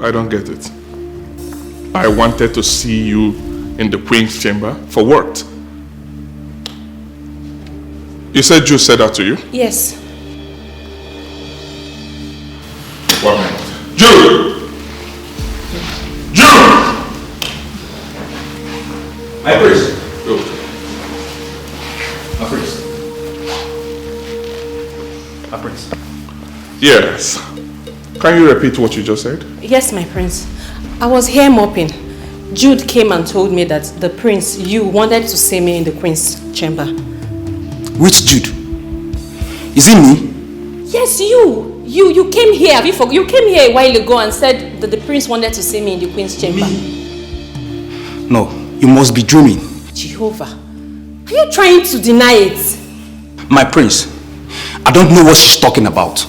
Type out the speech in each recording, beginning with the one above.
I don't get it. I wanted to see you in the Queen's chamber for what? You said Jude said that to you? Yes. 1 minute. Jude! Jude! My priest. Good. My priest. My priest. Yes. Can you repeat what you just said? Yes, my prince. I was here mopping. Jude came and told me that the prince, you wanted to see me in the Queen's chamber. Which Jude? Is it me? Yes, you. You came here. Have you forgot? You came here a while ago and said that the prince wanted to see me in the Queen's chamber. Me? No, you must be dreaming. Jehovah. Are you trying to deny it? My prince, I don't know what she's talking about.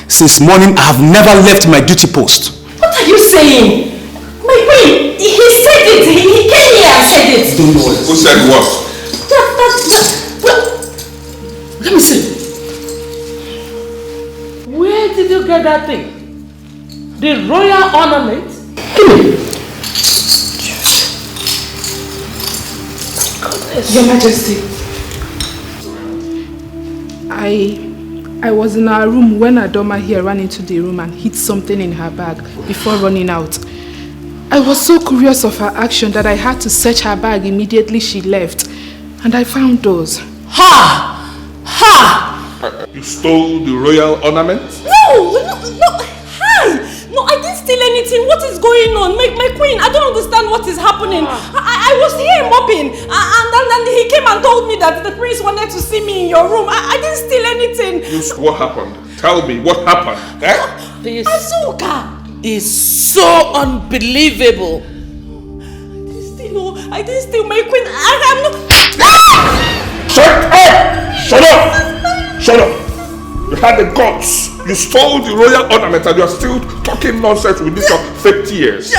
Since morning, I have never left my duty post. What are you saying? My queen, he said it. He came here and said it. Don't know what. Who said what? Let me see. Where did you get that thing? The royal ornament? Your Majesty. I was in our room when Adoma here ran into the room and hid something in her bag before running out. I was so curious of her action that I had to search her bag immediately she left. And I found those. Ha! Ha! You stole the royal ornament? No! Hi! No, I didn't steal anything. What is going on? My queen, I don't understand what is happening. I was here mopping and then he came and told me that the prince wanted to see me in your room. I didn't steal anything. What happened? Tell me, what happened? Eh? This Azuka! is so unbelievable. I didn't steal my queen. I'm not... Shut up! Shut up! Shut up! You had the guts. You stole the royal ornament and you are still talking nonsense with this your fake tears. Eh?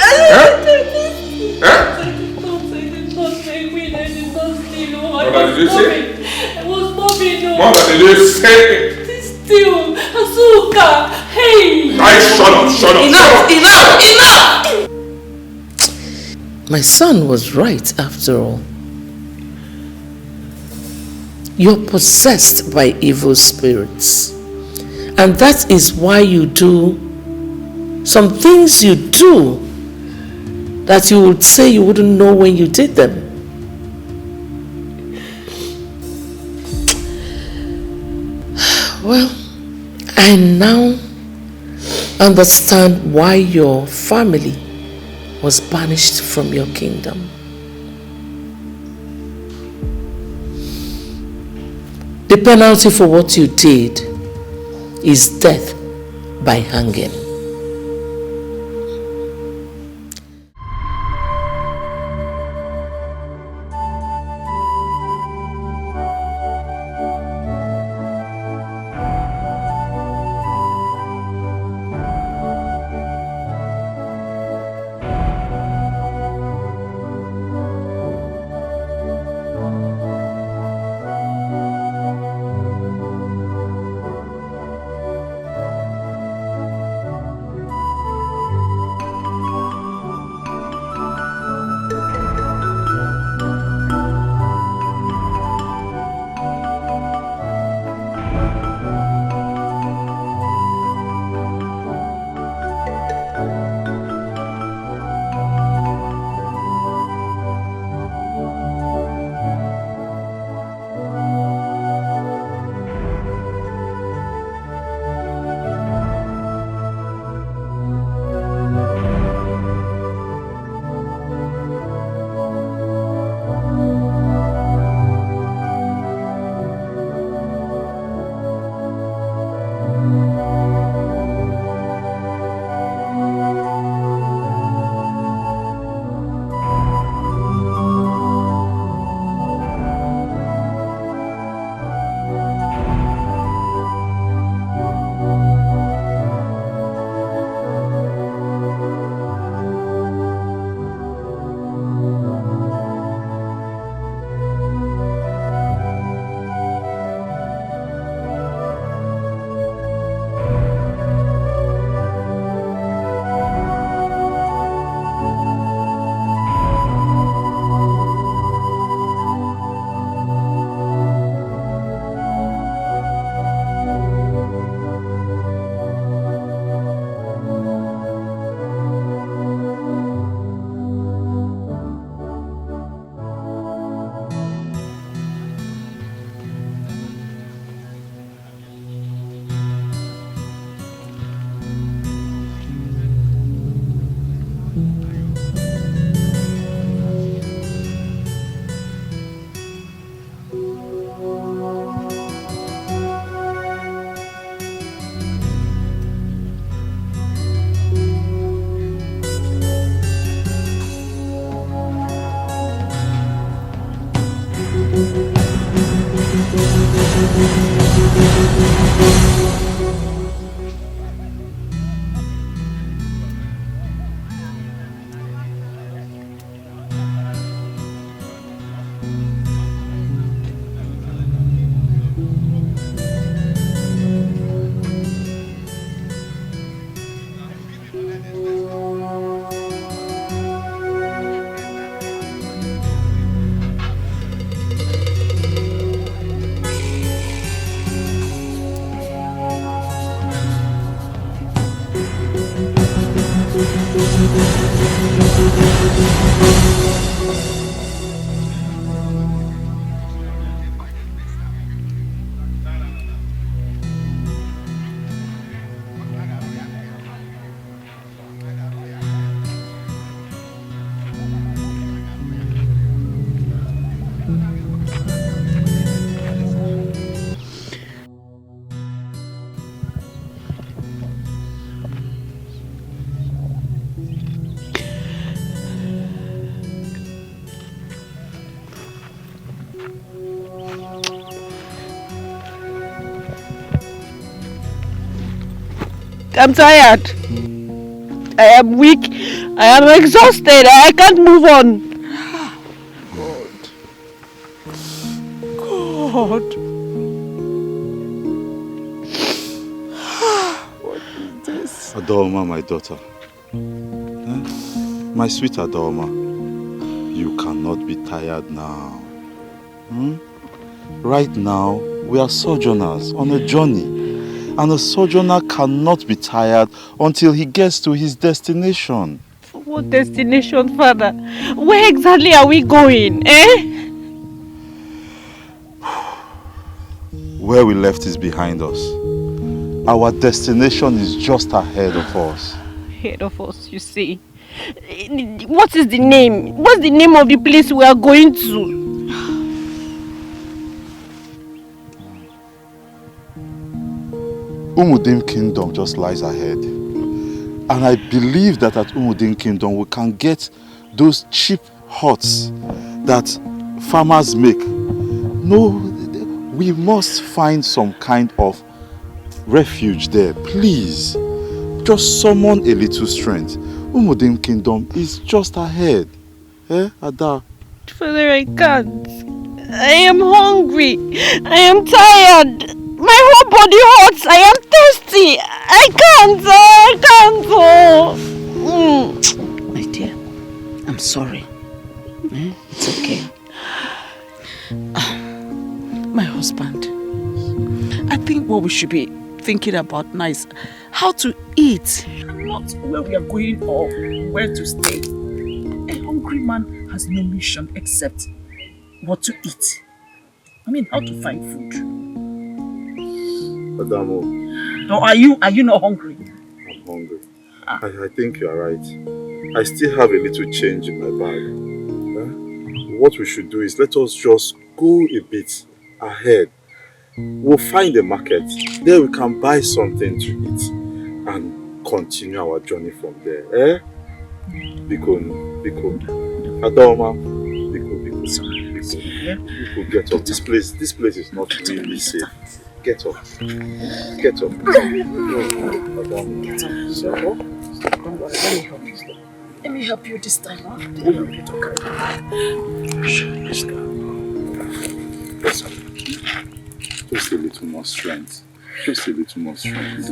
What did you say? I was mobbing. What did you say? Still, Azuka, hey! Guys, shut up, shut up. Enough! My son was right after all. You're possessed by evil spirits. And that is why you do some things you do that you would say you wouldn't know when you did them. Well, I now understand why your family was banished from your kingdom. The penalty for what you did is death by hanging. I'm tired. I am weak. I am exhausted. I can't move on. God. What is this? Adorma, my daughter. My sweet Adorma, you cannot be tired now. Right now, we are sojourners on a journey. And a sojourner cannot be tired until he gets to his destination. What destination, Father? Where exactly are we going, Where we left is behind us. Our destination is just ahead of us. Ahead of us, you see. What is the name? What's the name of the place we are going to? Umudim Kingdom just lies ahead. And I believe that at Umudim Kingdom we can get those cheap huts that farmers make. No, we must find some kind of refuge there. Please, just summon a little strength. Umudim Kingdom is just ahead. Ada? Father, I can't. I am hungry. I am tired. My whole body hurts. I am thirsty. I can't. My dear, I'm sorry. It's okay. My husband, I think what we should be thinking about now is how to eat. Not where we are going or where to stay. A hungry man has no mission except what to eat. I mean, how to find food. Adamo. Or are you not hungry? I'm hungry. I think you are right. I still have a little change in my bag. What we should do is let us just go a bit ahead. We'll find a market. There we can buy something to eat and continue our journey from there. Biko. Adoma. Biko, get up. This place is not really safe. Get up. Get up. Let me help you this time. Let me help you to carry. Just a little more strength. Just a little more strength.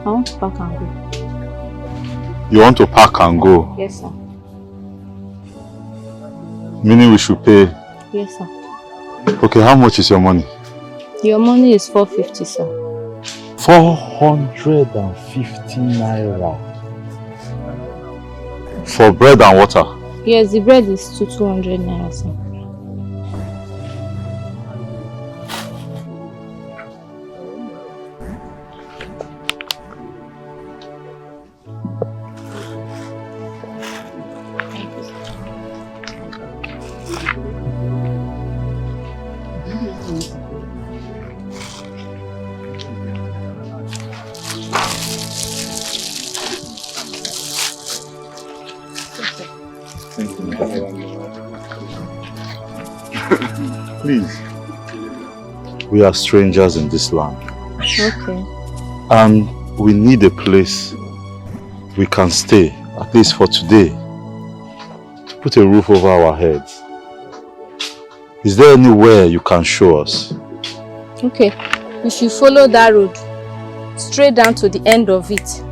I want to pack and go. You want to pack and go? Yes, sir. Meaning we should pay? Yes, sir. Okay, how much is your money? Your money is 450, sir. 450 naira. For bread and water? Yes, the bread is 200 naira, sir. Please. We are strangers in this land. Okay. And we need a place we can stay, at least for today, to put a roof over our heads. Is there anywhere you can show us? Okay. You should follow that road straight down to the end of it.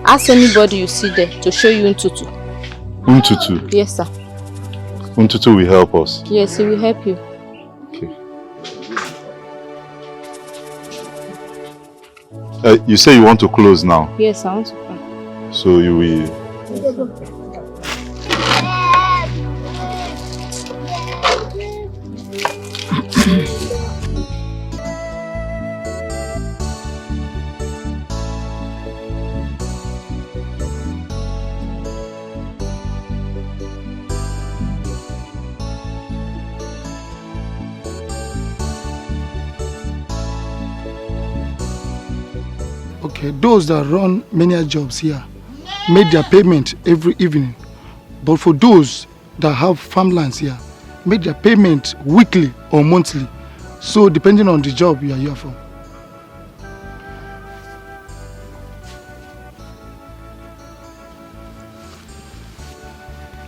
Ask anybody you see there to show you Ntutu. Ntutu? Yes, sir. Ntutu will help us? Yes, he will help you. You say you want to close now? Yes, I want to come. So you will... Yes, Okay, those that run many jobs here, make their payment every evening. But for those that have farmlands here, make their payment weekly or monthly. So depending on the job you are here for.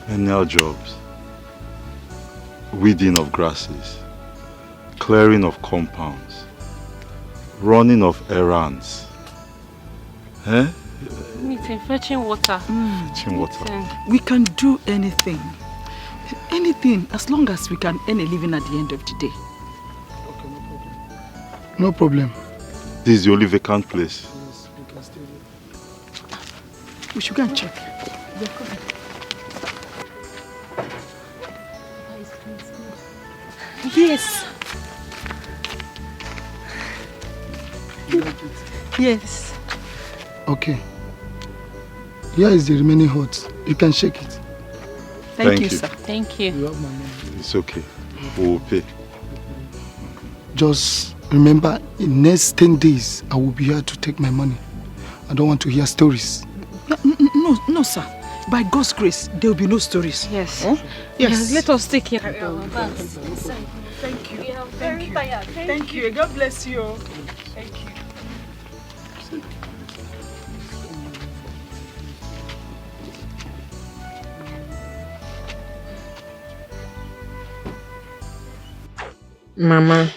Menial jobs, weeding of grasses, clearing of compounds, running of errands. Eh? Fetching water. Fetching water. We can do anything. Anything, as long as we can earn a living at the end of the day. No problem. This is the only vacant place. We should go and check. Yes. Yes. Okay. Here is the remaining hot. You can shake it. Thank you, sir. Thank you. You have my money. It's okay. We will pay. Just remember, in next 10 days, I will be here to take my money. I don't want to hear stories. No, sir. By God's grace, there will be no stories. Yes. Huh? Yes. Let us take care. Thank you. We are very tired. Thank you. God bless you. Thank you. Mama,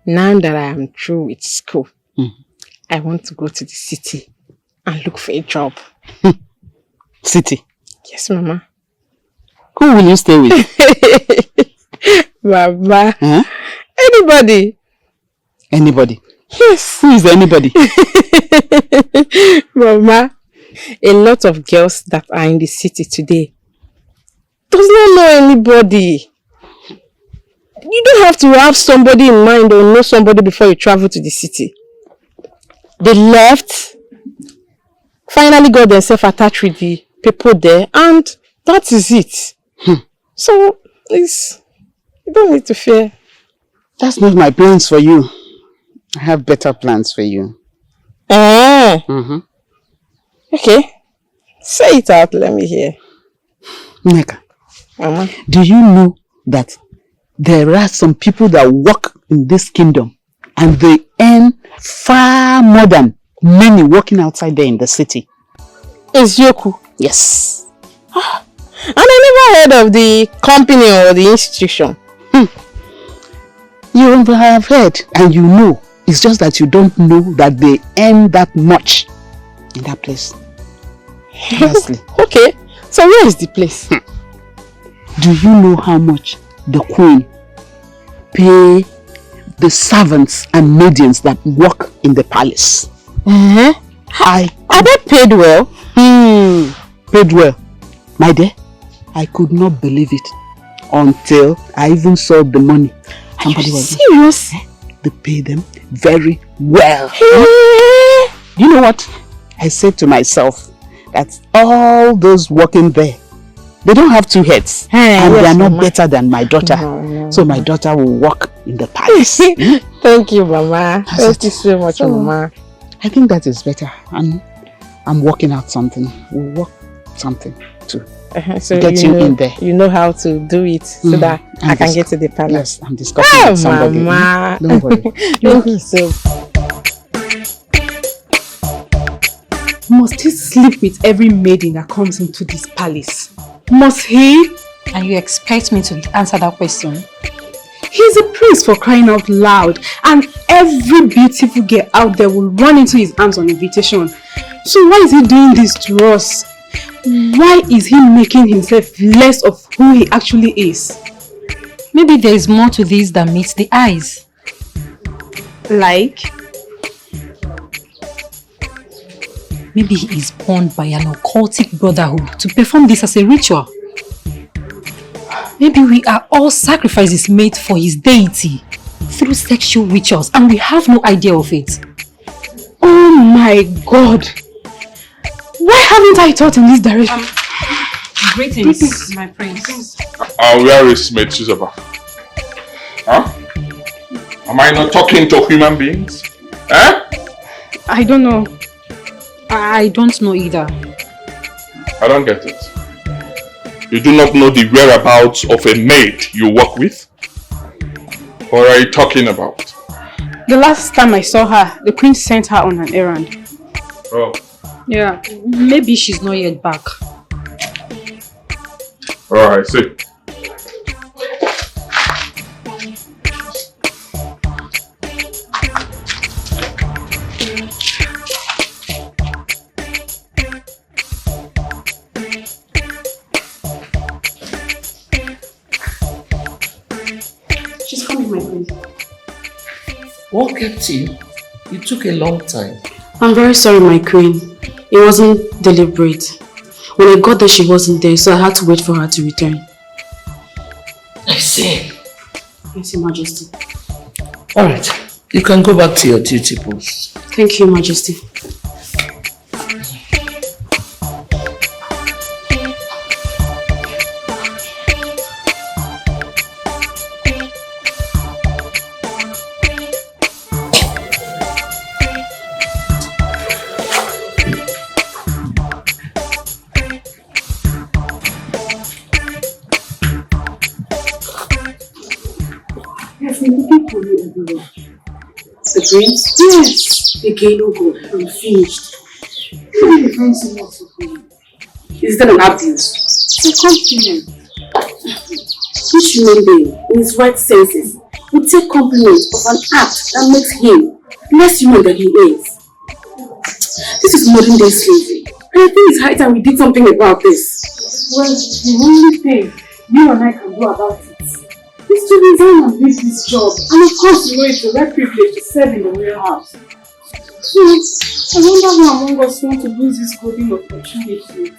now that I am through with school, I want to go to the city and look for a job. City? Yes, Mama. Who will you stay with? Baba. Anybody. Anybody? Yes. Who is anybody? Mama, a lot of girls that are in the city today does not know anybody. You don't have to have somebody in mind or know somebody before you travel to the city. They left, finally got themselves attached with the people there, and that is it. So, please, you don't need to fear. That's not my plans for you. I have better plans for you. Okay. Say it out, let me hear. Neka, Mama, do you know that there are some people that work in this kingdom and they earn far more than many working outside there in the city? It's Yoku. Yes. And I never heard of the company or the institution. You have heard and you know. It's just that you don't know that they earn that much in that place. Honestly. Okay. So where is the place? Do you know how much the queen pay the servants and maidens that work in the palace? Are they paid well? Paid well. My dear, I could not believe it until I even saw the money. Are you serious? They pay them very well. You know what? I said to myself that all those working there, they don't have two heads, and they are not better than my daughter. So my daughter will work in the palace. Thank you, Mama. Thank you so much, Mama. I think that is better. And I'm working out something. We'll work something too. So get you in there. You know how to do it so that I can get to the palace. Yes, I'm discussing with somebody. Mama. Don't worry. Thank you so much. Must he sleep with every maiden that comes into this palace? Must he? And you expect me to answer that question? He's a prince, for crying out loud, and every beautiful girl out there will run into his arms on invitation. So why is he doing this to us? Why is he making himself less of who he actually is? Maybe there is more to this than meets the eyes. Like? Maybe he is born by an occultic brotherhood to perform this as a ritual. Maybe we are all sacrifices made for his deity through sexual rituals and we have no idea of it. Oh my God! Why haven't I thought in this direction? Greetings, my prince. Where is Maid Suzuba? Huh? Am I not talking to human beings? I don't know. I don't know either. I don't get it. You do not know the whereabouts of a maid you work with? What are you talking about? The last time I saw her, the queen sent her on an errand. Oh. Yeah, maybe she's not yet back. Oh, I see. She's coming, my queen. What kept you? It took a long time. I'm very sorry, my queen. It wasn't deliberate. When I got there, she wasn't there, so I had to wait for her to return. I see. Yes, Your Majesty. Alright, you can go back to your duty post. Thank you, Your Majesty. The prince? Yes. Again, oh God, I'm finished. How do you find so much for me? Is that an abuse? It's a compliment. Which human being, in his right senses, would take compliment of an act that makes him less human than he is? This is modern day slavery. And I think it's high time we did something about this. Well, the only thing you and I can do about it is to resign and leave this job. And of course, you know it's a rare privilege to serve in the royal house. So, I wonder who among us want to lose this golden opportunity.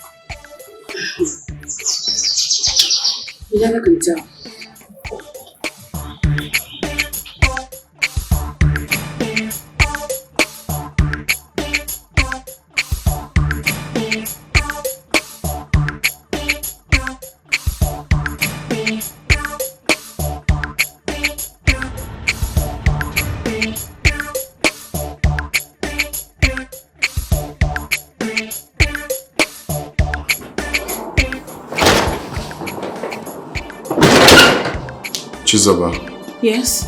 You never can tell. Chizoba. Yes?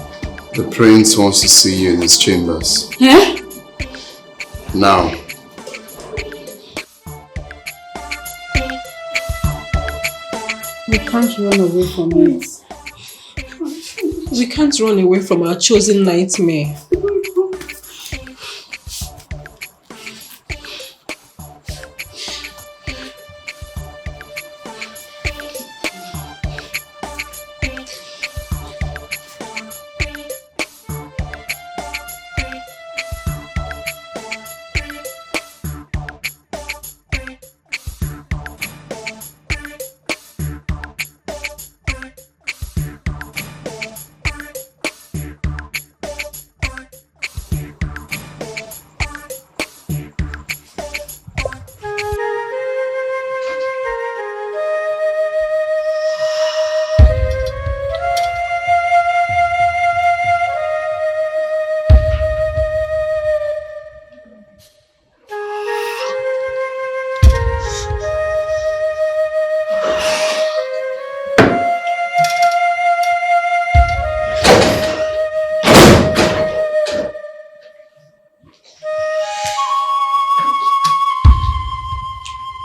The prince wants to see you in his chambers. Yeah? Now. We can't run away from it. We can't run away from our chosen nightmare.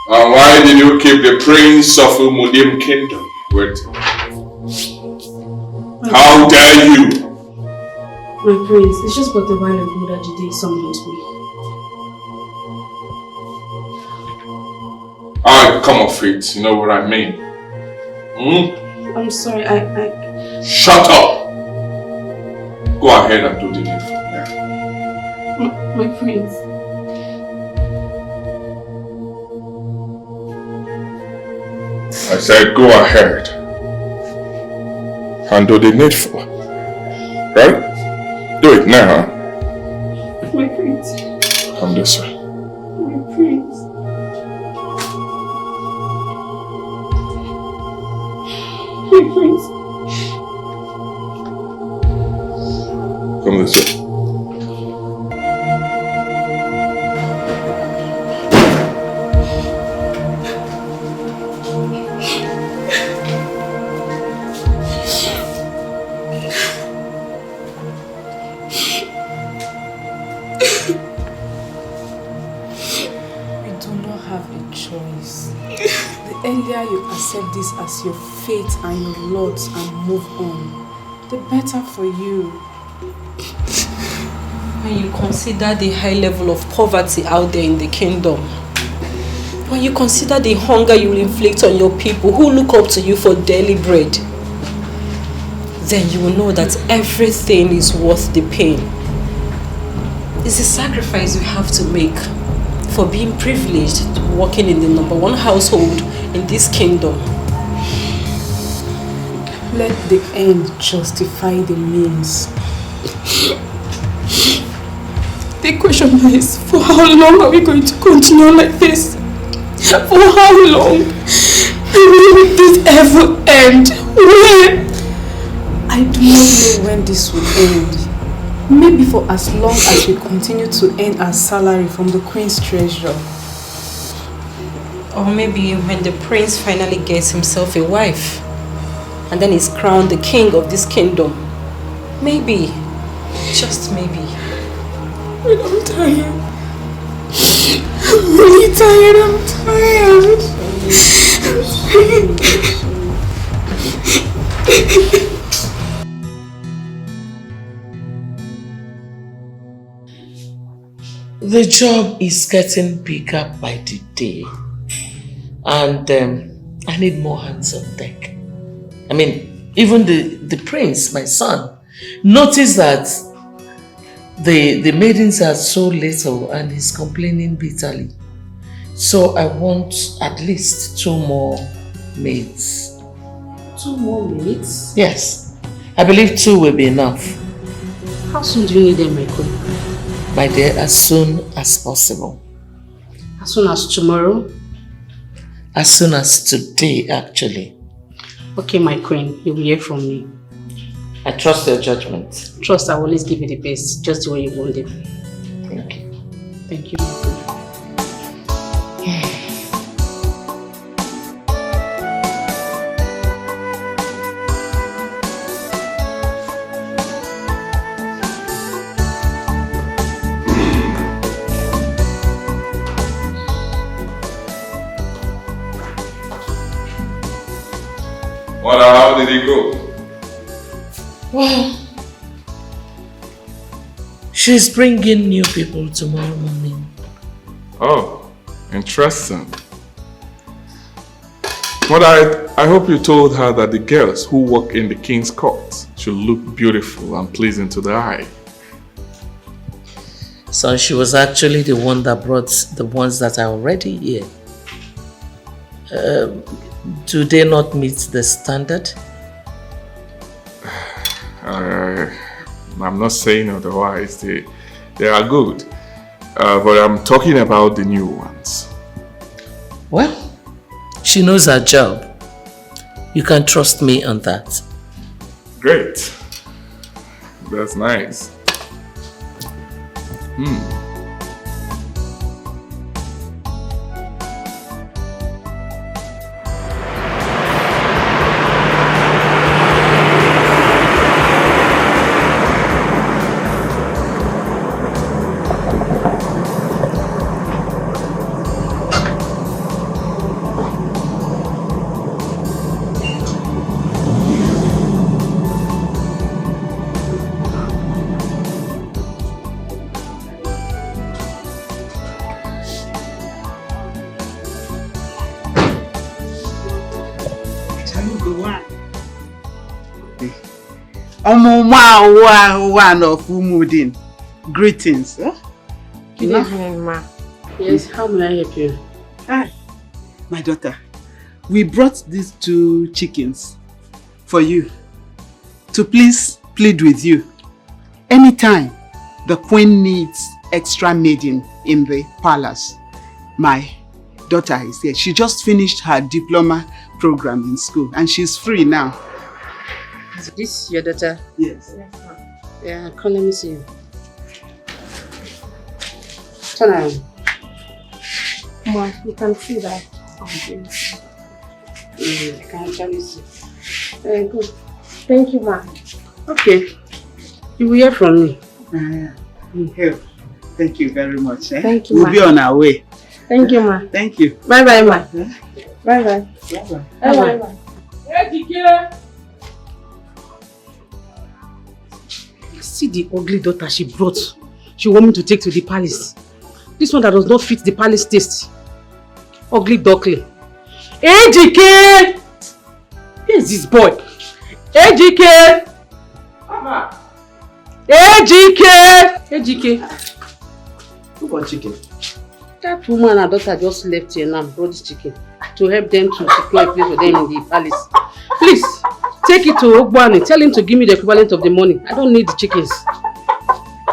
Why did you keep the prince of Umudim kingdom waiting? How dare you? My prince, it's just but a while ago that Jide summoned me. Alright, come off it. You know what I mean? Hmm? I'm sorry, Shut up! Go ahead and do the needful now. My prince. I said go ahead and do the needful. Right? Do it now. My prince. Come this way. My prince. My prince. Come this way. do not have a choice. The earlier you accept this as your fate and your lot and move on, the better for you. When you consider the high level of poverty out there in the kingdom, when you consider the hunger you will inflict on your people who look up to you for daily bread, then you will know that everything is worth the pain. It's a sacrifice you have to make for being privileged, working in the #1 household in this kingdom. Let the end justify the means. The question is, for how long are we going to continue like this? For how long? Will this ever end? When? I do not know when this will end. Maybe for as long as we continue to earn our salary from the Queen's treasure. Or maybe when the prince finally gets himself a wife and then is crowned the king of this kingdom. Maybe, just maybe. But I'm tired. I'm really tired. I'm tired. The job is getting bigger by the day, and I need more hands on deck. I mean, even the prince, my son, noticed that the maidens are so little and he's complaining bitterly. So I want at least 2 more maids. 2 more maids? Yes, I believe 2 will be enough. How soon do you need them, my queen? My dear, as soon as possible. As soon as tomorrow? As soon as today, actually. Okay, my queen, you will hear from me. I trust your judgment. Trust, I will always give you the best, just the way you want it. Thank you. Thank you. How did it go? Well, she's bringing new people tomorrow morning. Oh, interesting. But I hope you told her that the girls who work in the king's court should look beautiful and pleasing to the eye. So she was actually the one that brought the ones that are already here. Do they not meet the standard? I'm not saying otherwise. They are good. But I'm talking about the new ones. Well, she knows her job. You can trust me on that. Great. That's nice. One of Umudin. Greetings. Huh? Good evening, ma. Yes, how may I help you? Hi, my daughter. We brought these 2 chickens for you to please plead with you. Anytime the queen needs extra maiden in the palace, my daughter is here. She just finished her diploma program in school and she's free now. Is this your daughter? Yes. Yes, ma'am. Yeah, come, let me see you. Turn around. Ma, you can see that. I can actually see. Very good. Thank you, ma. Okay. You will hear from me. Thank you very much. Thank you, We'll ma. be on our way. Thank you, ma. Thank you. Bye-bye, ma. Bye-bye. Bye-bye. Bye-bye. See the ugly daughter she brought. She want me to take to the palace. This one that does not fit the palace taste. Ugly duckling. AGK! Where is this boy? AGK! Mama! AGK! AGK! Who got chicken? That woman and daughter just left here now and brought this chicken to help them to secure a place for them in the palace. Please, take it to Ogbani. Tell him to give me the equivalent of the money. I don't need the chickens.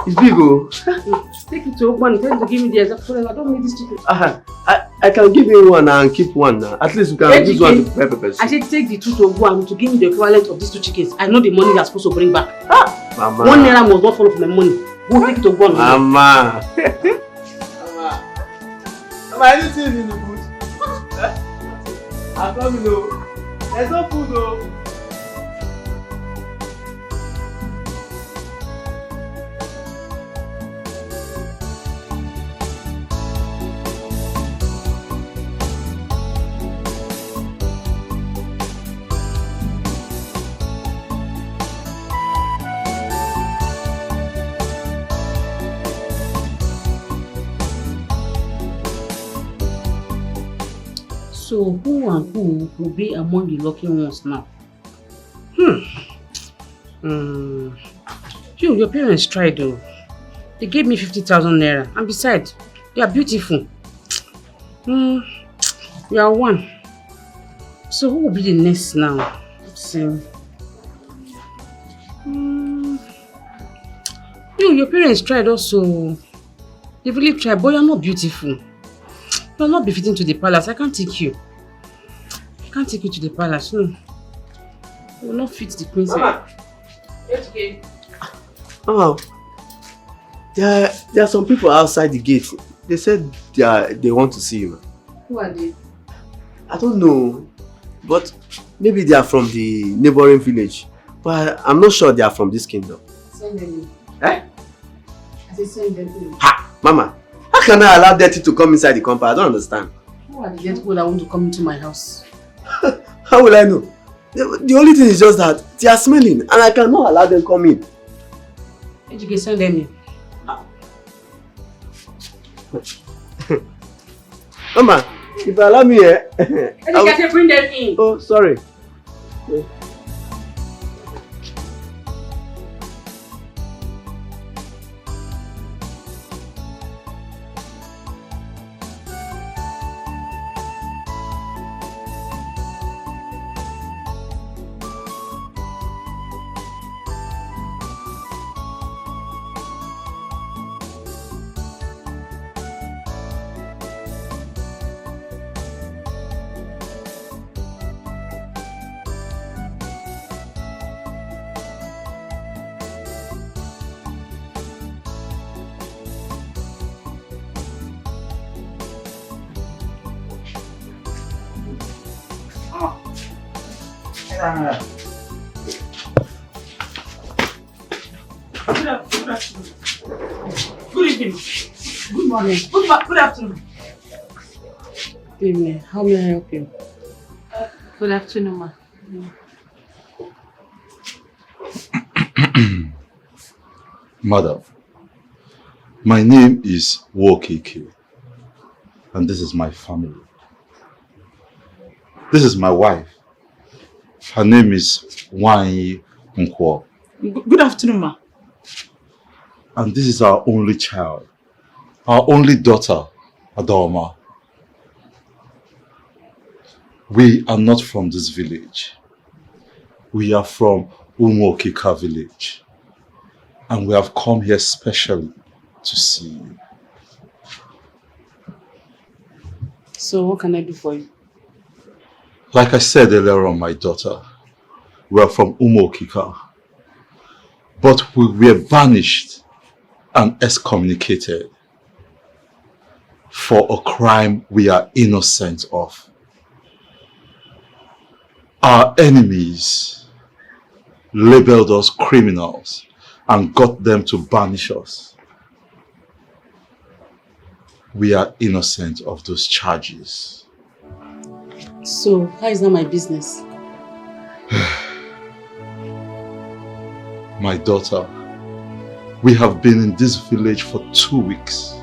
It's big, oh. Take it to Ogbani. Tell him to give me the exact equivalent. I don't need this chicken. I can give you one and keep one now. At least you can use one to prepare peppers. I said take the two to Ogbani to give me the equivalent of these two chickens. I know the money you're supposed to bring back. Mama. 1 naira must not fall from my money. Go take it to Ogbani. Mama. Mama, anything in the food? I'm coming, though. There's no food, though. So who and who will be among the lucky ones now? Your parents tried though. They gave me 50,000 naira, and besides, you are beautiful. You are one. So who will be the next now? Let's see. Your parents tried also. They really tried, but you are not beautiful. You will not be fitting to the palace. I can't take you. I can't take you to the palace. No. You will not fit the princess. Mama. Oh, there are some people outside the gate. They said they want to see you. Who are they? I don't know, but maybe they are from the neighboring village. But I'm not sure they are from this kingdom. Send them in. Eh? I said send them in. Ha! Mama, how can I allow dirty to come inside the compound? I don't understand. Who are the dead people that want to come into my house? How will I know? The only thing is just that they are smelling and I cannot allow them come in. You can send them in. Mama, if you allow me here, I can bring them in. Oh, sorry. Yeah. Good evening. Good morning. Good afternoon. Good evening. How may I help you? Good afternoon, ma. Madam, my name is Wokike, and this is my family. This is my wife. Her name is Wanyi Nkwo. Good afternoon, ma. And this is our only child, our only daughter, Adoma. We are not from this village. We are from Umokika village. And we have come here specially to see you. So what can I do for you? Like I said earlier on, my daughter, we are from Umokika. But we were banished and excommunicated for a crime we are innocent of. Our enemies labeled us criminals and got them to banish us. we are innocent of those charges. So, how is that my business? My daughter, we have been in this village for 2 weeks.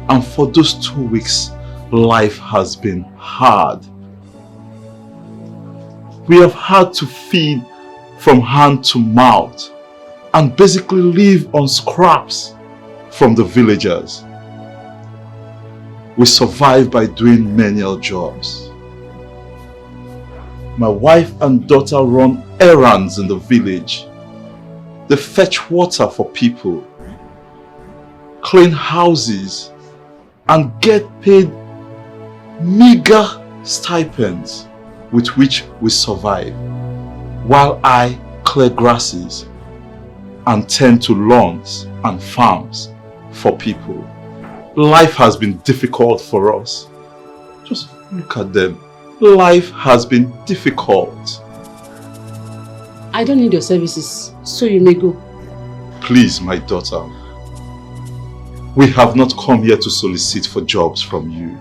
And for those 2 weeks, life has been hard. We have had to feed from hand to mouth and basically live on scraps from the villagers. We survive by doing menial jobs. My wife and daughter run errands in the village. They fetch water for people, clean houses, and get paid meager stipends with which we survive, while I clear grasses and tend to lawns and farms for people. Life has been difficult for us. Just look at them. Life has been difficult. I don't need your services, so you may go. Please, my daughter. We have not come here to solicit for jobs from you.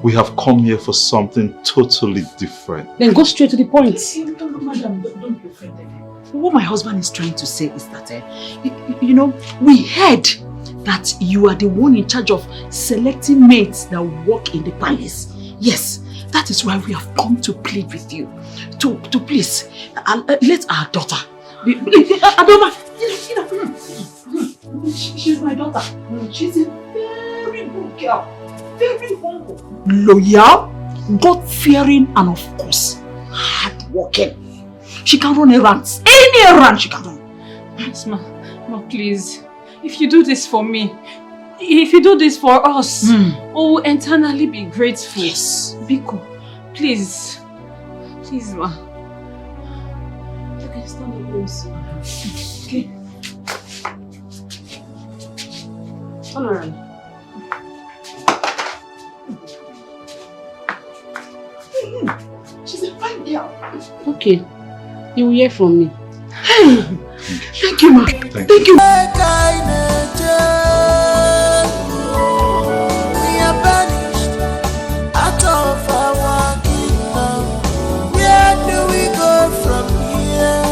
We have come here for something totally different. Then go straight to the point. Madam, don't be offended. What my husband is trying to say is that, you know, we heard that you are the one in charge of selecting maids that work in the palace. Yes, that is why we have come to plead with you. To please, let our daughter be... Adoma, she's my daughter. She's a very good girl. Very humble. Loyal, God-fearing, and of course, hard-working. She can run errands. Any errand she can run. Yes, ma, please. If you do this for me, if you do this for us, we will eternally be grateful. Yes. Biko, please. Please, ma. Okay, stand up, please. Okay. Turn around. She's a fine girl. Okay. You will hear from me. Hey! Thank you, ma. Thank you. We are banished out of our kingdom. Where do we go from here?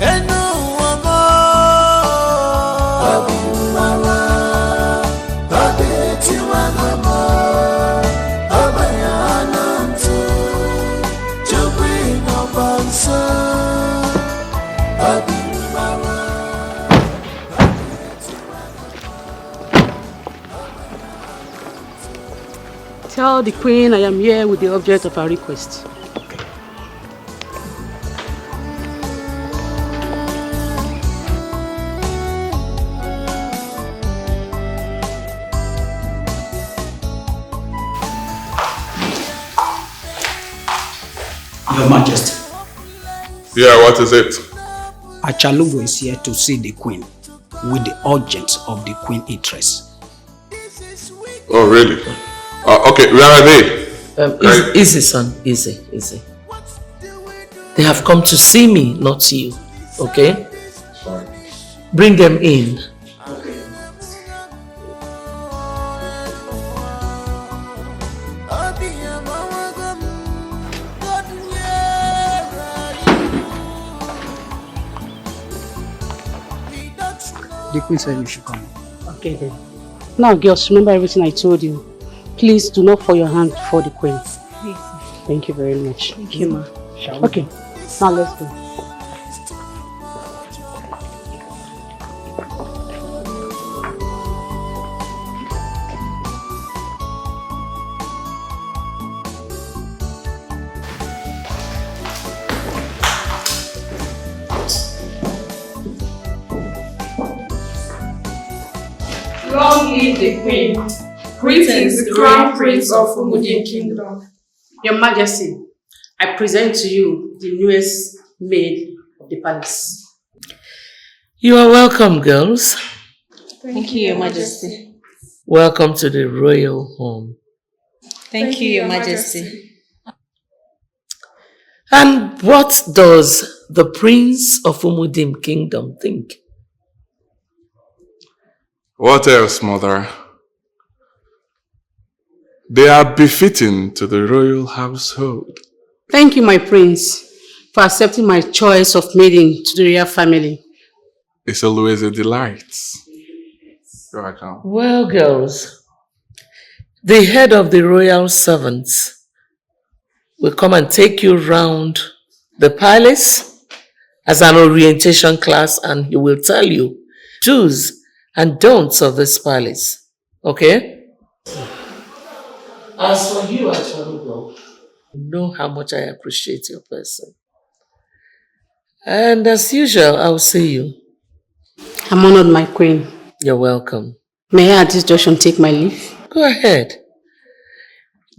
And no one more. Baby, mama. Baby, Tiwagamo. Obayanantu. To bring up answer. Baby, mama. Tell the queen I am here with the object of her request. Your Majesty. Yeah, what is it? Achalugo is here to see the Queen with the urgence of the Queen interest. Oh, really? Okay, where are they? Easy, son. Easy. They have come to see me, not you. Okay? Sorry. Bring them in. The Queen said you should come. Okay then. Now girls, remember everything I told you. Please do not fall your hand before the queen. Please. Thank you very much. Thank you, ma. Okay, now let's go. Long live the Queen. Greetings, the Crown Prince of Umudim Kingdom. Your Majesty, I present to you the newest maid of the palace. You are welcome, girls. Thank you, Your Majesty. Welcome to the royal home. Thank you, Your Majesty. And what does the Prince of Umudim Kingdom think? What else, mother? They are befitting to the royal household. Thank you, my prince, for accepting my choice of mating to the royal family. It's always a delight. You're welcome. Well, girls, the head of the royal servants will come and take you round the palace as an orientation class, and he will tell you do's and don'ts of this palace. Okay? As for you, Acharugo, you know how much I appreciate your person. And as usual, I'll see you. I'm honored, my queen. You're welcome. May I at this junction take my leave? Go ahead.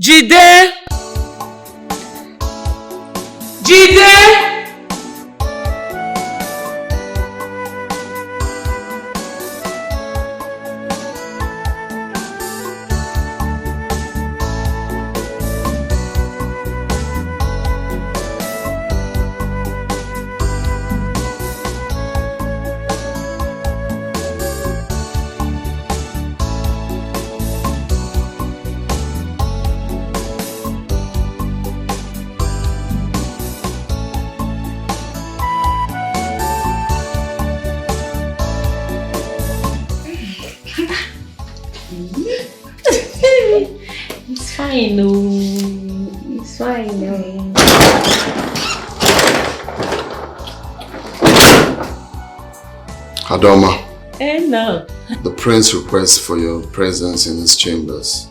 Jide! Jide! It's fine, no. Adoma. No. The prince requests for your presence in his chambers.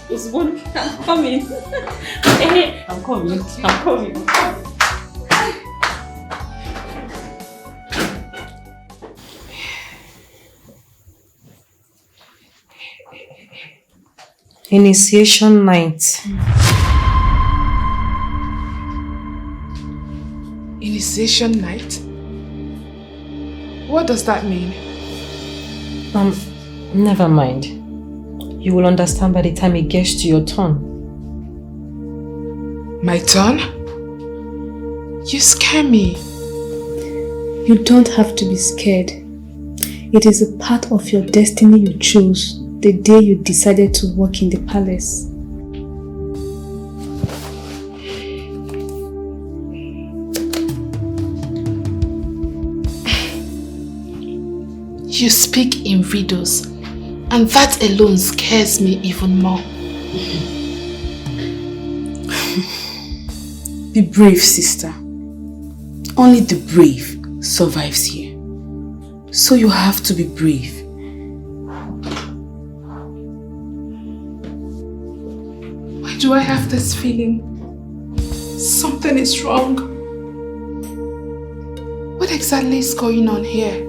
It's one. I'm coming. I'm coming. I'm coming. Initiation night. Initiation night? What does that mean? Never mind. You will understand by the time it gets to your turn. My turn? You scare me. You don't have to be scared. It is a part of your destiny you chose the day you decided to work in the palace. You speak in riddles, and that alone scares me even more. Be brave, sister. Only the brave survives here. So you have to be brave. Why do I have this feeling? Something is wrong. What exactly is going on here?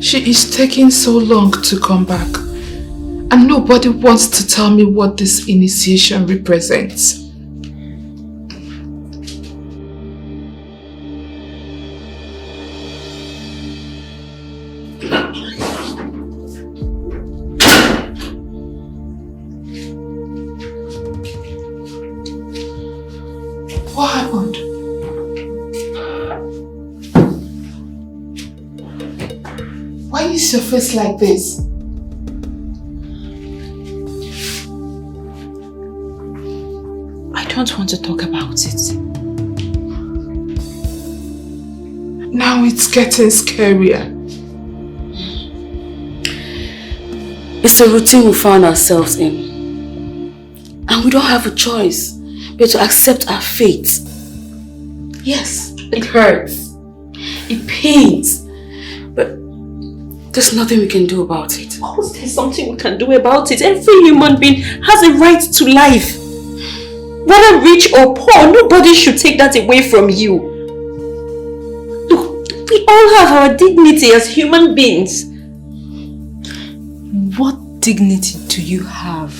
She is taking so long to come back, and nobody wants to tell me what this initiation represents. What happened? Why is your face like this? I don't want to talk about it. Now it's getting scarier. It's a routine we found ourselves in. And we don't have a choice but to accept our fate. Yes, it hurts. It pains. But there's nothing we can do about it. Of course there's something we can do about it. Every human being has a right to life. Whether rich or poor, nobody should take that away from you. Look, we all have our dignity as human beings. What dignity do you have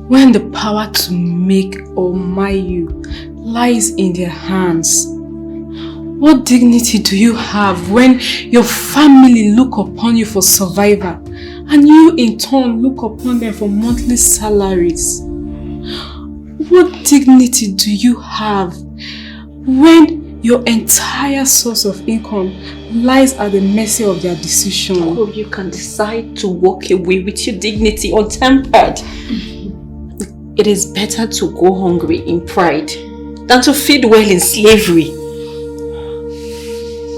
when the power to make or mar you lies in their hands? What dignity do you have when your family look upon you for survival and you in turn look upon them for monthly salaries? What dignity do you have when your entire source of income lies at the mercy of their decision? Oh, you can decide to walk away with your dignity untempered. It is better to go hungry in pride than to feed well in slavery.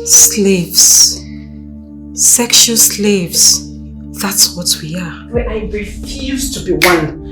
Slaves. Sexual slaves. That's what we are. Well, I refuse to be one.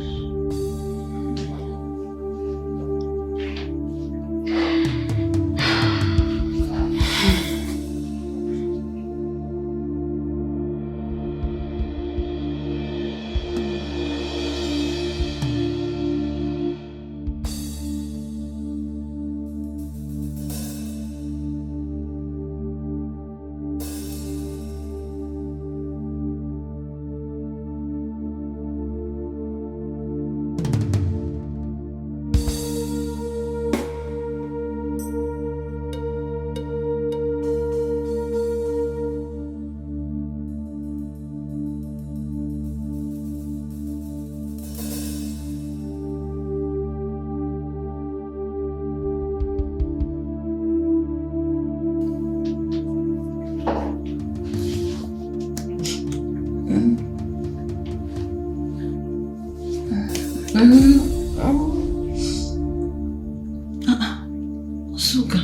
Suga,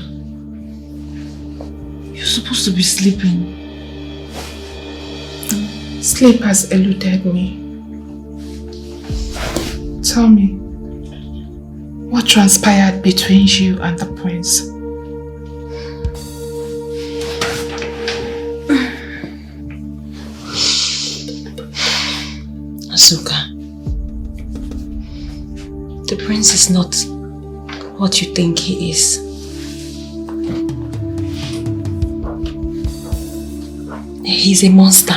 you're supposed to be sleeping. Sleep has eluded me. Tell me, what transpired between you and the prince? Asuka, the prince is not what you think he is. He's a monster.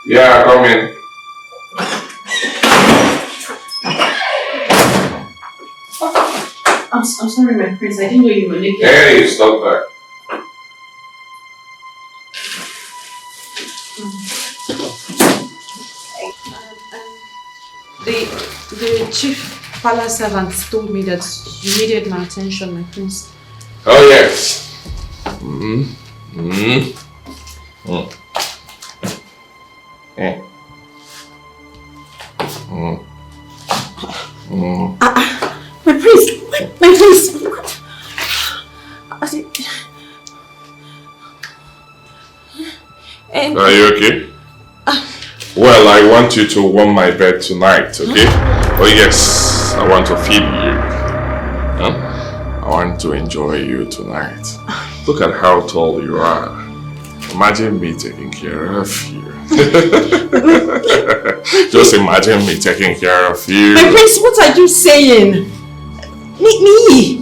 Yeah, come in. I'm sorry, my prince. I didn't know you were naked. Hey, stop that. The chief palace servants told me that you needed my attention, my prince. Oh, yes. My prince! My prince! Are you okay? Well, I want you to warm my bed tonight, okay? Oh yes, I want to feed you. Huh? I want to enjoy you tonight. Look at how tall you are. Imagine me taking care of you. Just imagine me taking care of you. My prince, what are you saying? Me?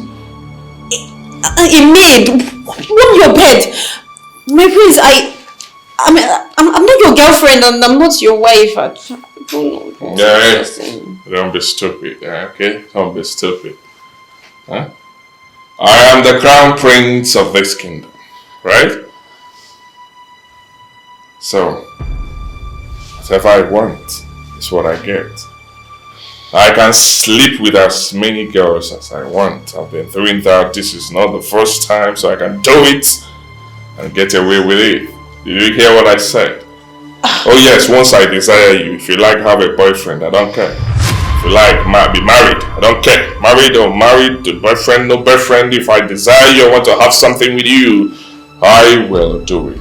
A maid? Warm your bed. My prince, I'm not your girlfriend and I'm not your wife. I don't know. Yeah, don't be stupid, okay? Don't be stupid. Huh? I am the crown prince of this kingdom, right? So, whatever I want is what I get. I can sleep with as many girls as I want. I've been doing that. This is not the first time, so I can do it and get away with it. Did you hear what I said? Oh yes, once I desire you, if you like have a boyfriend, I don't care. If you like be married, I don't care. Married or married, boyfriend, no boyfriend, if I desire you, I want to have something with you, I will do it.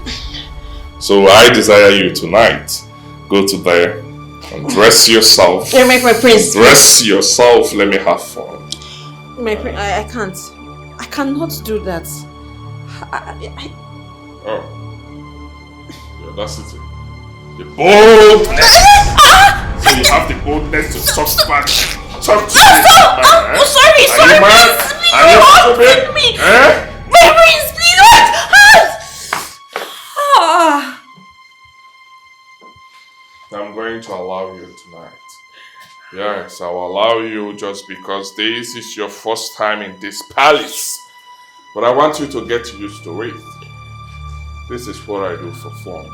So I desire you tonight. Go to there and dress yourself. You make my prince. Dress yourself, let me have fun. My prince, I can't. I cannot do that. Oh. The audacity. The boldness! So you have the boldness to talk back. Talk to me. I'm sorry, Are you mad? Are you stupid? My prince, please, what? I'm going to allow you tonight. Yes, I'll allow you just because this is your first time in this palace. But I want you to get used to it. This is what I do for fun.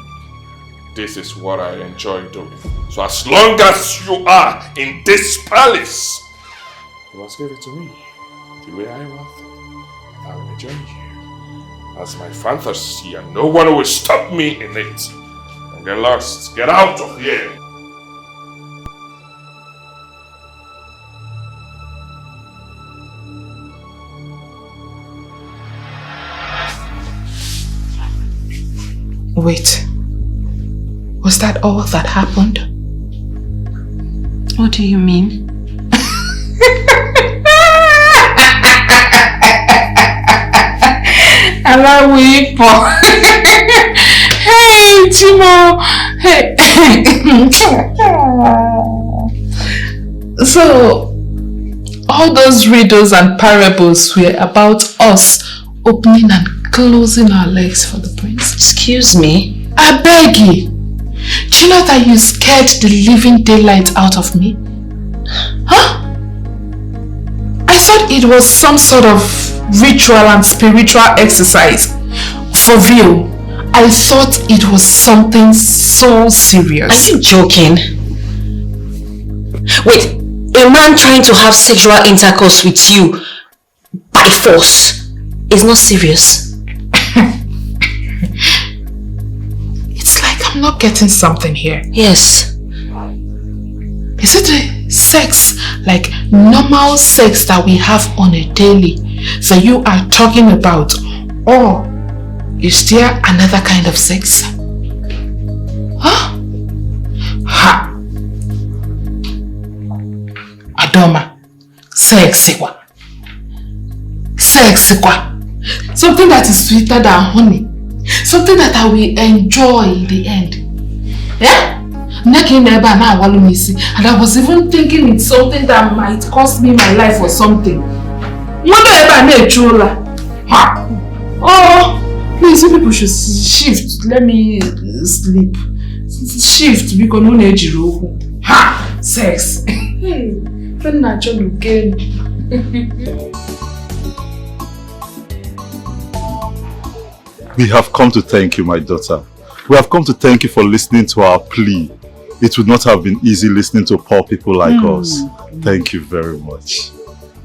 This is what I enjoy doing. So as long as you are in this palace, you must give it to me the way I want it. I will enjoy you as my fantasy, and no one will stop me in it. And get lost. Get out of here. Wait. Was that all that happened? What do you mean? Allow me for. Hey, Timo. Hey. So, all those riddles and parables were about us opening and closing our legs for the prince. Excuse me? I beg you. Do you know that you scared the living daylight out of me? Huh? I thought it was some sort of ritual and spiritual exercise. For real, I thought it was something so serious. Are you joking? Wait, a man trying to have sexual intercourse with you by force is not serious. It's like I'm not getting something here. Yes. Is it a sex, like normal sex that we have on a daily, that you are talking about? Or is there another kind of sex? Huh? Ha! Adoma. Sexy kwa. Sexy kwa. Something that is sweeter than honey. Something that I will enjoy in the end. Yeah? And I was even thinking it's something that might cost me my life or something. Oh, please, you people should shift. Let me sleep. Shift because no need. Ha! Sex. We have come to thank you, my daughter. We have come to thank you for listening to our plea. It would not have been easy listening to poor people like us. Thank you very much.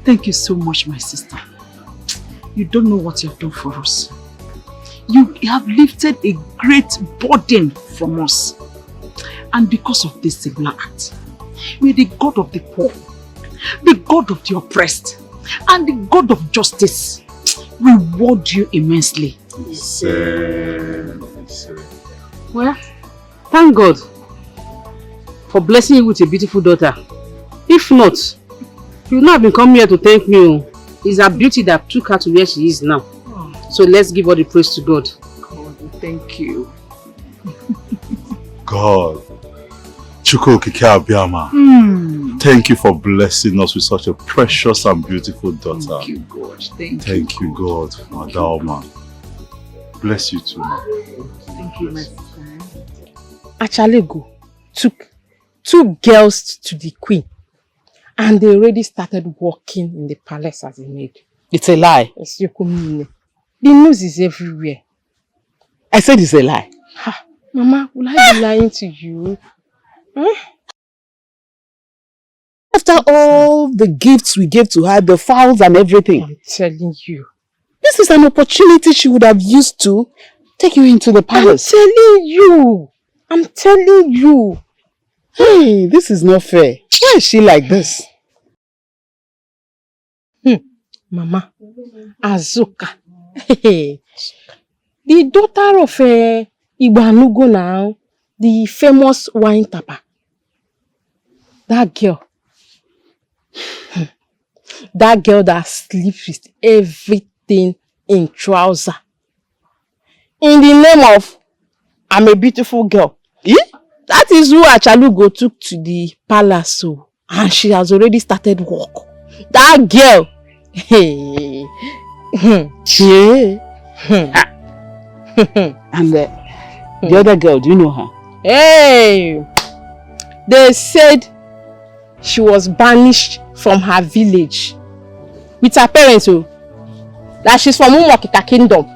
Thank you so much, my sister. You don't know what you have done for us. You have lifted a great burden from us. And because of this singular act, may the God of the poor, the God of the oppressed, and the God of justice reward you immensely. Well, thank God for blessing you with a beautiful daughter. If not, you would not have been coming here to thank me. It's her beauty that took her to where she is now. So let's give all the praise to God. God, thank you. God. Thank you for blessing us with such a precious and beautiful daughter. Thank you, God. Thank you, God, Madalma. Bless you too. Thank you, my sister. Achalego took 2 girls to the queen and they already started working in the palace as a maid. It's a lie. The news is everywhere. I said it's a lie. Ha, Mama, will I be lying to you? Huh? After all the gifts we gave to her, the fowls and everything. I'm telling you. This is an opportunity she would have used to take you into the palace. I'm telling you. Hey, this is not fair. Why is she like this? Mama, Azuka. The daughter of Ibanugo now, the famous wine tapper. That girl. That girl that sleeps with everything in trouser. In the name of, I'm a beautiful girl. That is who Achalugo took to the palace. So, and she has already started work. That girl. Hey. And the other girl, do you know her? Hey. They said she was banished from her village with her parents, that she's from Umokika Kingdom.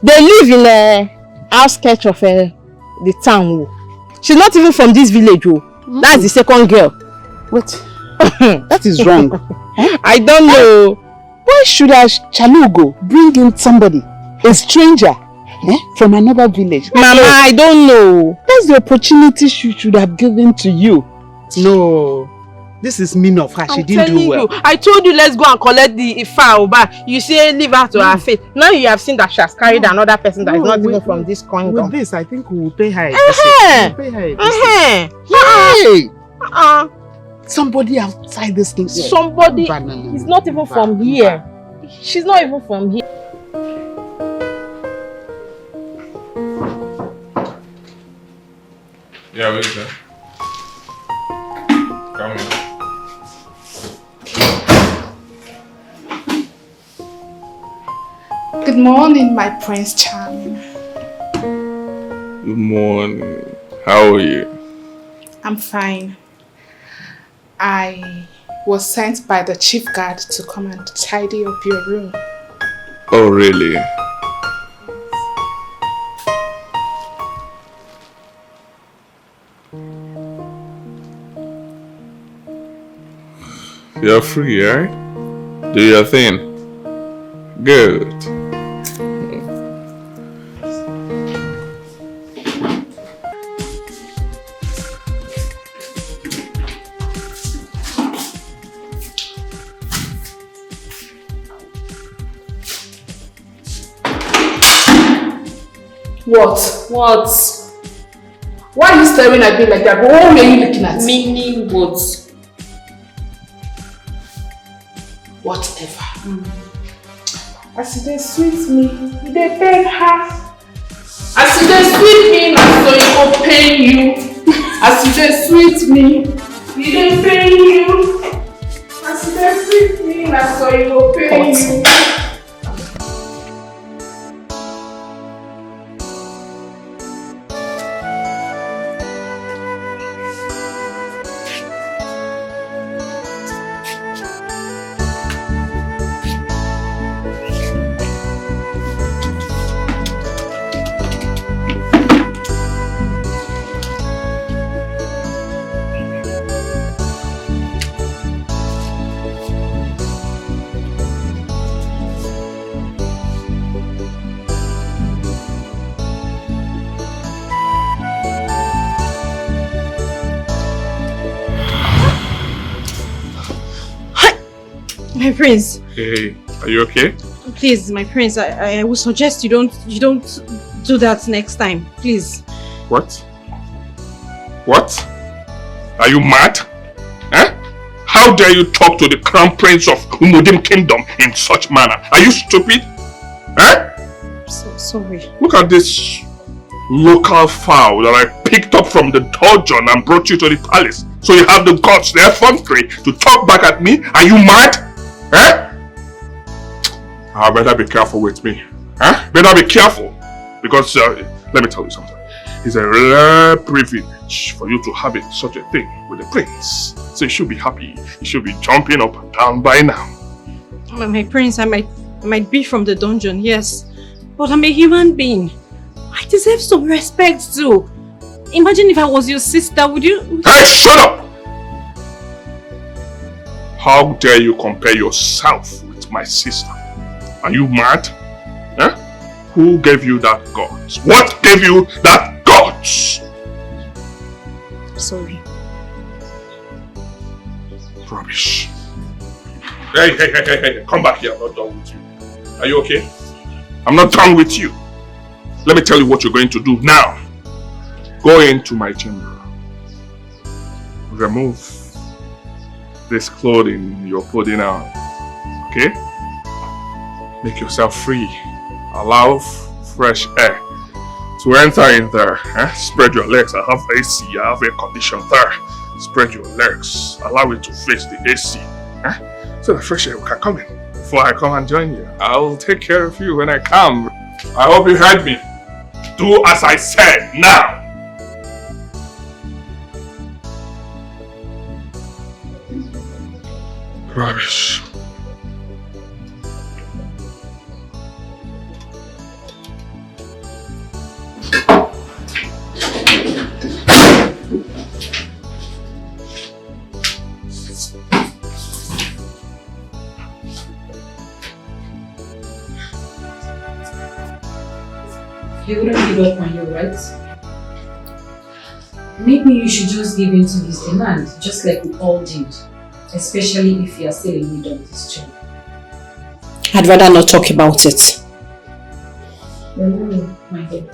They live in a outskirts of the town. She's not even from this village. That's the second girl. What? That is wrong. I don't know. Why should a Chalugo bring in somebody, a stranger, from another village? Mama, I don't know. That's the opportunity she should have given to you. No. This is mean of her. She didn't do well. I told you let's go and collect the Ifa Oba. You say leave her to her fate. Now you have seen that she has carried another person that is not even from this kingdom. With this, I think we will pay her. We'll pay her. Hey! Somebody outside this thing. Somebody is not even from here. She's not even from here. Yeah, wait, sir. Come in. Good morning, my Prince Charming. Good morning. How are you? I'm fine. I was sent by the chief guard to come and tidy up your room. Oh, really? You're free, right? Do your thing. Good. What? Why are you staring at me like that? But what were you looking at? Meaning what? Whatever. As they sweet me, they pain her. As they sweet me, so it will pain you. As they sweet me, they pain you. As they sweet me, so it will pain you. My prince. Hey, are you okay? Please, my prince, I would suggest you don't do that next time. Please. What? What? Are you mad? Eh? How dare you talk to the crown prince of Umudim Kingdom in such manner? Are you stupid? Eh? So sorry. Look at this local fowl that I picked up from the dungeon and brought you to the palace. So you have the guts, the effrontery to talk back at me? Are you mad? Eh? I better be careful with me. Huh? Better be careful. Because, let me tell you something. It's a rare privilege for you to have such a thing with the prince. So you should be happy. You should be jumping up and down by now. My prince, I might be from the dungeon, yes. But I'm a human being. I deserve some respect too. Imagine if I was your sister, would you... Hey, shut up! How dare you compare yourself with my sister? Are you mad? Huh? Who gave you that guts? What gave you that guts? Sorry. Rubbish. Hey, come back here. I'm not done with you. Are you okay? I'm not done with you. Let me tell you what you're going to do now. Go into my chamber. Remove this clothing you're putting on. Okay? Make yourself free. Allow fresh air to enter in there. Spread your legs. I have AC. I have air condition there. Spread your legs. Allow it to face the AC. So the fresh air can come in before I come and join you. I'll take care of you when I come. I hope you heard me. Do as I said now. Rubbish. He wouldn't give up on you, right? Maybe you should just give in to his demand, just like we all did. Especially if you are still in need of this job. I'd rather not talk about it. No, my dear.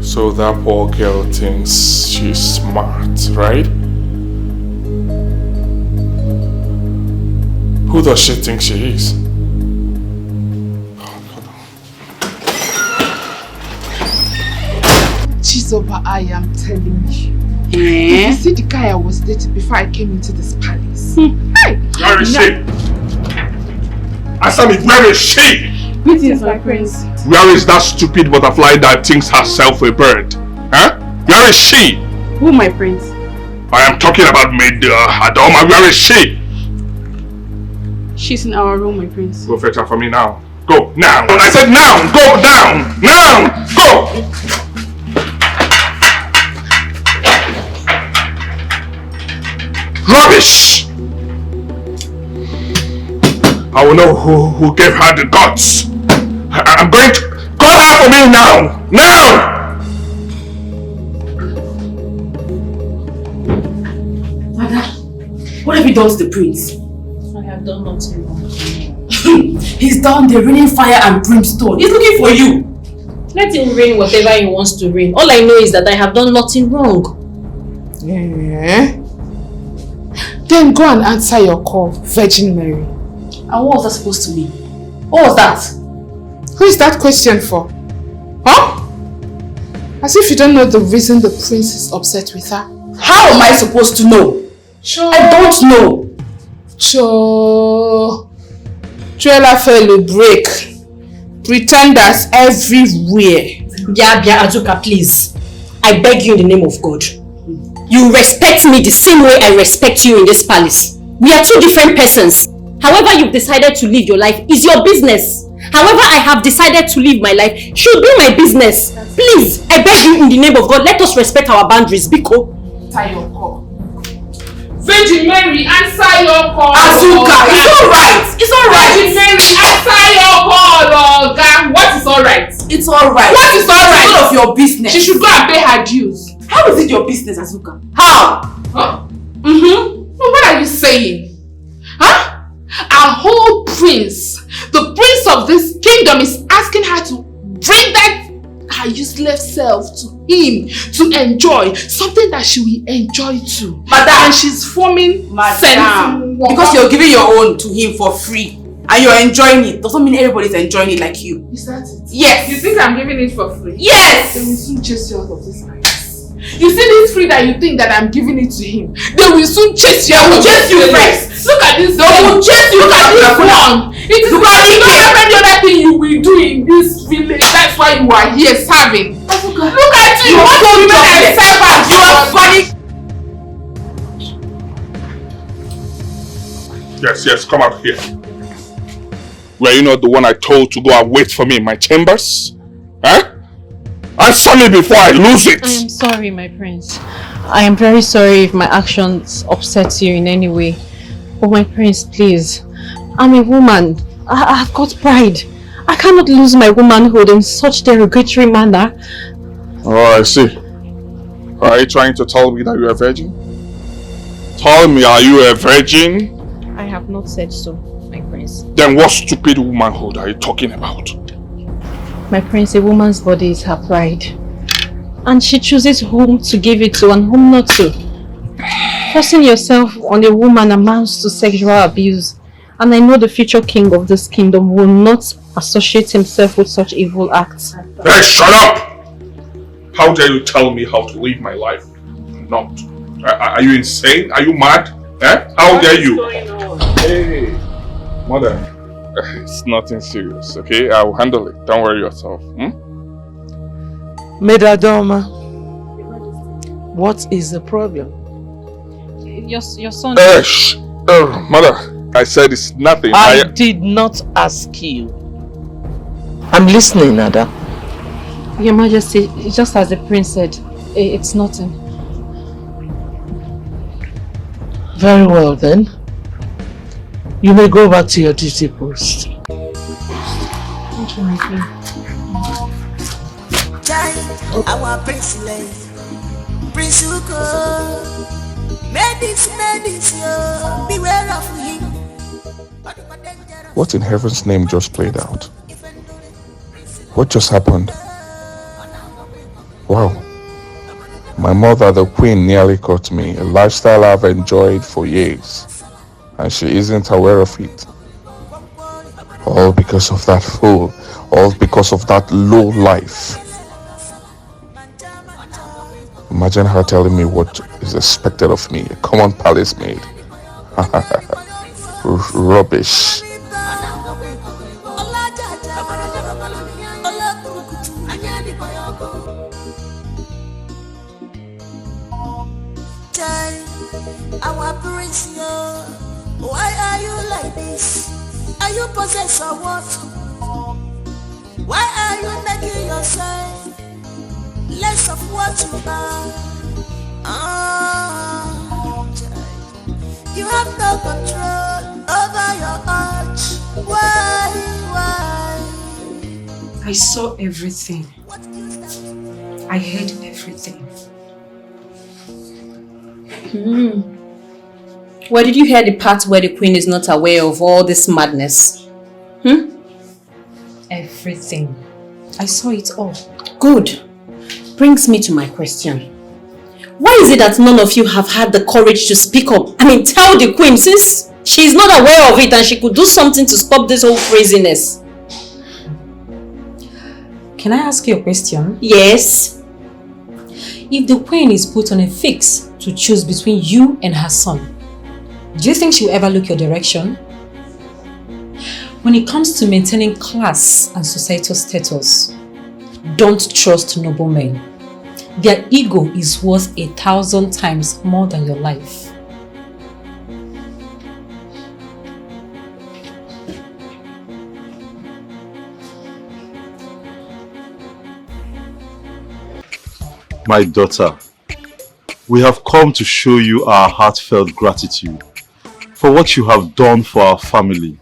So that poor girl thinks she's smart, right? Who does she think she is? Chizoba, I am telling you. If you see the guy I was dating before I came into this palace. Hey! Where is she? Answer me, where is she? Greetings, my prince. Where is that stupid butterfly that thinks herself a bird? Huh? Where is she? Who, my prince? I am talking about Maid Adoma. Where is she? She's in our room, my prince. Go fetch her for me now. Go, now. I said now. Go down. Now. Go. Rubbish. I will know who gave her the guts. I'm going to call her for me now! Now! Mother, what have you done to the prince? I have done nothing wrong. He's down there raining fire and brimstone. He's looking for you. Let him rain whatever he wants to rain. All I know is that I have done nothing wrong. Yeah. Then go and answer your call, Virgin Mary. And what was that supposed to mean? What was that? Who is that question for? Huh? As if you don't know the reason the prince is upset with her. How am I supposed to know? Sure. I don't know. Trailer fellow break. Pretenders everywhere. Bia Azuka, please. I beg you in the name of God. You respect me the same way I respect you in this palace. We are two different persons. However you've decided to live your life is your business. However I have decided to live my life should be my business. Please, I beg you in the name of God, let us respect our boundaries, Biko. Answer your call. Virgin Mary, answer your call. Azuka, it's alright. It's alright. Virgin Mary, answer your call, Oga. What is alright? It's alright. What is alright? It's none of your business. She should go and pay her dues. How is it your business, Azuka? How? Huh? No, what are you saying? Huh? Our whole prince, the prince of this kingdom, is asking her to bring that her useless self to him to enjoy something that she will enjoy too. Madam, and she's forming Madam, because you're giving your own to him for free and you're enjoying it doesn't mean everybody's enjoying it like you. Is that it? Yes. You think I'm giving it for free? Yes. They will soon chase you out of this house. You see this free that you think that I'm giving it to him? They will soon chase you out of this place. Look at this. They will chase you. Look at this one. It is not any other thing you will do in this village. That's why you are here serving. Look at you. You want to remain a servant. You are funny. Yes, come out here. Were you not the one I told to go and wait for me in my chambers? Huh? Answer me before I lose it! I am sorry, my prince. I am very sorry if my actions upset you in any way. But my prince, please. I'm a woman. I've got pride. I cannot lose my womanhood in such derogatory manner. Oh, I see. Are you trying to tell me that you're a virgin? Tell me, are you a virgin? I have not said so, my prince. Then what stupid womanhood are you talking about? My prince, a woman's body is her pride. And she chooses whom to give it to and whom not to. Forcing yourself on a woman amounts to sexual abuse. And I know the future king of this kingdom will not associate himself with such evil acts. Hey, shut up! How dare you tell me how to live my life? I'm not. Are you insane? Are you mad? Eh? How dare you? Hey, mother. It's nothing serious, okay? I'll handle it. Don't worry yourself. Medadoma, what is the problem? Your son... Shh! Mother, I said it's nothing. I did not ask you. I'm listening, Nada. Your Majesty, just as the prince said, it's nothing. Very well then. You may go back to your duty post. Thank you, my queen. Our prince Prince Uko, beware of him. What in heaven's name just played out? What just happened? Wow. My mother, the queen, nearly caught me, a lifestyle I've enjoyed for years, and she isn't aware of it. All because of that fool, all because of that low life. Imagine her telling me what is expected of me, a common palace maid. Rubbish. Our prince, why are you like this? Are you possessed or what? Why are you making yourself less of what you are? You have no control over your heart. Why? I saw everything. I heard everything. Where did you hear the part where the queen is not aware of all this madness? Everything. I saw it all. Good. Brings me to my question. Why is it that none of you have had the courage to speak up? I mean, tell the queen, since she is not aware of it and she could do something to stop this whole craziness. Can I ask you a question? Yes. If the queen is put on a fix to choose between you and her son, do you think she will ever look your direction? When it comes to maintaining class and societal status, don't trust noblemen. Their ego is worth 1,000 times more than your life. My daughter, we have come to show you our heartfelt gratitude for what you have done for our family.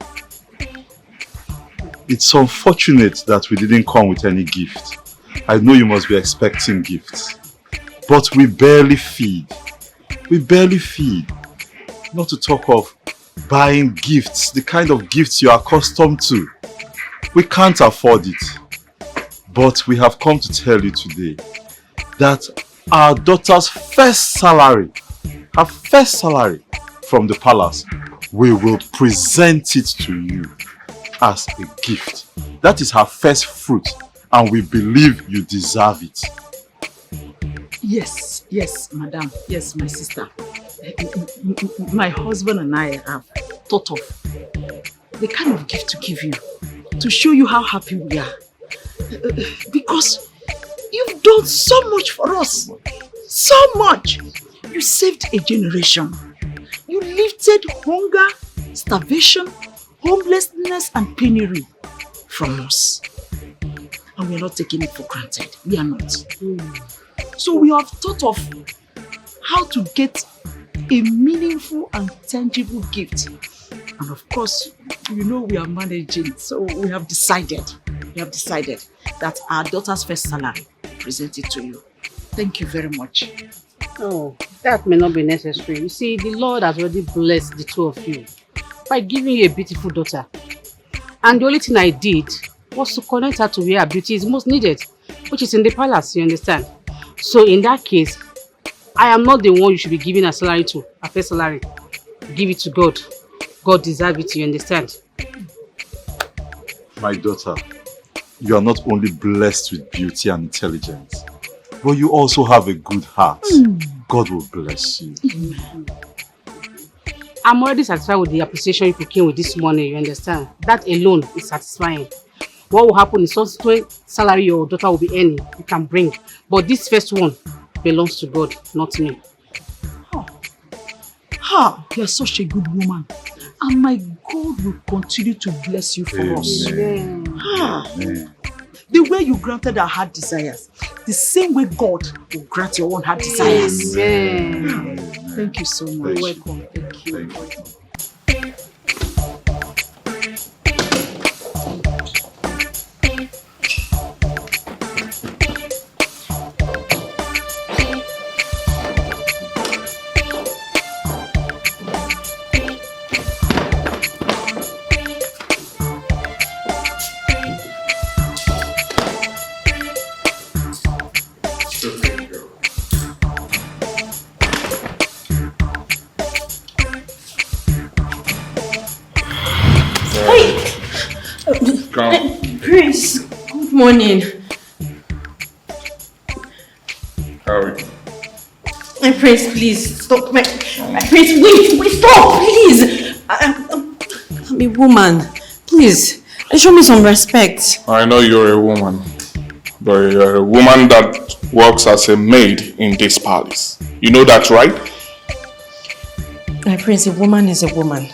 It's unfortunate that we didn't come with any gift. I know you must be expecting gifts. But we barely feed. We barely feed. Not to talk of buying gifts, the kind of gifts you are accustomed to. We can't afford it. But we have come to tell you today that our daughter's first salary, her first salary from the palace, we will present it to you as a gift. That is her first fruit, and we believe you deserve it. Yes, madam. Yes, my sister. My husband and I have thought of the kind of gift to give you to show you how happy we are. Because you've done so much for us. So much. You saved a generation. You lifted hunger, starvation, homelessness and penury from us. And we are not taking it for granted. We are not. So we have thought of how to get a meaningful and tangible gift. And of course, you know we are managing. So we have decided that our daughter's first salary, present it to you. Thank you very much. Oh, that may not be necessary. You see, the Lord has already blessed the two of you by giving you a beautiful daughter. And the only thing I did was to connect her to where her beauty is most needed, which is in the palace, you understand? So in that case, I am not the one you should be giving a salary to, a first salary. Give it to God. God deserves it, you understand? My daughter, you are not only blessed with beauty and intelligence, but you also have a good heart. God will bless you. I'm already satisfied with the appreciation you came with this morning, you understand? That alone is satisfying. What will happen is what salary your daughter will be earning, you can bring. But this first one belongs to God, not me. You are such a good woman. And my God will continue to bless you for us. Amen. The way you granted our heart desires, the same way God will grant your own heart desires. Amen. Thank you so much. You're welcome. Thank you. Prince, good morning. How are you? My Prince, please stop. My Prince, wait, stop, please. I'm a woman. Please, show me some respect. I know you're a woman, but you're a woman that works as a maid in this palace. You know that, right? My Prince, a woman is a woman.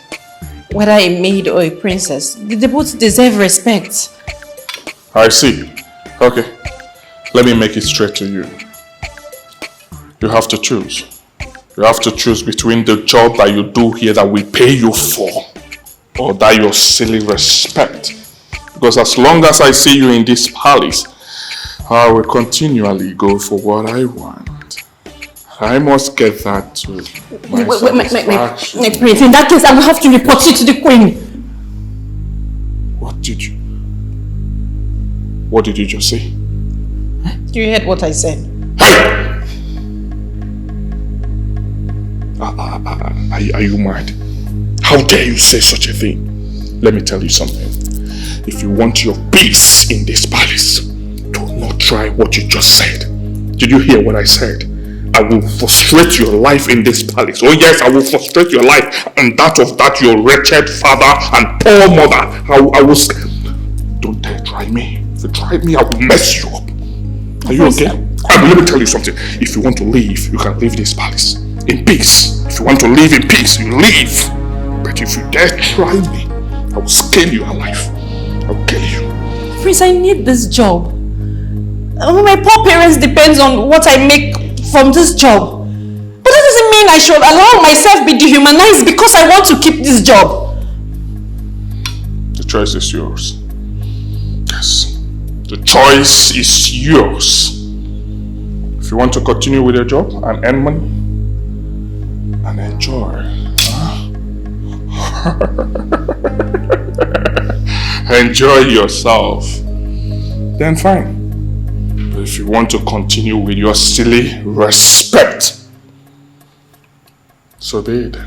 Whether a maid or a princess, they both deserve respect. I see. Okay. Let me make it straight to you. You have to choose. You have to choose between the job that you do here that we pay you for, or that your silly respect. Because as long as I see you in this palace, I will continually go for what I want. I must get that to my satisfaction. My Prince, in that case, I will have to report you to the Queen. What did you just say? You heard what I said. Are you mad? How dare you say such a thing? Let me tell you something. If you want your peace in this palace, do not try what you just said. Did you hear what I said? I will frustrate your life in this palace. Oh yes, I will frustrate your life and that of that your wretched father and poor mother. I will... Don't dare try me. If you try me, I will mess you up. Are you okay? Let me tell you something. If you want to leave, you can leave this palace in peace. If you want to live in peace, you leave. But if you dare try me, I will skin you alive. I will kill you. Prince, I need this job. My poor parents depend on what I make from this job. But that doesn't mean I should allow myself be dehumanized because I want to keep this job. The choice is yours. Yes. The choice is yours. If you want to continue with your job and earn money and enjoy. Enjoy yourself. Then fine. But if you want to continue with your silly respect, so be it.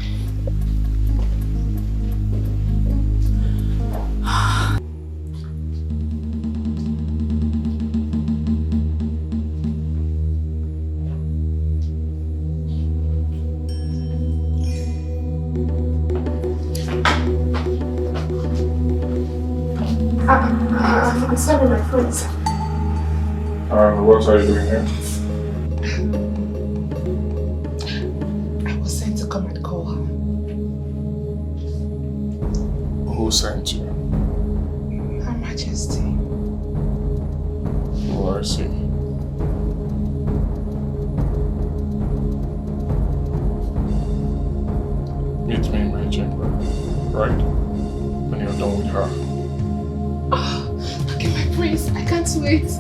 I'm sorry, my friends. What are you doing here? I was sent to come and call her. Who sent you? Her Majesty. Oh, I see. Meet me in my chamber, right? When you're done with her. Oh, okay, my prince, I can't wait.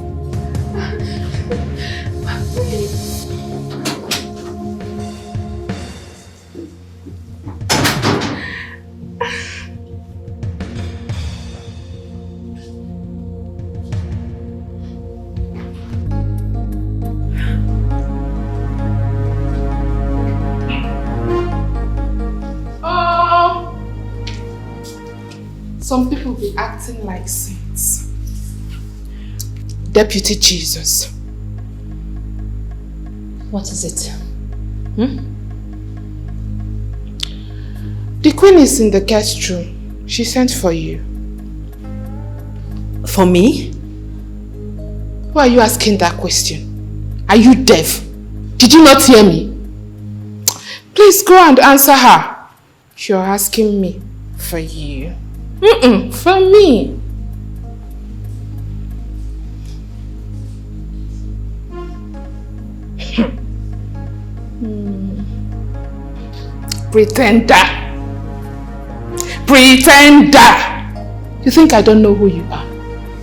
Please. Some people be acting like saints. Deputy Jesus. What is it? The queen is in the guest room. She sent for you. For me? Why are you asking that question? Are you deaf? Did you not hear me? Please go and answer her. You're asking me for you. For me. Pretender. Pretender. You think I don't know who you are?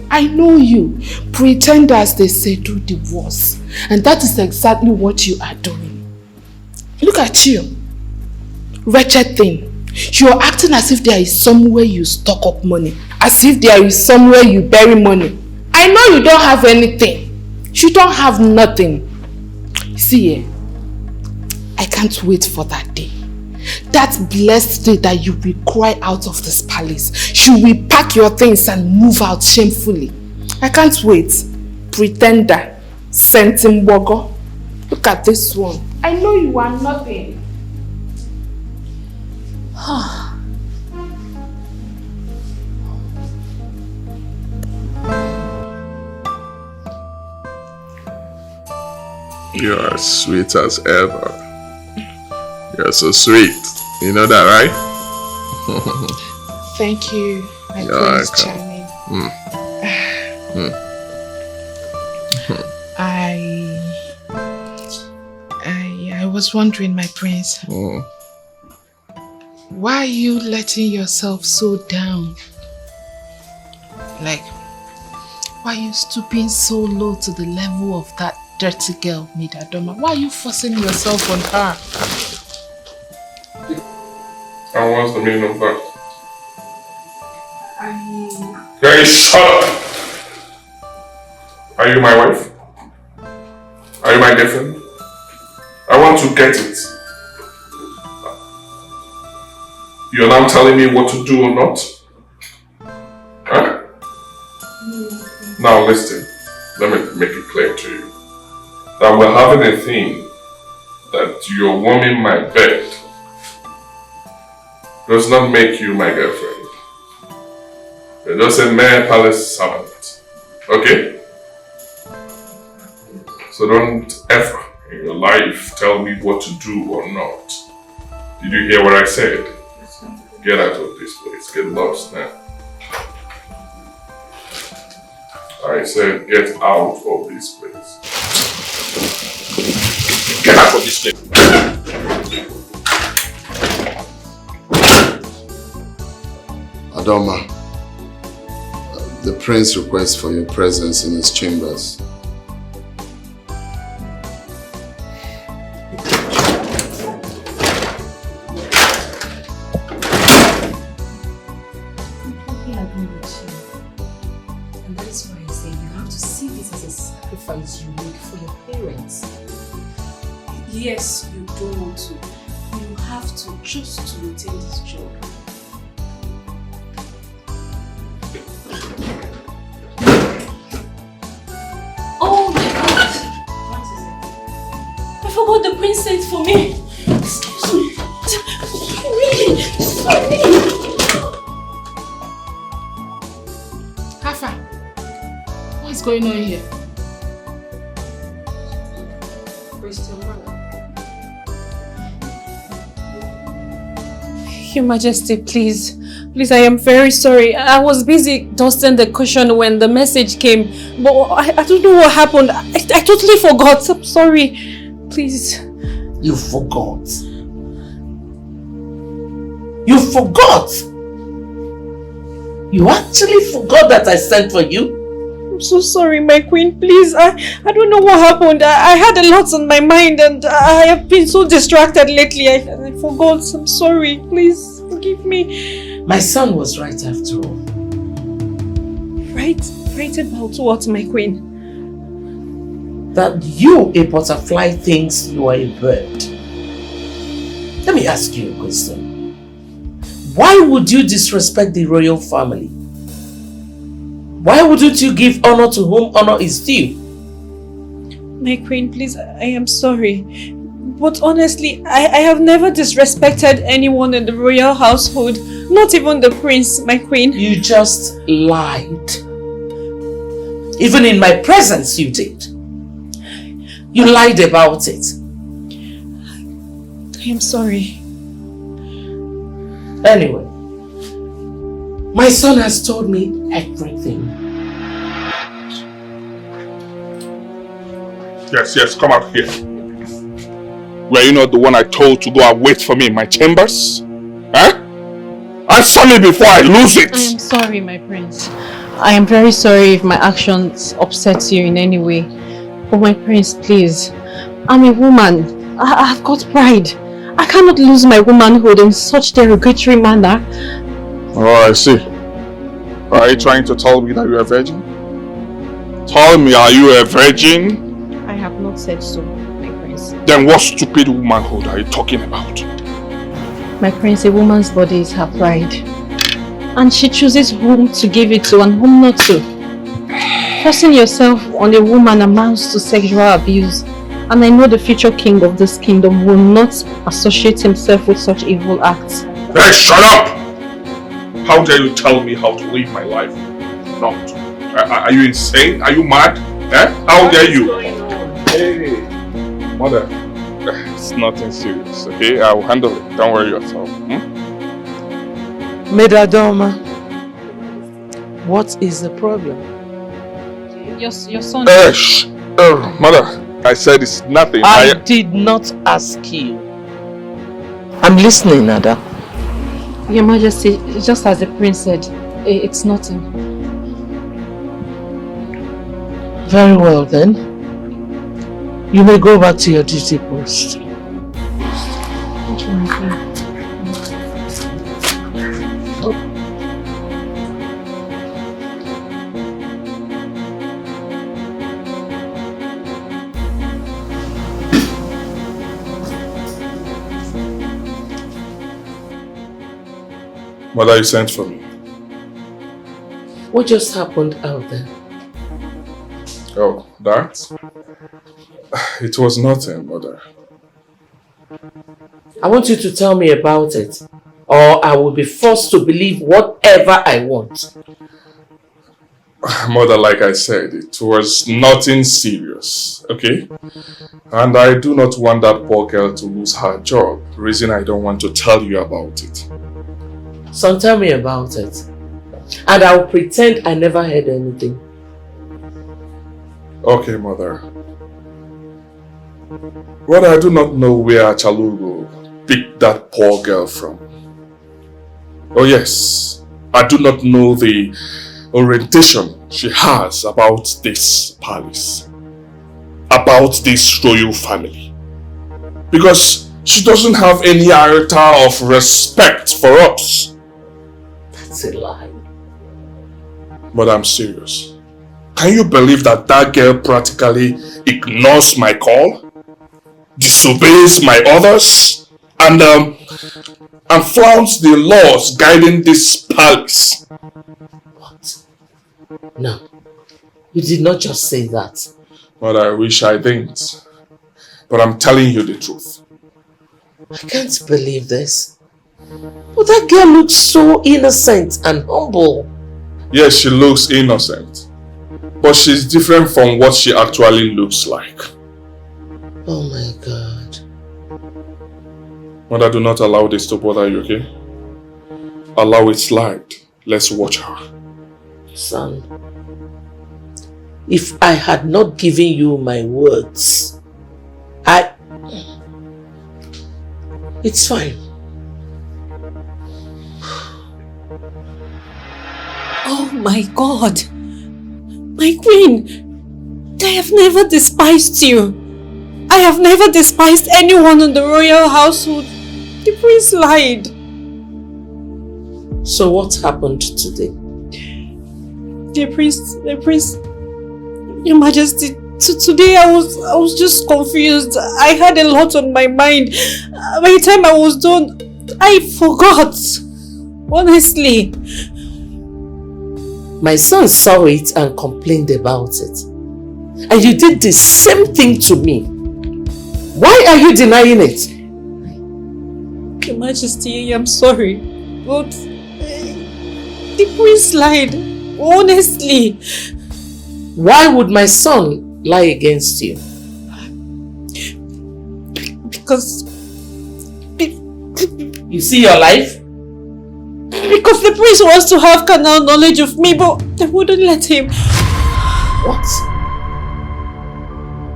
I know you. Pretenders, they say, do the worst. And that is exactly what you are doing. Look at you. Wretched thing. You are acting as if there is somewhere you stock up money. As if there is somewhere you bury money. I know you don't have anything. You don't have nothing. See, I can't wait for that day. That blessed day that you will cry out of this palace. You will pack your things and move out shamefully. I can't wait. Pretender. Sentimbogo. Look at this one. I know you are nothing. You are as sweet as ever. You're so sweet. You know that, right? Thank you, my Prince Charming. I was wondering, my prince. Why are you letting yourself so down? Like, why are you stooping so low to the level of that dirty girl, Midadoma? Why are you forcing yourself on her? And what's the meaning of that? Hey, shut up! Are you my wife? Are you my girlfriend? I want to get it. You're now telling me what to do or not? Huh? Now listen, let me make it clear to you. That we're having a thing that you're warming my bed does not make you my girlfriend. You're just a mere palace servant. Okay? So don't ever in your life tell me what to do or not. Did you hear what I said? Get out of this place. Get lost now. I said get out of this place. Get out of this place. Adoma, the prince requests for your presence in his chambers. And that is why I say you have to see this as a sacrifice you make for your parents. Yes, you don't want to. You have to just to retain this job. Oh my God! What is it? I forgot the prince sent for me. Excuse me. Really? Sorry. Hafa, what's going on here? Your Majesty, please. Please, I am very sorry. I was busy dusting the cushion when the message came. But I don't know what happened. I totally forgot. I'm sorry. Please. You forgot? You forgot? You actually forgot that I sent for you? I'm so sorry, my queen. Please, I don't know what happened. I had a lot on my mind and I have been so distracted lately. I forgot. I'm sorry. Please, forgive me. My son was right after all. Right? Right about what, my queen? That you, a butterfly, thinks you are a bird. Let me ask you a question. Why would you disrespect the royal family? Why wouldn't you give honor to whom honor is due? My queen, please, I am sorry. But honestly, I have never disrespected anyone in the royal household. Not even the prince, my queen. You just lied. Even in my presence you did. You lied about it. I am sorry. Anyway, my son has told me everything. Yes, come out here. Were you not the one I told to go and wait for me in my chambers? Huh? Answer me before I lose it! I am sorry, my prince. I am very sorry if my actions upset you in any way. But my prince, please. I'm a woman. I've got pride. I cannot lose my womanhood in such derogatory manner. Oh, I see. Are you trying to tell me that you're a virgin? Tell me, are you a virgin? I have not said so, my prince. Then what stupid womanhood are you talking about? My prince, a woman's body is her pride. And she chooses whom to give it to and whom not to. Forcing yourself on a woman amounts to sexual abuse. And I know the future king of this kingdom will not associate himself with such evil acts. Hey, shut up! How dare you tell me how to live my life? Not. Are you insane? Are you mad? Eh? How dare you? Hey, mother. It's nothing serious, okay? I will handle it. Don't worry yourself. Medadoma, what is the problem? Your son... Shh! Mother, I said it's nothing. I did not ask you. I'm listening, Nada. Your Majesty, just as the prince said, it's nothing. Very well then. You may go back to your duty post. Thank you, my queen. Mother, you sent for me. What just happened out there? Oh, that? It was nothing, Mother. I want you to tell me about it, or I will be forced to believe whatever I want. Mother, like I said, it was nothing serious, okay? And I do not want that poor girl to lose her job. Reason I don't want to tell you about it. Son, tell me about it. And I will pretend I never heard anything. Okay, Mother. Well, I do not know where Chalugo picked that poor girl from. Oh yes, I do not know the orientation she has about this palace. About this royal family. Because she doesn't have any iota of respect for us. That's a lie. But I'm serious. Can you believe that that girl practically ignores my call? Disobeys my orders? And flaunts the laws guiding this palace? What? No. You did not just say that. But I wish I didn't. But I'm telling you the truth. I can't believe this. But that girl looks so innocent and humble. Yes, she looks innocent. But she's different from what she actually looks like. Oh my God. Mother, do not allow this to bother you, okay? Allow it slide. Let's watch her. Son, if I had not given you my words, It's fine. Oh my God! My queen! I have never despised you. I have never despised anyone in the royal household. The prince lied. So what happened today? The prince, Your Majesty, today I was just confused. I had a lot on my mind. By the time I was done, I forgot. Honestly. My son saw it and complained about it. And you did the same thing to me. Why are you denying it? Your Majesty, I'm sorry. But the prince lied. Honestly. Why would my son lie against you? Because... You see your life? Because the prince wants to have carnal knowledge of me, but they wouldn't let him. What?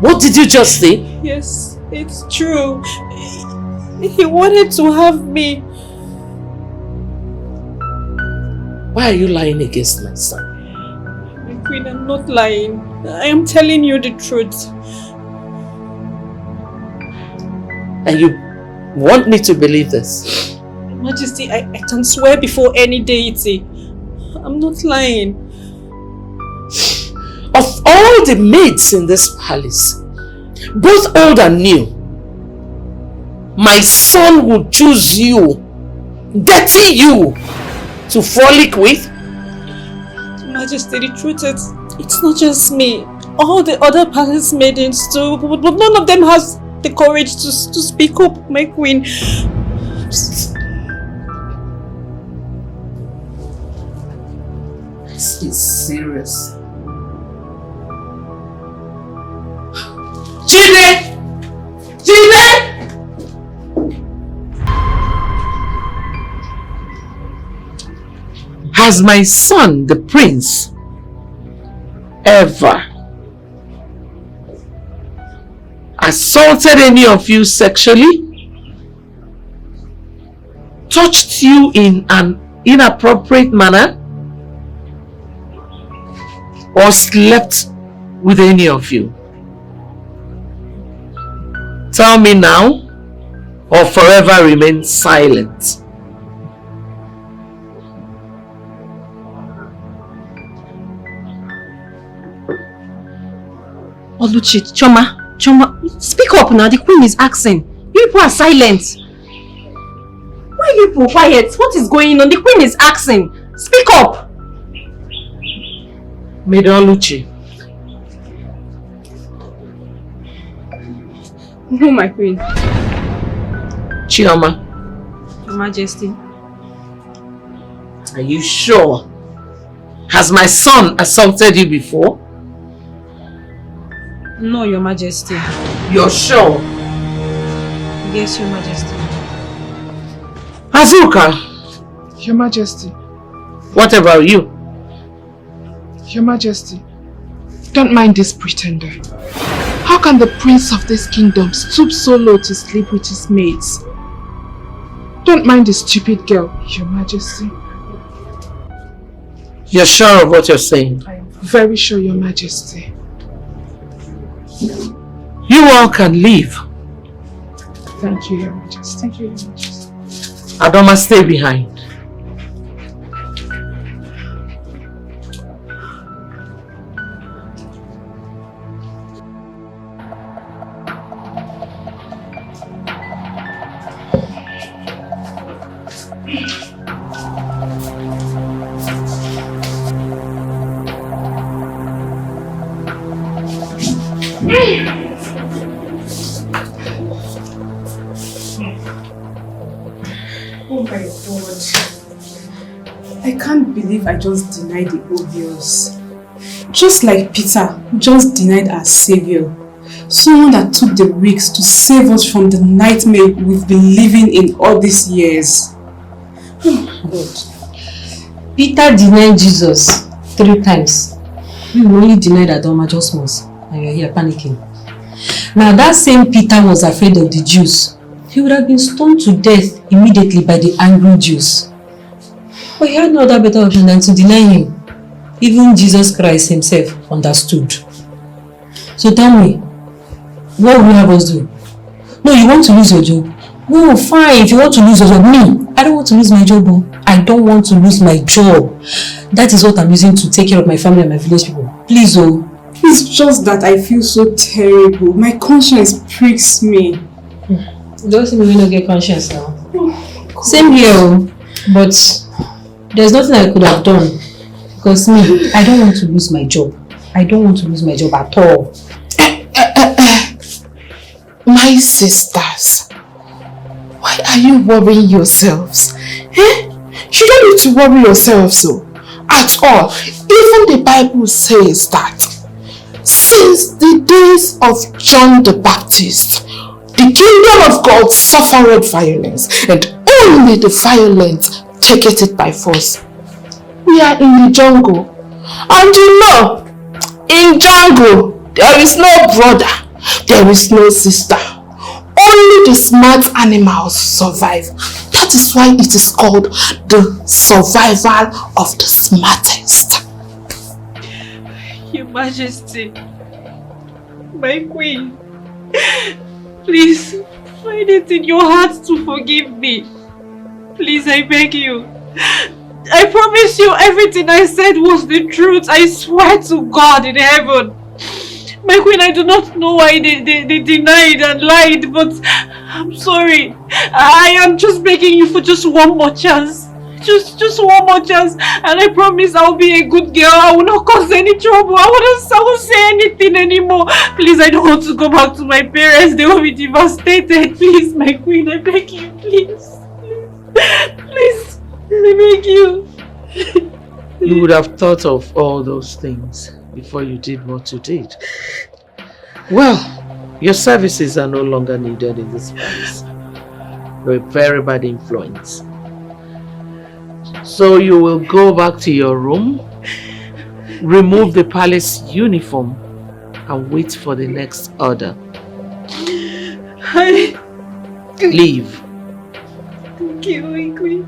What did you just say? Yes, it's true. He wanted to have me. Why are you lying against my son? My queen, I'm not lying. I am telling you the truth. And you want me to believe this? Majesty, I can swear before any deity. I'm not lying. Of all the maids in this palace, both old and new, my son would choose you, dirty you, to frolic with? Majesty, the truth is, it's not just me. All the other palace maidens too, but none of them has the courage to speak up, my queen. This is serious. Chide! Chide! Has my son, the prince, ever assaulted any of you sexually? Touched you in an inappropriate manner? Or slept with any of you? Tell me now, or forever remain silent. Oluchi, Choma, speak up now. The queen is asking. You people are silent. Why are you people quiet? What is going on? The queen is asking. Speak up. Maiden Oluchi. No, my queen. Chioma. Your Majesty. Are you sure? Has my son assaulted you before? No, Your Majesty. You're sure? Yes, Your Majesty. Azuka. Your Majesty. What about you? Your Majesty, don't mind this pretender. How can the prince of this kingdom stoop so low to sleep with his maids? Don't mind the stupid girl, Your Majesty. You're sure of what you're saying? I am very sure, Your Majesty. You all can leave. Thank you, Your Majesty. Thank you, Your Majesty. Adoma, stay behind. Oh my God. I can't believe I just denied the obvious. Just like Peter, who just denied our savior. Someone that took the risks to save us from the nightmare we've been living in all these years. Oh God. Peter denied Jesus 3 times. You only denied Adoma just once. And you're here panicking. Now that same Peter was afraid of the Jews. He would have been stoned to death immediately by the angry Jews. But he had no other better option than to deny him. Even Jesus Christ himself understood. So tell me, what will you have us do? No, you want to lose your job? No, fine, if you want to lose your job. Me, I don't want to lose my job. I don't want to lose my job. That is what I'm using to take care of my family and my village people. Please, oh. It's just that I feel so terrible. My conscience pricks me. Don't see me not get conscience now. Same here, but There's nothing I could have done. Because me, I don't want to lose my job. I don't want to lose my job at all. My sisters, why are you worrying yourselves? Eh? You don't need to worry yourselves so at all. Even the Bible says that since the days of John the Baptist, the kingdom of God suffered violence, and only the violent taketh it by force. We are in the jungle, and you know, in jungle there is no brother, there is no sister. Only the smart animals survive. That is why it is called the survival of the smartest. Your Majesty, my queen, please find it in your heart to forgive me. Please, I beg you. I promise you everything I said was the truth. I swear to God in heaven. My queen, I do not know why they denied and lied, but I'm sorry. I am just begging you for just one more chance. Just one more chance. And I promise I'll be a good girl. I will not cause any trouble. I won't say anything anymore. Please, I don't want to go back to my parents. They will be devastated. Please, my queen, I beg you. Please. Please, I beg you. You would have thought of all those things before you did what you did. Well, your services are no longer needed in this place. You're a very bad influence. So you will go back to your room, remove the palace uniform, and wait for the next order. Leave. Thank you, my queen.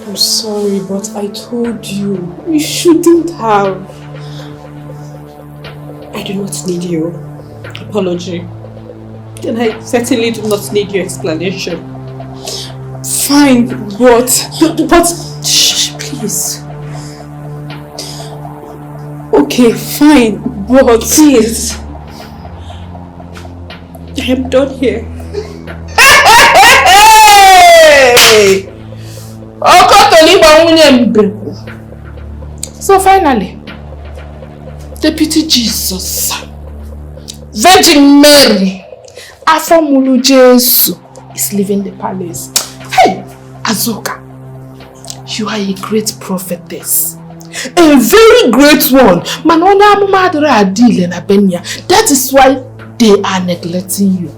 I'm sorry, but I told you. You shouldn't have. I do not need your apology. And I certainly do not need your explanation. Fine, but shh, please. Okay, fine, but please. I am done here. Hey! So finally, Deputy Jesus, Virgin Mary, Afamulu Jesu is leaving the palace. Hey, Azuka, you are a great prophetess. A very great one. That is why they are neglecting you.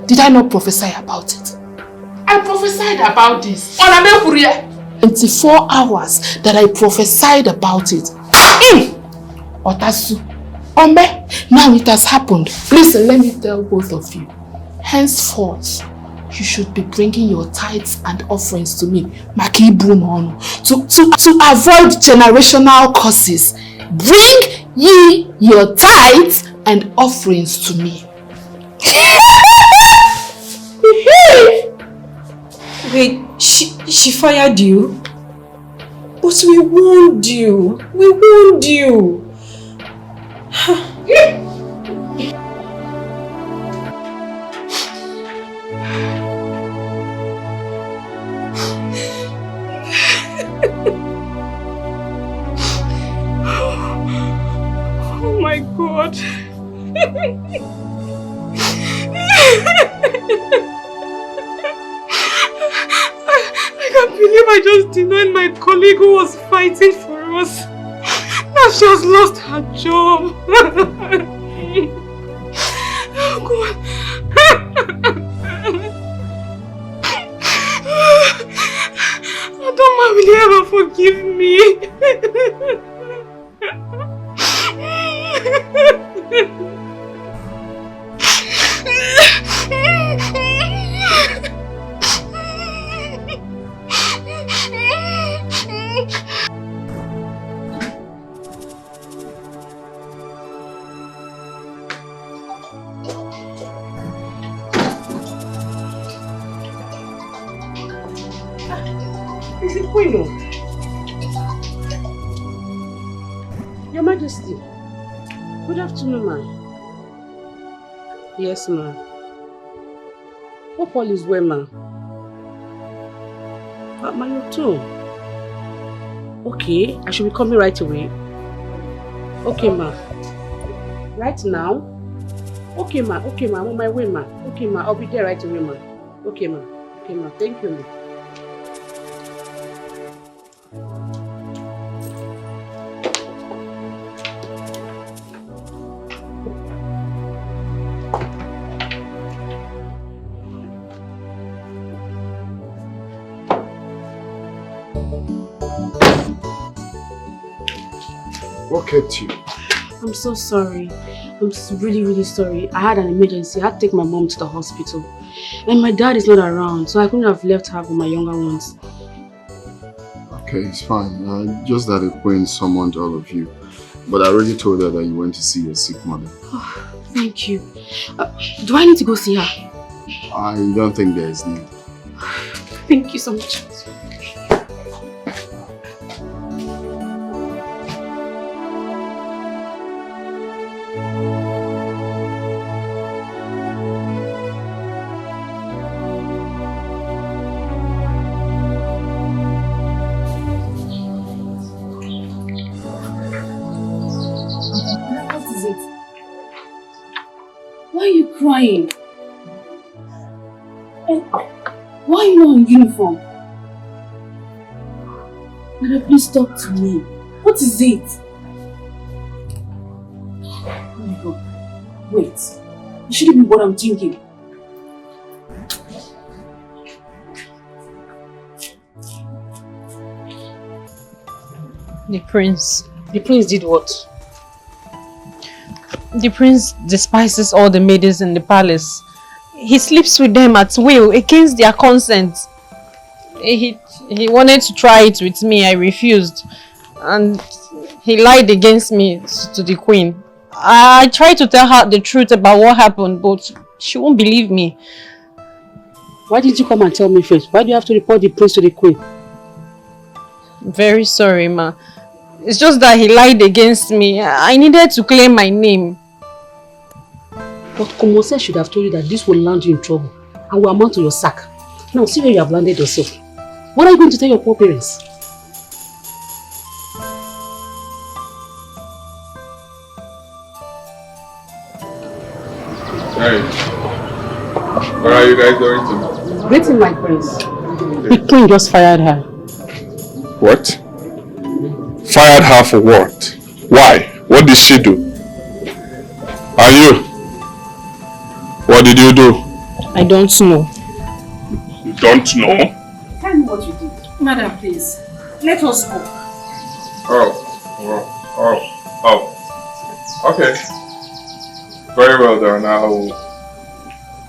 Did I not prophesy about it? I prophesied about this. 24 hours that I prophesied about it. Otasu. Ombe, now it has happened. Listen, let me tell both of you. Henceforth, you should be bringing your tithes and offerings to me. To avoid generational curses. Bring ye your tithes and offerings to me. Wait, she fired you? But we warned you. We warned you. Oh my God. I can't believe I just denied my colleague who was fighting for us. Now she has lost her job. Oh God. Adoma, will you ever forgive me? Queen. Your Majesty. Good afternoon, ma'am. Yes, ma'am. Hope all is well, ma'am. Ma'am, too. Okay, I should be coming right away. Okay, ma'am. Right now? Okay, ma'am. Okay, ma'am. I'm on my way, ma'am. Okay, ma'am. I'll be there right away, ma'am. Okay, ma'am. Okay, ma'am. Thank you, ma'am. What kept you? I'm so sorry. I'm really sorry. I had an emergency. I had to take my mom to the hospital. And my dad is not around, so I couldn't have left her with my younger ones. Okay, it's fine. Just that the Queen summoned all of you. But I already told her that you went to see your sick mother. Oh, thank you. Do I need to go see her? I don't think there is need. Thank you so much. Crying. And why are you not in uniform? Mother, please talk to me. What is it? Oh my God. Wait. It shouldn't be what I'm thinking. The prince. The prince did what? The prince despises all the maidens in the palace. He sleeps with them at will, against their consent. He wanted to try it with me, I refused. And he lied against me to the queen. I tried to tell her the truth about what happened, but she won't believe me. Why did you come and tell me first? Why do you have to report the prince to the queen? Very sorry, ma. It's just that he lied against me. I needed to claim my name. But Komose should have told you that this will land you in trouble and will amount to your sack. Now see where you have landed yourself. What are you going to tell your poor parents? Hey, where are you guys going to? Greeting my prince. The queen just fired her. What? Fired her for what? Why? What did she do? And you? What did you do? I don't know. You don't know? Tell me what you did. Madam, please. Let us go. Okay. Very well then.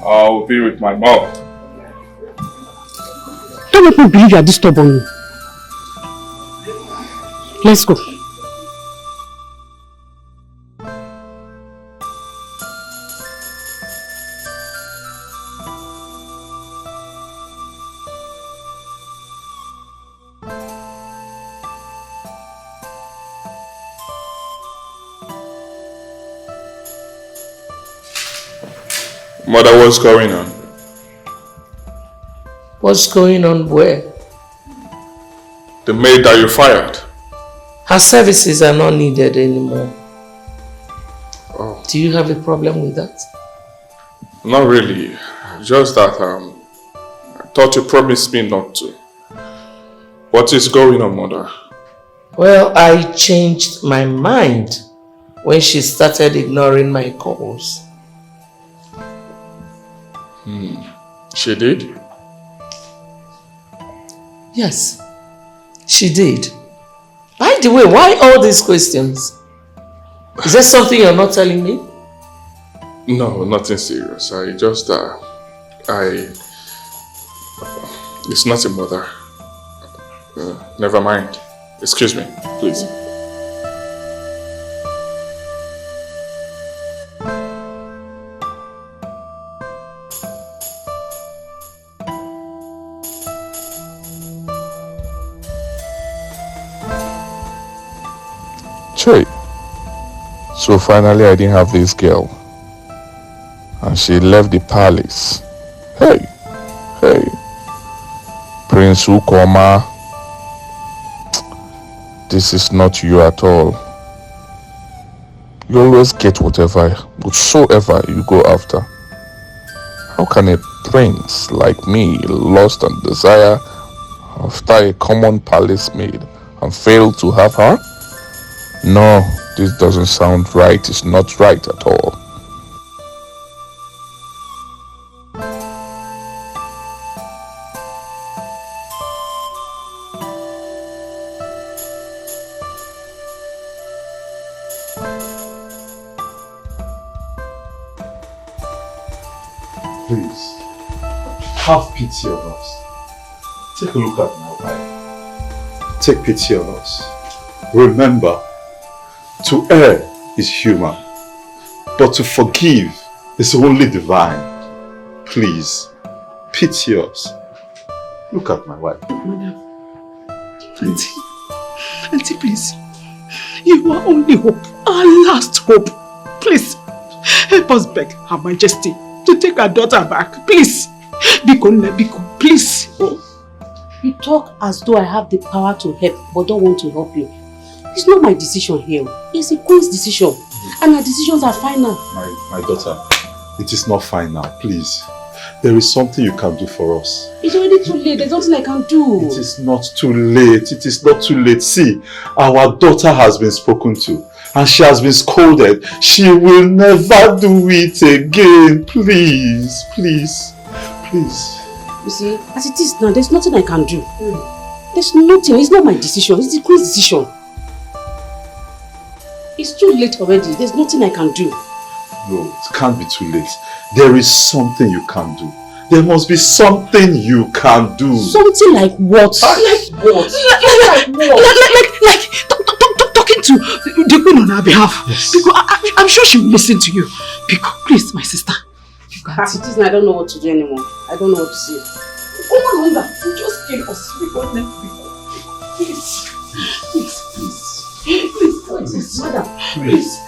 I'll be with my mom. Don't make me believe you are this stubborn. Let's go. Mother, what's going on? What's going on where? The maid that you fired. Her services are not needed anymore. Oh. Do you have a problem with that? Not really. Just that I thought you promised me not to. What is going on, Mother? Well, I changed my mind when she started ignoring my calls. She did? Yes, she did. By the way, why all these questions? Is there something you're not telling me? No, nothing serious. It's nothing, Mother. Never mind. Excuse me, please. Hey. So finally I didn't have this girl. And she left the palace. Hey. Prince Ukoma. This is not you at all. You always get whatsoever you go after. How can a prince like me lust and desire after a common palace maid and fail to have her? No, this doesn't sound right. It's not right at all. Please, have pity on us. Take a look at my wife. Take pity on us. Remember, to err is human, but to forgive is only divine. Please, pity us. Look at my wife. Madam, Auntie, please. You are only hope, our last hope. Please, help us beg Her Majesty to take our daughter back. Please. Biko, please. Oh. You talk as though I have the power to help, but don't want to help you. It's not my decision here. It's the Queen's decision. And our decisions are final. My daughter, it is not final. Please. There is something you can do for us. It's already too late. There's nothing I can do. It is not too late. It is not too late. See, our daughter has been spoken to. And she has been scolded. She will never do it again. Please, please, please. You see, as it is now, there's nothing I can do. There's nothing. It's not my decision. It's the Queen's decision. It's too late already. There's nothing I can do. No, it can't be too late. There is something you can do. There must be something you can do. Something like what? Like what? Like talking to the Queen on our behalf. Yes. Because I'm sure she will listen to you. Because, please, my sister. As it is now, I don't know what to do anymore. I don't know what to say. Oh, no wonder. You just kill us. Please. Please, madam. Please.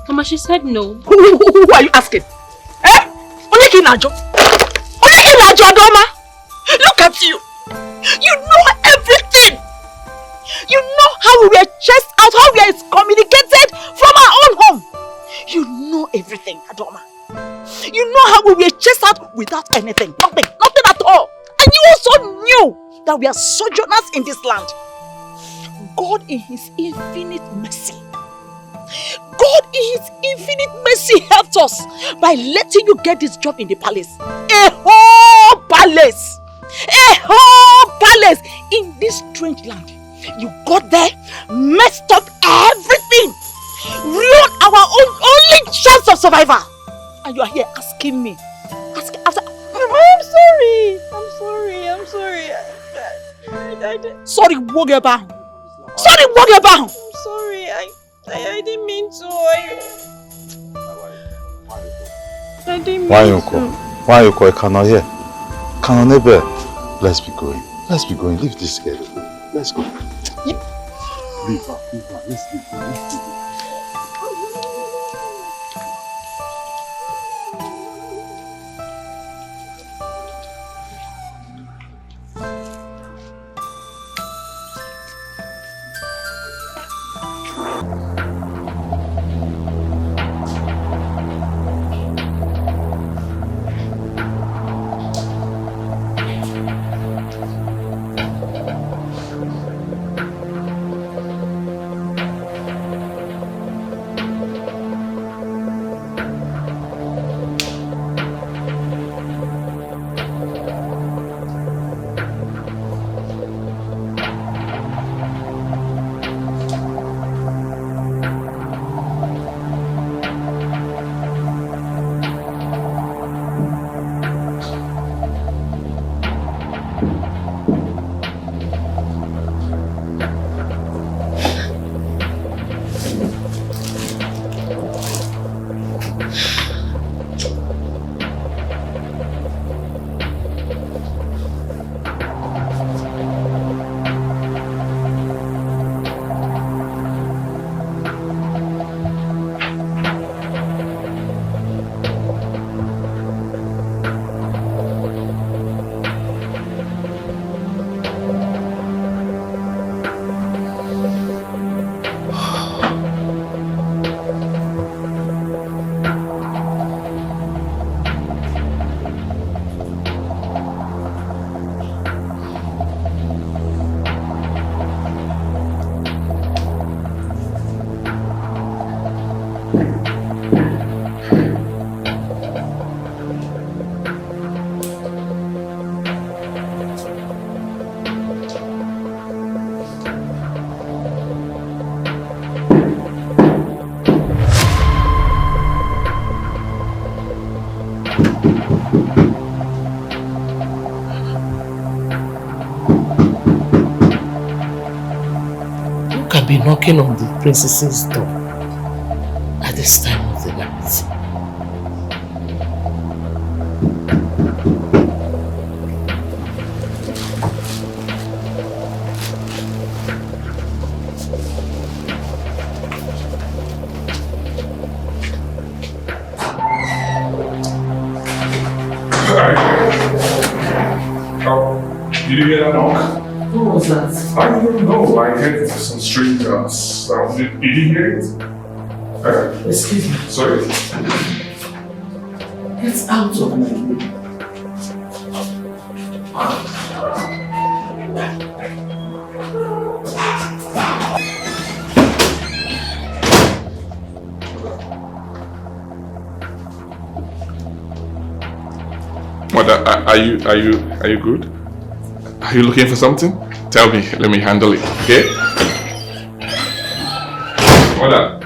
Mama, she said no. Who are you asking? Eh? Onekinajo, Adoma. Look at you. You know everything. You know how we were chased out, how we are excommunicated from our own home. You know everything, Adoma. You know how we were chased out without anything. Nothing at all. And you also knew that we are sojourners in this land. God in His infinite mercy. God in His infinite mercy helped us by letting you get this job in the palace. A whole palace. A whole palace in this strange land. You got there, messed up everything, ruined our only chance of survival. And you are here asking me. I'm sorry. Sorry, Wogeba. I'm sorry. I didn't mean to. I didn't mean to. Why you call Kana here? Kana neighbor. Let's be going. Leave this girl. Let's go. Leave her. Let's leave. knocking on the princess's door at this time of the night? Did you hear that knock? Who was that? I don't know. I heard some strange sound. Did you hear it? Excuse me. Sorry? Get out of my room. Mother, are you good? Are you looking for something? Tell me, let me handle it, okay? Mother.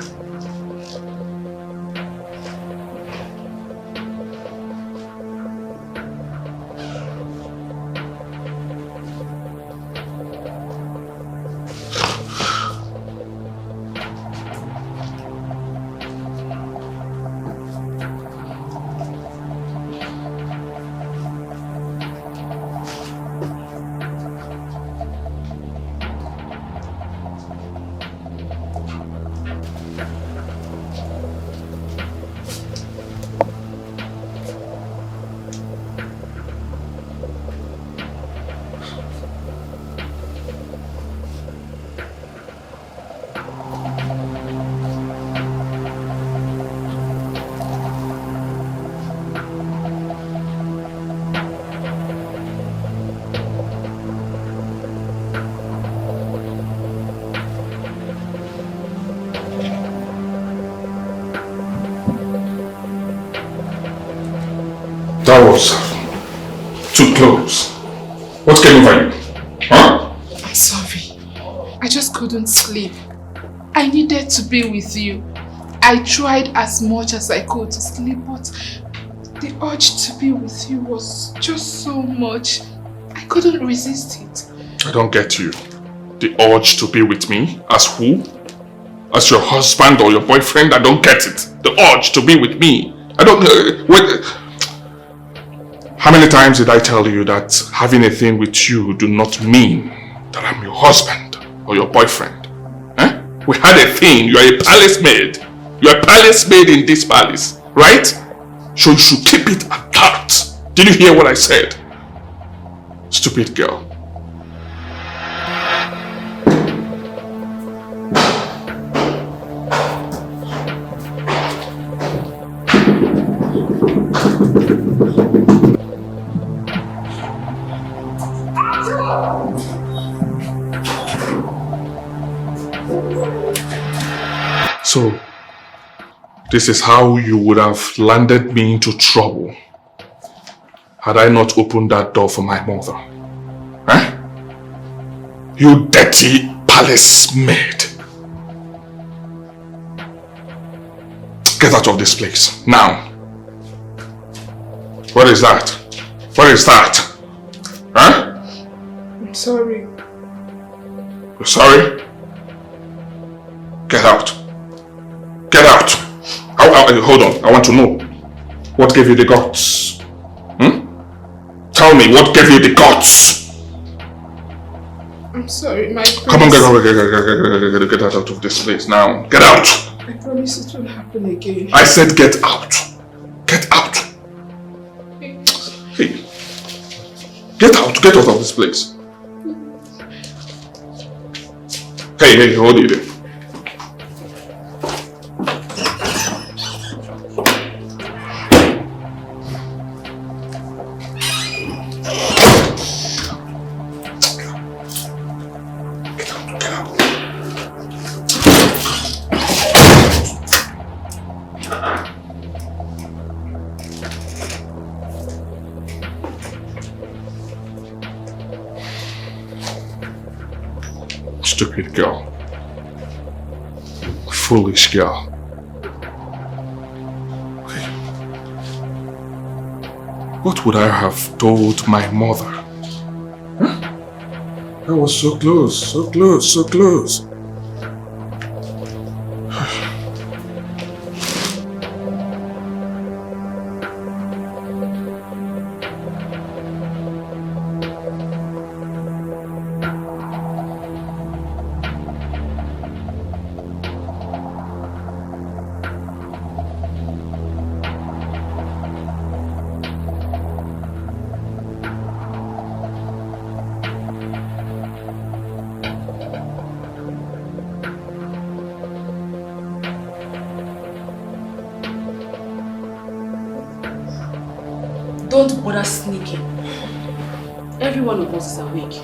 That was too close. What came over you? Huh? I'm sorry. I just couldn't sleep. I needed to be with you. I tried as much as I could to sleep, but the urge to be with you was just so much. I couldn't resist it. I don't get you. The urge to be with me? As who? As your husband or your boyfriend? I don't get it. The urge to be with me. I don't... wait. How many times did I tell you that having a thing with you do not mean that I'm your husband or your boyfriend? Eh? We had a thing. You are a palace maid. You are a palace maid in this palace, right? So you should keep it at that. Did you hear what I said? Stupid girl. So, this is how you would have landed me into trouble had I not opened that door for my mother. Eh? You dirty palace maid. Get out of this place, now. What is that? What is that? Huh? I'm sorry. You're sorry? Get out. Get out! Hold on, I want to know. What gave you the guts? Tell me, what gave you the guts? I'm sorry, my prince. Come on, get out of this place now. Get out! I promise it won't happen again. I said get out. Get out. Hey. Get out of this place. Hey, hold it there. Stupid girl. Foolish girl. What would I have told my mother? Huh? I was so close, so close, so close. Don't bother sneaking. Every one of us is awake.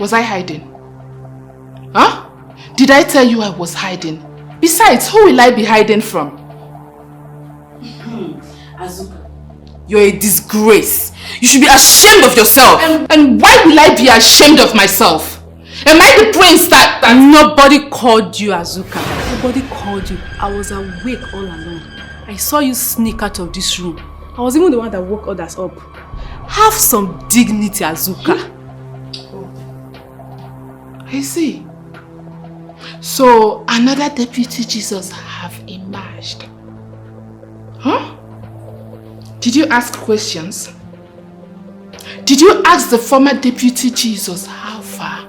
Was I hiding? Huh? Did I tell you I was hiding? Besides, who will I be hiding from? Azuka, you're a disgrace. You should be ashamed of yourself. And why will I be ashamed of myself? Am I the prince that... Nobody called you, Azuka. Nobody called you. I was awake all along. I saw you sneak out of this room. I was even the one that woke others up. Have some dignity, Azuka. I see. So another deputy Jesus have emerged. Huh? Did you ask questions? Did you ask the former deputy Jesus how far?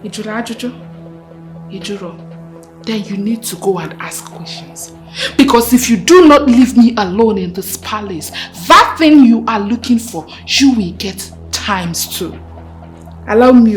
Ijuro. Then you need to go and ask questions. Because if you do not leave me alone in this palace, that thing you are looking for, you will get ×2. Allow me.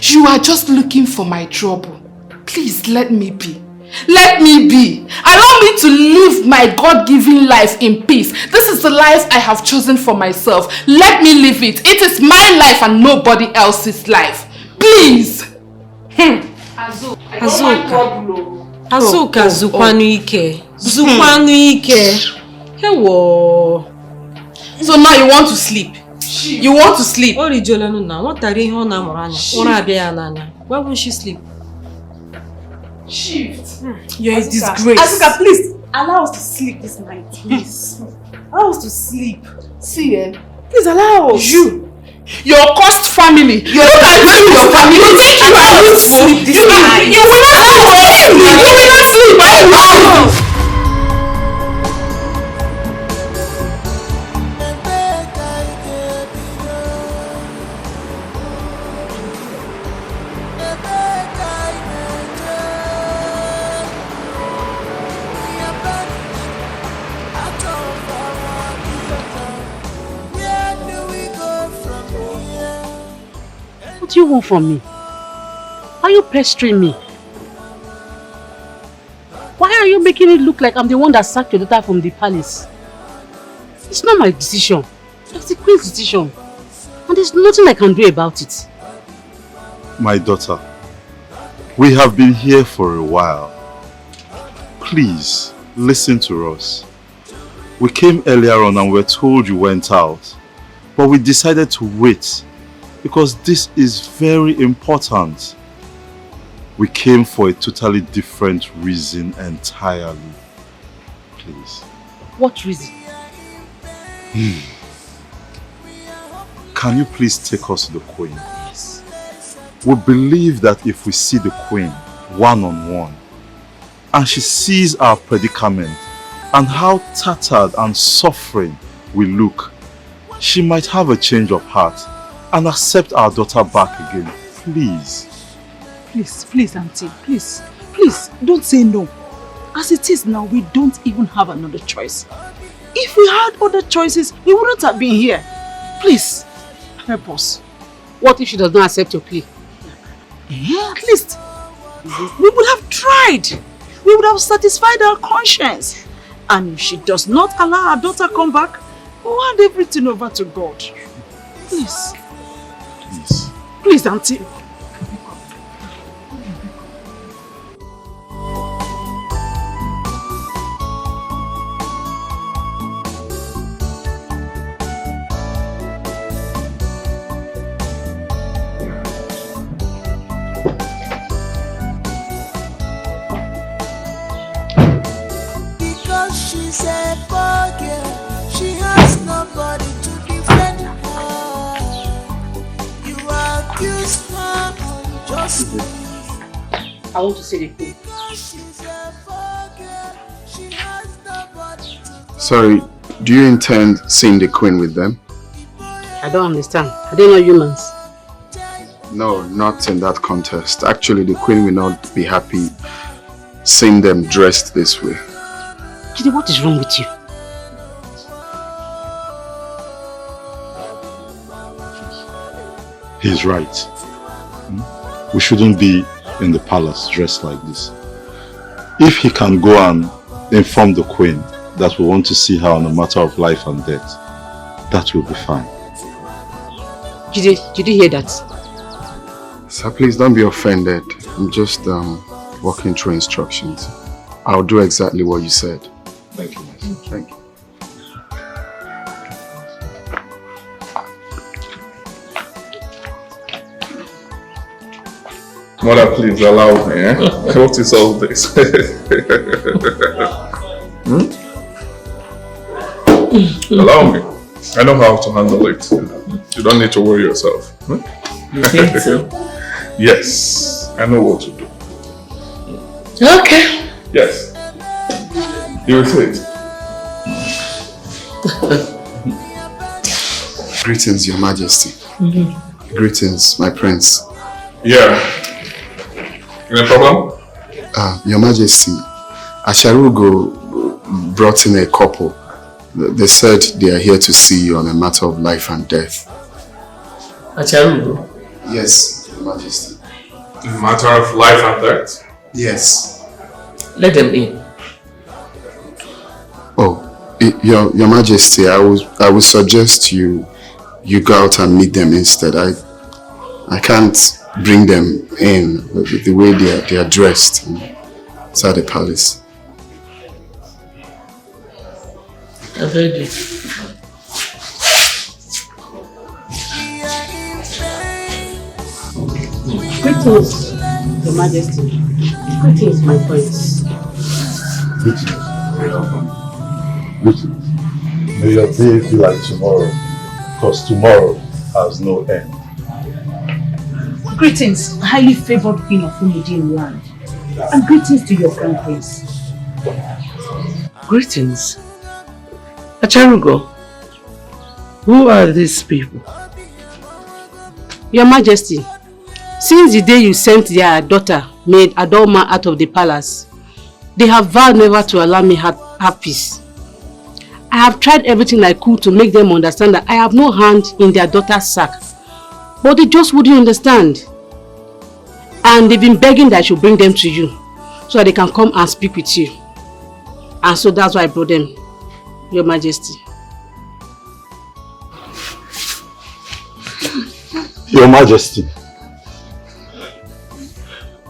You are just looking for my trouble. Please let me be. Let me be. Allow me to live my God-given life in peace. This is the life I have chosen for myself. Let me live it. It is my life and nobody else's life. Please. Azuka zukwanu ike. Zukwanu ike. Hewo. So now you want to sleep? You want to sleep? Why won't she sleep? Shift. You're a disgrace. Azuka, please allow us to sleep this night. Please. Allow us to sleep. See, please allow us. Your cursed family. Your family. You think you are going to sleep this night? You will not sleep. You will not sleep. I know. What do you want from me? Are you pestering me? Why are you making it look like I'm the one that sacked your daughter from the palace? It's not my decision. It's the queen's decision. And there's nothing I can do about it. My daughter, we have been here for a while. Please, listen to us. We came earlier on and were told you went out. But we decided to wait because this is very important. We came for a totally different reason entirely. Please. What reason? Can you please take us to the Queen? Yes. We believe that if we see the Queen one-on-one and she sees our predicament and how tattered and suffering we look, she might have a change of heart and accept our daughter back again. Please. Please, Auntie. Please, don't say no. As it is now, we don't even have another choice. If we had other choices, we wouldn't have been here. Please, help us. What if she does not accept your plea? At least, we would have tried. We would have satisfied our conscience. And if she does not allow our daughter come back, we'll hand everything over to God. Please. Please, Auntie. She's a poor girl, she has nobody to defend her. You accuse her unjustly. I want to see the Queen. Sorry, do you intend seeing the Queen with them? I don't understand. Are they not humans? No, not in that context. Actually, the Queen will not be happy seeing them dressed this way. Jide, what is wrong with you? He's right. we shouldn't be in the palace dressed like this. If he can go and inform the queen that we want to see her on a matter of life and death, that will be fine. Did you hear that? Sir, please don't be offended. I'm just walking through instructions. I'll do exactly what you said. Thank you. Thank you. Mother, please allow me. Eh? What is all this? Allow me. I know how to handle it. You don't need to worry yourself. You think so? Yes, I know what to do. Okay. Yes. You will see it. Greetings, Your Majesty. Greetings, my prince. Yeah. Any problem? Your Majesty, Asharugo brought in a couple. They said they are here to see you on a matter of life and death. Acharugo? Yes, Your Majesty. A matter of life and death? Yes. Let them in. Oh, Your Majesty, I would suggest you go out and meet them instead. I can't bring them in the way they are dressed inside the palace. I've heard you. Greetings, Your Majesty. Greetings, my prince. Greetings. Greetings. May your day be like tomorrow, because tomorrow has no end. Greetings, highly favored queen of Nigerian land. And greetings to your crown prince. Greetings. Acharugo, who are these people? Your Majesty, since the day you sent their daughter, Maid Adoma, out of the palace, they have vowed never to allow me have peace. I have tried everything I could to make them understand that I have no hand in their daughter's sack. But they just wouldn't understand. And they've been begging that I should bring them to you so that they can come and speak with you. And so that's why I brought them, Your Majesty. Your Majesty,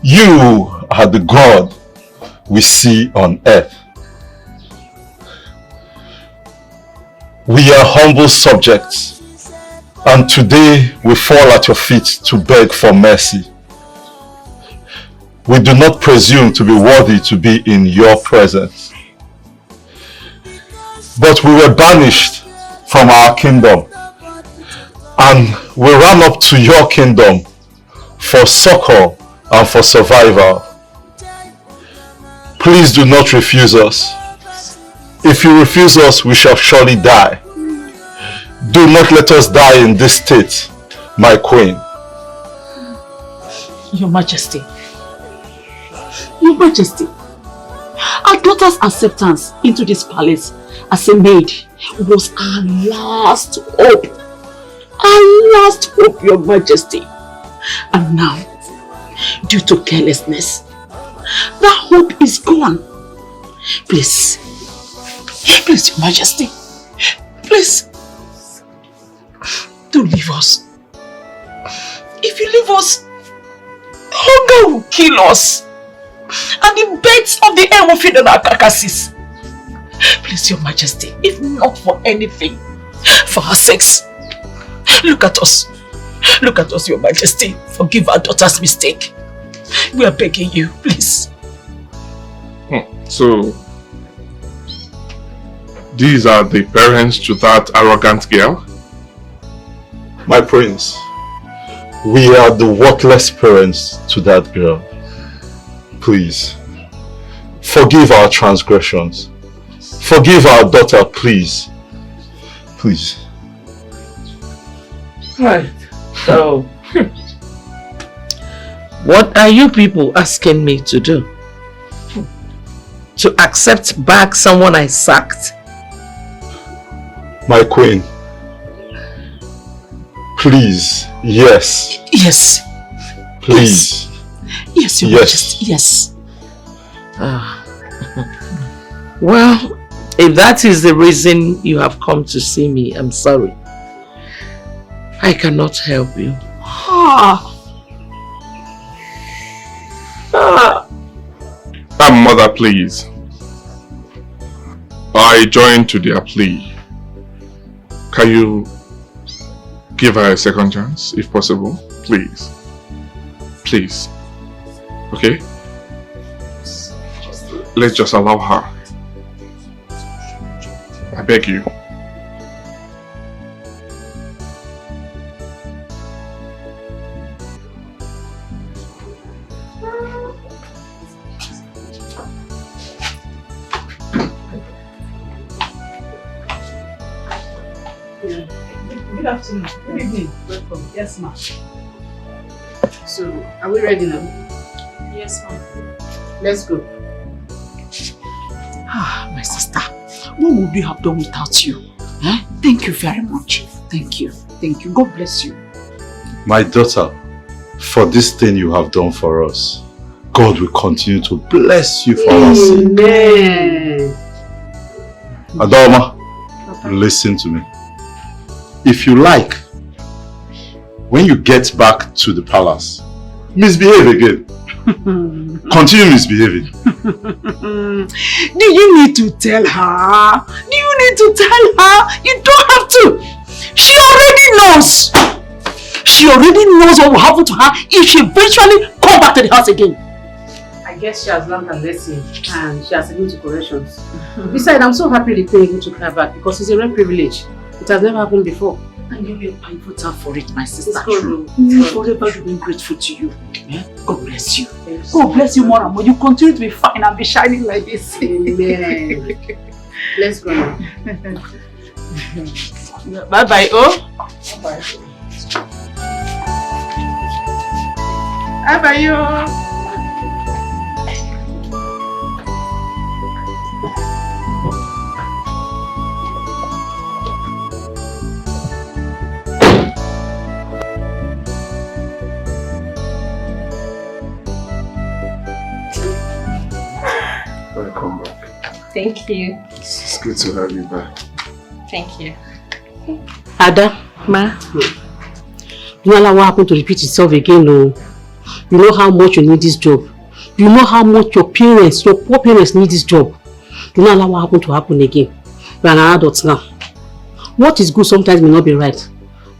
you are the God we see on earth. We are humble subjects, and today we fall at your feet to beg for mercy. We do not presume to be worthy to be in your presence. But we were banished from our kingdom, and we ran up to your kingdom for succor and for survival. Please do not refuse us. If you refuse us, we shall surely die. Do not let us die in this state, my queen. Your Majesty. Your Majesty. Our daughter's acceptance into this palace as a maid was our last hope. Our last hope, Your Majesty. And now, due to carelessness, that hope is gone. Please, Your Majesty, please, don't leave us. If you leave us, hunger will kill us, and the birds of the air will feed on our carcasses. Please, Your Majesty, if not for anything, for our sakes, look at us. Look at us, Your Majesty. Forgive our daughter's mistake. We are begging you, please. So, these are the parents to that arrogant girl? My prince, we are the worthless parents to that girl. Please, forgive our transgressions. Forgive our daughter, please. Please. Right. So, what are you people asking me to do? To accept back someone I sacked? My queen, please, yes. Yes. Please. Yes, Your Majesty, yes. Well, if that is the reason you have come to see me, I'm sorry. I cannot help you. Mother, please. I join to their plea. Can you give her a second chance, if possible? Please. Please. Okay? Let's just allow her. I beg you. Good afternoon. Good evening. Welcome. Yes, ma'am. So, are we ready now? Yes, ma'am. Let's go. My sister, what would we have done without you? Thank you very much. Thank you. Thank you. God bless you. My daughter, for this thing you have done for us, God will continue to bless you for our sake. Amen. Adoma, listen to me. If you like, when you get back to the palace, misbehave again. Continue misbehaving. Do you need to tell her? Do you need to tell her? You don't have to. She already knows. She already knows what will happen to her if she eventually comes back to the house again. I guess she has learned her lesson and she has agreed to corrections. Besides, I'm so happy the queen took her back because it's a rare privilege. It has never happened before. And you will pivotal for it, my sister. It's true. Forever remain grateful to you. God bless you. God bless you more and more. You continue to be fine and be shining like this. Amen. Let's go now. Bye-bye, oh. Bye-bye. Bye-bye, oh. Welcome back. Thank you. It's good to have you back. Thank you. Ada, Ma. you know what happened to repeat itself again, no? You know how much you need this job. You know how much your poor parents need this job. You know what happened to happen again. We are an adult now. What is good sometimes may not be right.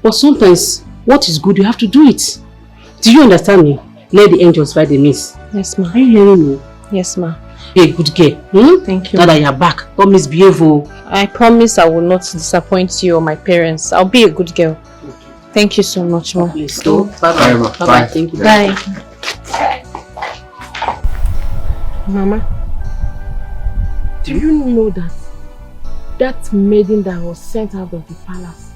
But sometimes, what is good, you have to do it. Do you understand me? Let the angels fight the miss. Yes, ma. Are you hearing me? Yes, ma. Be a good girl. Thank you. Now that you are back, don't misbehave. I promise I will not disappoint you or my parents. I'll be a good girl. Thank you so much, ma. Please go. Bye-bye. Bye-bye. Bye. Thank you. Bye. Mama, do you know that maiden that was sent out of the palace,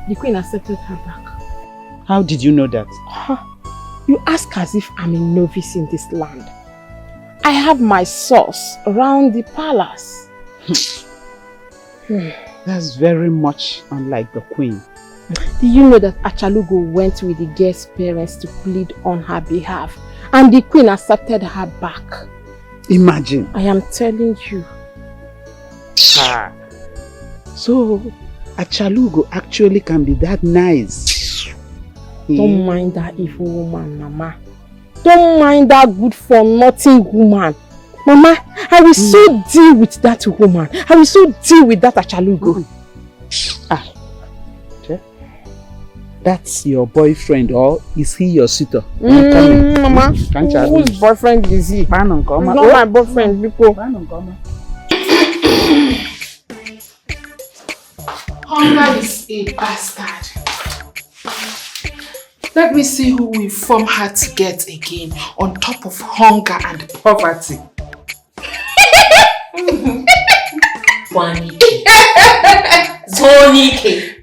the queen accepted her back? How did you know that? You ask as if I'm a novice in this land. I have my source around the palace. That's very much unlike the queen. Do you know that Achalugo went with the girl's parents to plead on her behalf and the queen accepted her back? Imagine. I am telling you. So, Achalugo actually can be that nice. Don't mind that evil woman, Mama. Don't mind that good-for-nothing woman. Mama, I will so deal with that woman. I will so deal with that Achalugo. That's your boyfriend, or is he your suitor? Mama, whose boyfriend is he? He's not my boyfriend, Biko. Hunger is a bastard. Let me see who will form her to get again on top of hunger and poverty. Zonike.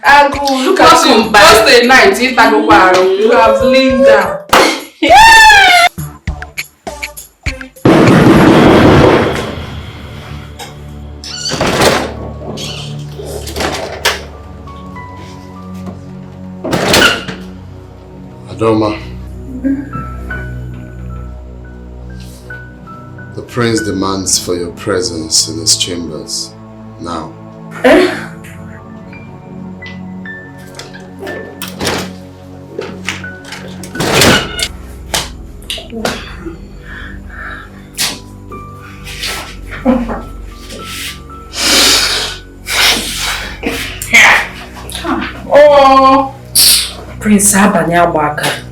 Uncle, look at you. Just a night, you have lain down. Adoma, the prince demands for your presence in his chambers now. Oh, Prince Abanya Waka.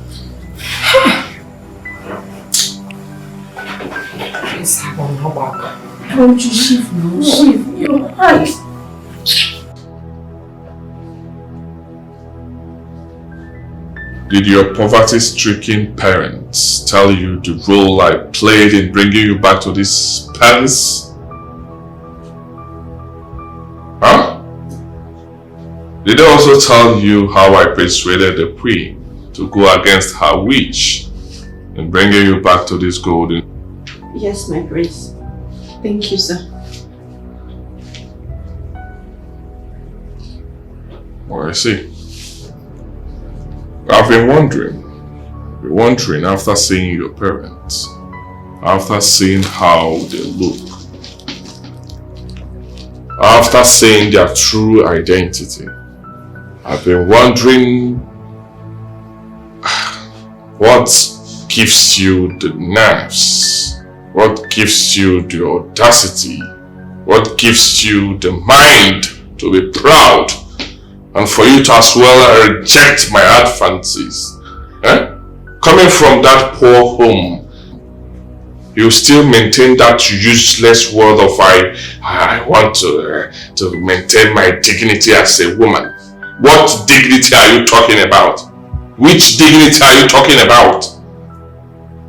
Prince Abanya Waka. Don't you shift now? Shift your eyes. Did your poverty-stricken parents tell you the role I played in bringing you back to this palace? Huh? Did they also tell you how I persuaded the queen to go against her wish in bringing you back to this golden? Yes, my prince. Thank you, sir. Well, I see. I've been wondering after seeing your parents, after seeing how they look, after seeing their true identity. I've been wondering what gives you the nerves, what gives you the audacity, what gives you the mind to be proud and for you to as well reject my advances. Coming from that poor home, you still maintain that useless word of I want to maintain my dignity as a woman. What dignity are you talking about? Which dignity are you talking about?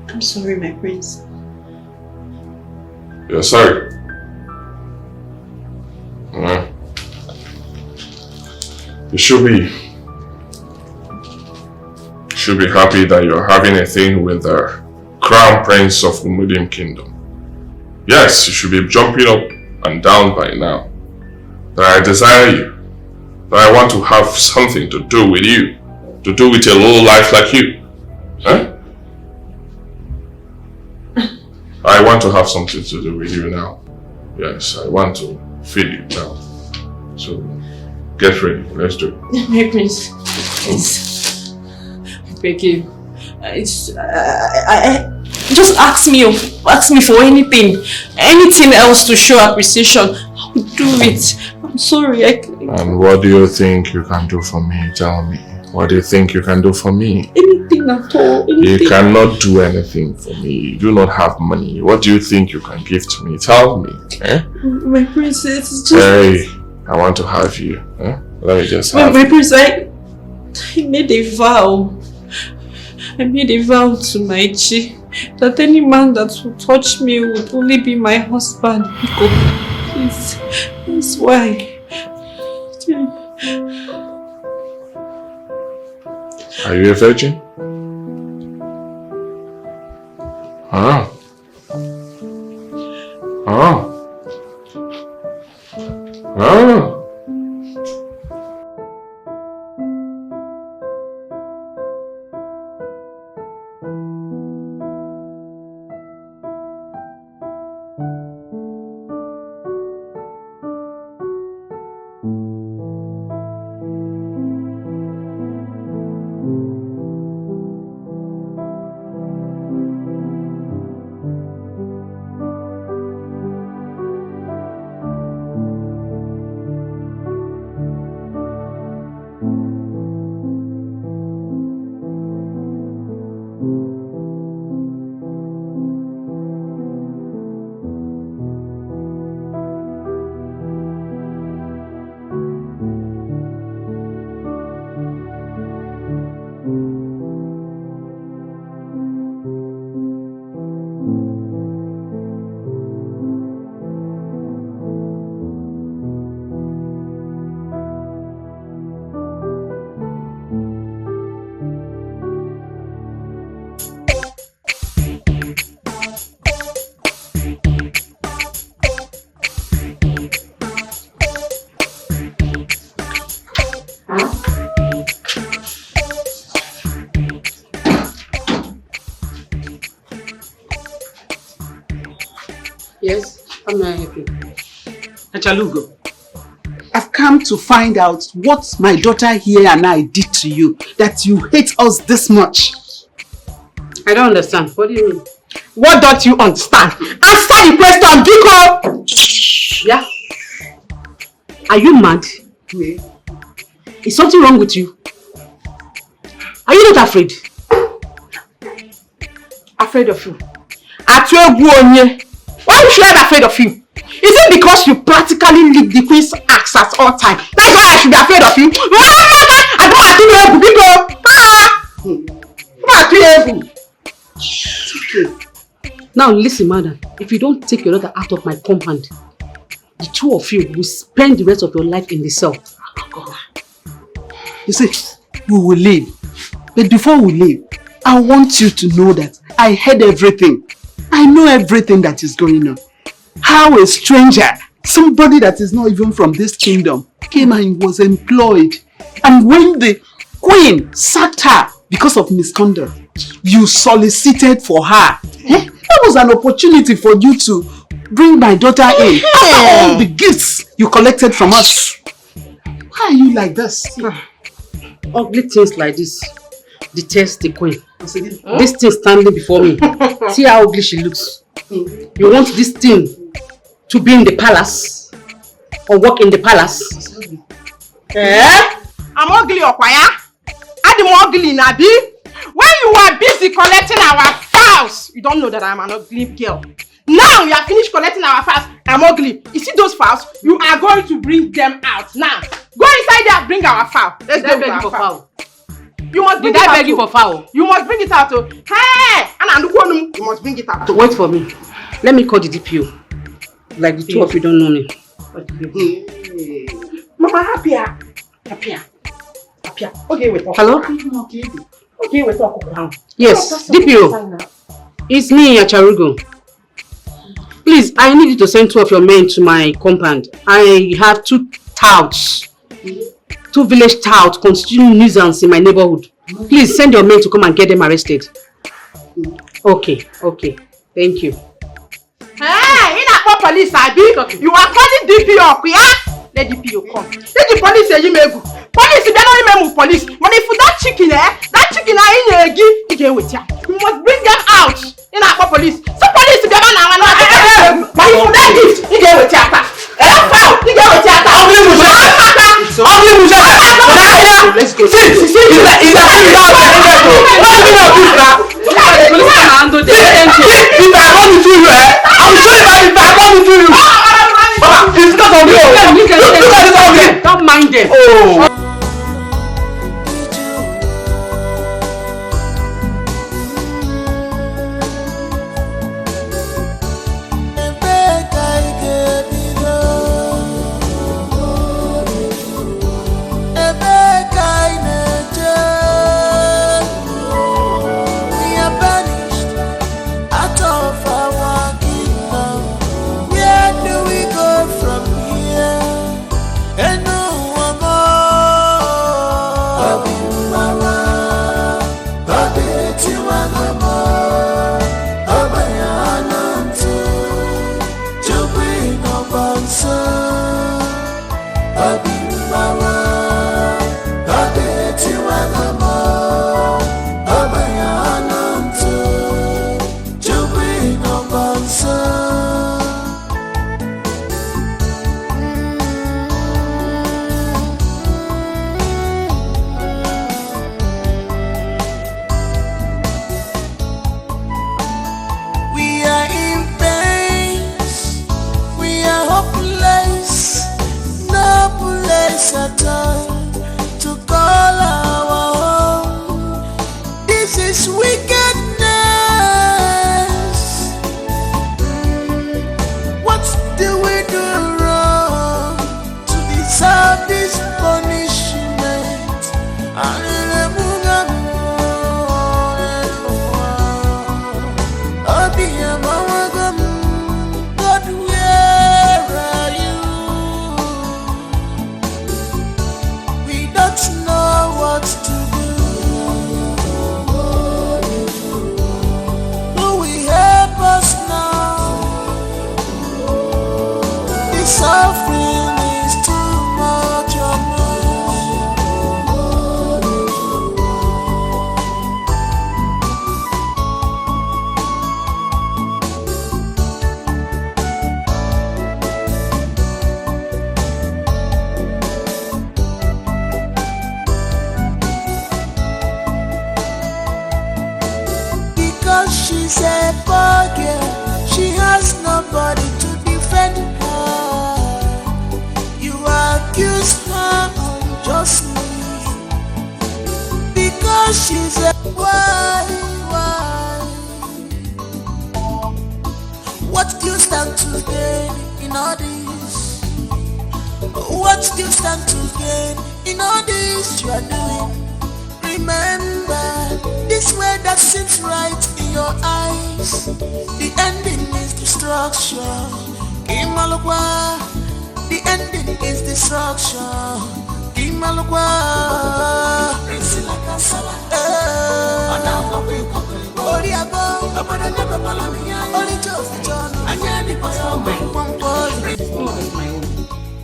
I'm sorry, my prince. You're sorry? You should be happy that you're having a thing with the Crown Prince of Umudim Kingdom. Yes, you should be jumping up and down by now. That I desire you. That I want to have something to do with you. To do with a low life like you. Huh? I want to have something to do with you now. Yes, I want to feed you now. So, get ready. Let's do it. My prince, please. I beg you. Just ask me for anything else to show appreciation. I will do it. I'm sorry. And what do you think you can do for me? Tell me. What do you think you can do for me? Anything at all. Anything. You cannot do anything for me. You do not have money. What do you think you can give to me? Tell me. My prince, it's just... Hey, I want to have you. Let me just have my prince, I made a vow. I made a vow to my Chi that any man that would touch me would only be my husband. Please, that's why. Are you a virgin? Ah. may I help you? Achalugo. I've come to find out what my daughter here and I did to you, that you hate us this much. I don't understand. What do you mean? What don't you understand? Answer the question, Biko! Yeah? Are you mad? Yeah. Is something wrong with you? Are you not afraid? Afraid of you? Why should I be afraid of you? Is it because you practically lick the queen's axe at all time? That's why I should be afraid of you? I don't want to Now listen, madam. If you don't take your daughter out of my compound, the two of you will spend the rest of your life in the cell. You see, we will leave. But before we leave, I want you to know that I heard everything. I know everything that is going on. How a stranger, somebody that is not even from this kingdom, came and was employed. And when the queen sacked her because of misconduct, you solicited for her. That was an opportunity for you to bring my daughter in. After all the gifts you collected from us. Why are you like this? Ugly things like this detest the queen. This thing standing before me. See how ugly she looks. You want this thing to be in the palace or work in the palace? I'm ugly, Okwaya. I'm ugly, Nabi. When you were busy collecting our files, you don't know that I'm an ugly girl. Now you are finished collecting our files, I'm ugly. You see those files? You are going to bring them out. Now, go inside there, bring our file. Let's go beg for foul. You must bring it out. Beg you for foul? You must bring it out. Hey! You must bring it out. Wait for me. Let me call the DPO. Like the two of you don't know me. Mama, happier. Okay, wait. Hello? Okay, wait. Yes, DPO. It's me, Acharugo. Please, I need you to send two of your men to my compound. I have two touts. Two village touts constituting nuisance in my neighborhood. Please send your men to come and get them arrested. Okay. Thank you. Hey, in a police, you are calling DPO, yeah? Let DPO come. Let the police say you may go. Police, they don't remember police. But if that chicken, in your with you. You must bring them out. In a police. So police, they don't know. But if that gift, you get with you. Let's go. Don't mind them. Where do we go from here? And no one more. She's a poor girl, she has nobody to defend her. You accuse her unjustly because she's a why? What do you stand to gain in all this? What do you stand to gain in all this you are doing? Remember, this way that seems right in your eyes, the ending is destruction. Imalukwa, the ending is destruction. Imalukwa,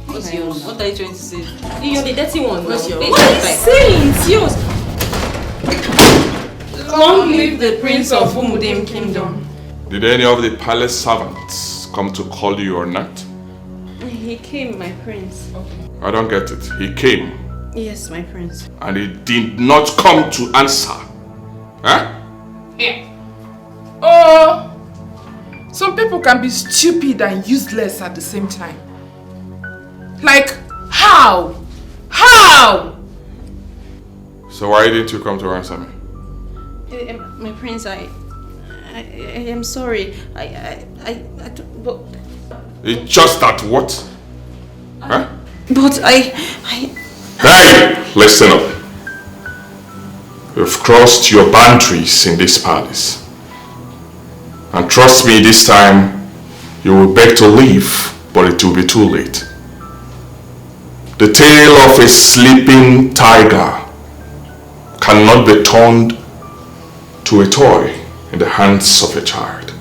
What's yours? What are you trying to say? You're the dirty one. What's yours? What are you saying? It's yours. Long live the Prince of Umudim Kingdom. Did any of the palace servants come to call you or not? He came, my prince. I don't get it. He came. Yes, my prince. And he did not come to answer. Huh? Yeah. Oh, some people can be stupid and useless at the same time. Like, how? How? So why didn't you come to answer me? My prince, I am sorry. But It's just that what? Huh? But Hey! Listen up. You've crossed your boundaries in this palace. And trust me, this time you will beg to leave, but it will be too late. The tail of a sleeping tiger cannot be turned to a toy in the hands of a child.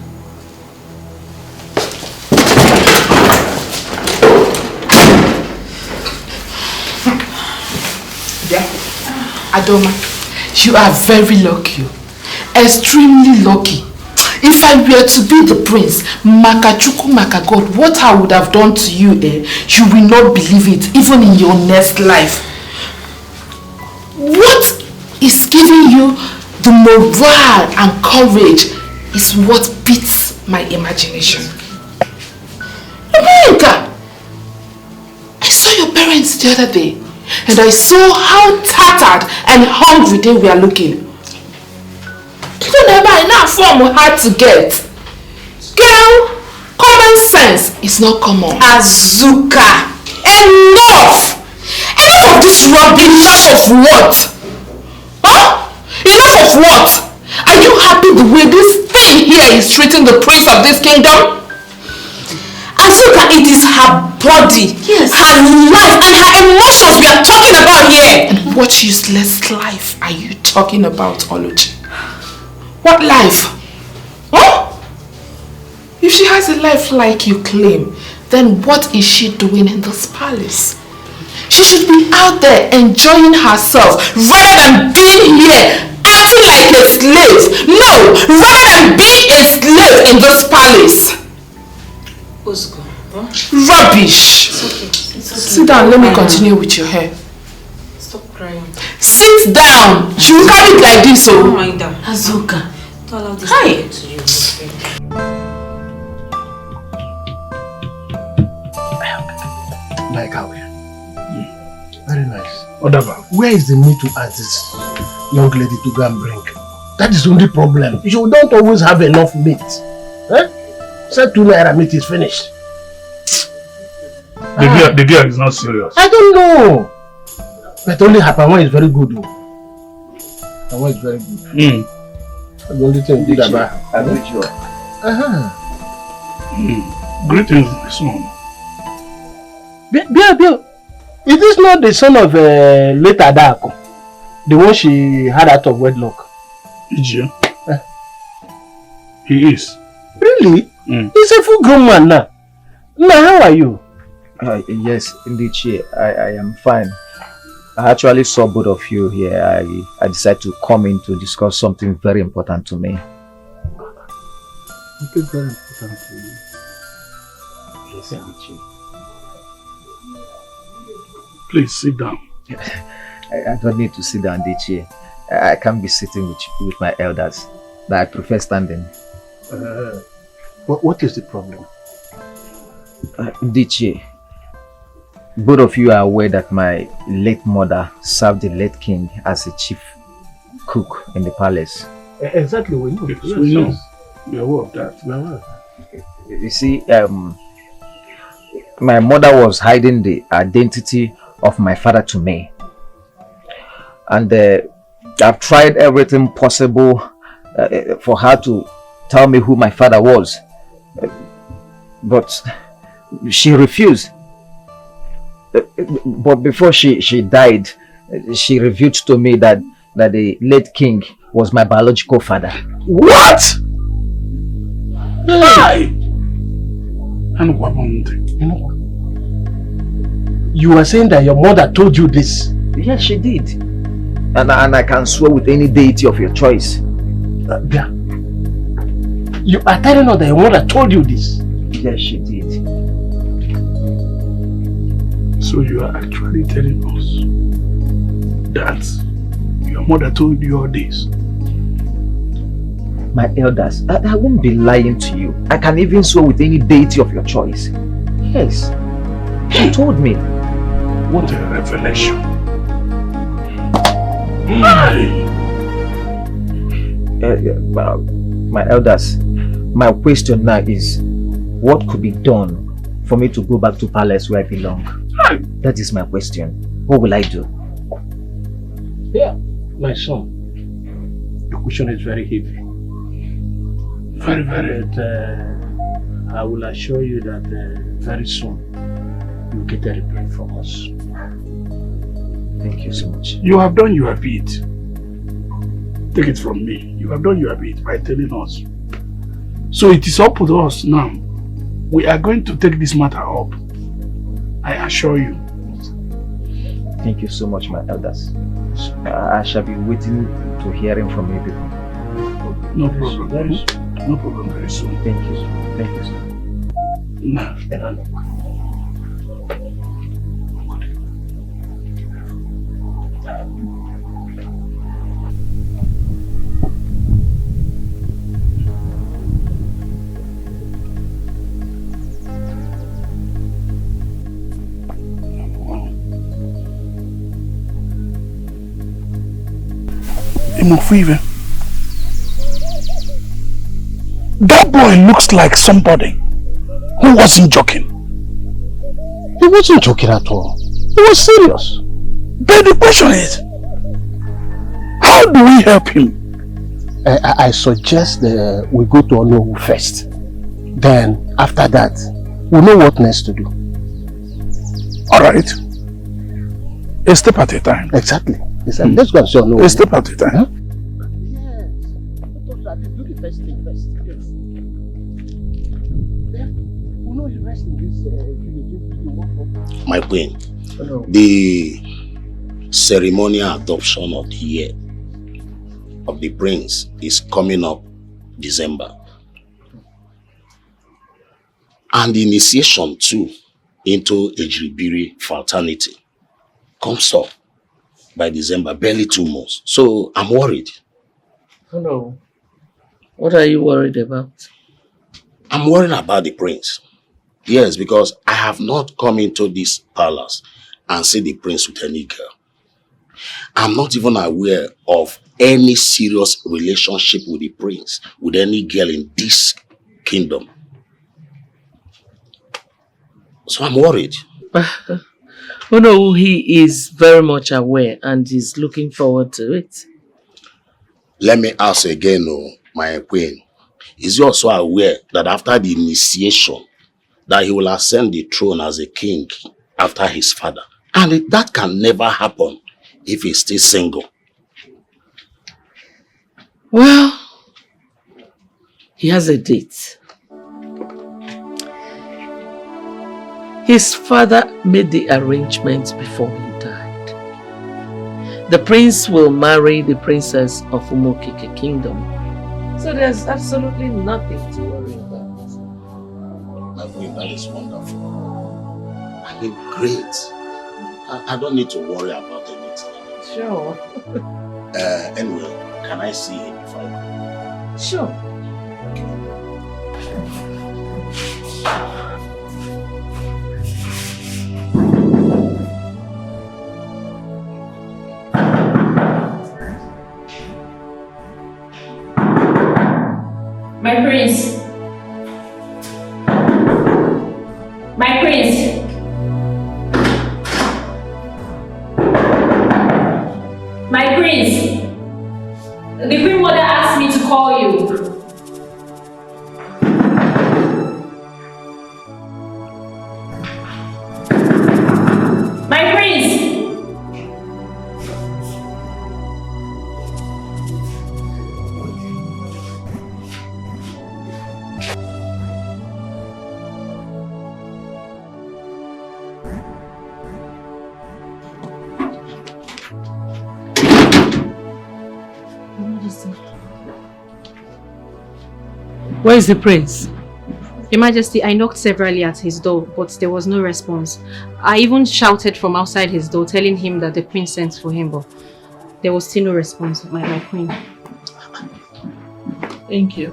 Adoma, you are very lucky. Extremely lucky. If I were to be the prince, Makachuku Makagod, what I would have done to you, you will not believe it, even in your next life. What is giving you the morale and courage is what beats my imagination. America, I saw your parents the other day, and I saw how tattered and hungry they were looking. You don't ever enough form hard to get. Girl, common sense is not common. Azuka, enough! Enough of this rubbish. Enough of what? Huh? Enough of what? Are you happy the way this thing here is treating the prince of this kingdom? Azuka, it is her body, yes, her life and her emotions we are talking about here. And what useless life are you talking about, Oluchi? What life? Huh? If she has a life like you claim, then what is she doing in this palace? She should be out there enjoying herself rather than being here acting like a slave. No, rather than being a slave in this palace. Osgo, huh? Rubbish. It's okay. It's okay. Sit down, let me continue with your hair. Stop crying. Sit down. She will carry it like this, oh. Don't mind her. Azuka, don't allow this to get to you. Like how? Very nice. Odaba, where is the need to ask this young lady to go and bring? That is the only problem. You don't always have enough meat. Eh? Say 2 naira meat is finished. The girl is not serious. I don't know. But only her Pama is very good though. Pama is very good. That's the only thing good about her. I'm with you. Greetings, my son. Bill. Is this not the son of late Adako? The one she had out of wedlock? Ijia. He is. Really? He's a full grown man now. Now, how are you? Yes, Ndichi, I am fine. I actually saw both of you here. I decided to come in to discuss something very important to me. Something very important to you? Yes, Ndichi. Please sit down. I don't need to sit down, Ndichi. I can't be sitting with my elders. But I prefer standing. What is the problem? Dichi, both of you are aware that my late mother served the late king as a chief cook in the palace. Exactly, we know. Yes, we know. We are aware of that. We are aware of that. You see, my mother was hiding the identity of my father to me. And I've tried everything possible for her to tell me who my father was. But she refused. But before she died, she revealed to me that the late king was my biological father. What? Why? And what? You were saying that your mother told you this? Yes, she did. And I can swear with any deity of your choice. You are telling us that your mother told you this? Yes, she did. So you are actually telling us that your mother told you all this? My elders, I won't be lying to you. I can even swear with any deity of your choice. Yes, she told me. What a revelation. My elders, my question now is, what could be done for me to go back to palace where I belong? That is my question. What will I do? Yeah, my son. The question is very heavy. Very, very. But I will assure you that very soon you'll get a reply from us. Thank you so much. You have done your bit. Take it from me. You have done your bit by telling us. So it is up to us now. We are going to take this matter up. I assure you. Thank you so much, my elders. I shall be waiting to hearing from you people. No problem. No problem very soon. Thank you. Thank you, sir. No. That boy looks like somebody who wasn't joking. He wasn't joking at all. He was serious. But the question is, how do we help him? I suggest that we go to Nollywood first. Then, after that, we'll know what next to do. Alright. A step at a time. Exactly. Let's go and see Nollywood. A step at a time. Huh? My queen, the ceremonial adoption of the year of the prince is coming up December. And the initiation too into Ejiribiri fraternity comes up by December, barely 2 months. So I'm worried. Oh no. What are you worried about? I'm worried about the prince. Yes, because I have not come into this palace and seen the prince with any girl. I'm not even aware of any serious relationship with the prince, with any girl in this kingdom. So I'm worried. Oh no, he is very much aware and is looking forward to it. Let me ask again, my queen. Is he also aware that after the initiation, that he will ascend the throne as a king after his father? And that can never happen if he's still single. Well, he has a date. His father made the arrangements before he died. The prince will marry the princess of Umokike Kingdom. So there's absolutely nothing to worry about. My queen, that is wonderful. I mean, great. I don't need to worry about anything. Sure. Anyway, can I see him before I go? Sure. Okay. My prince. My prince. My prince. The Queen Mother asked me to call you. My prince. Where is the prince? Your Majesty, I knocked severally at his door, but there was no response. I even shouted from outside his door, telling him that the queen sent for him, but there was still no response, my queen. Thank you.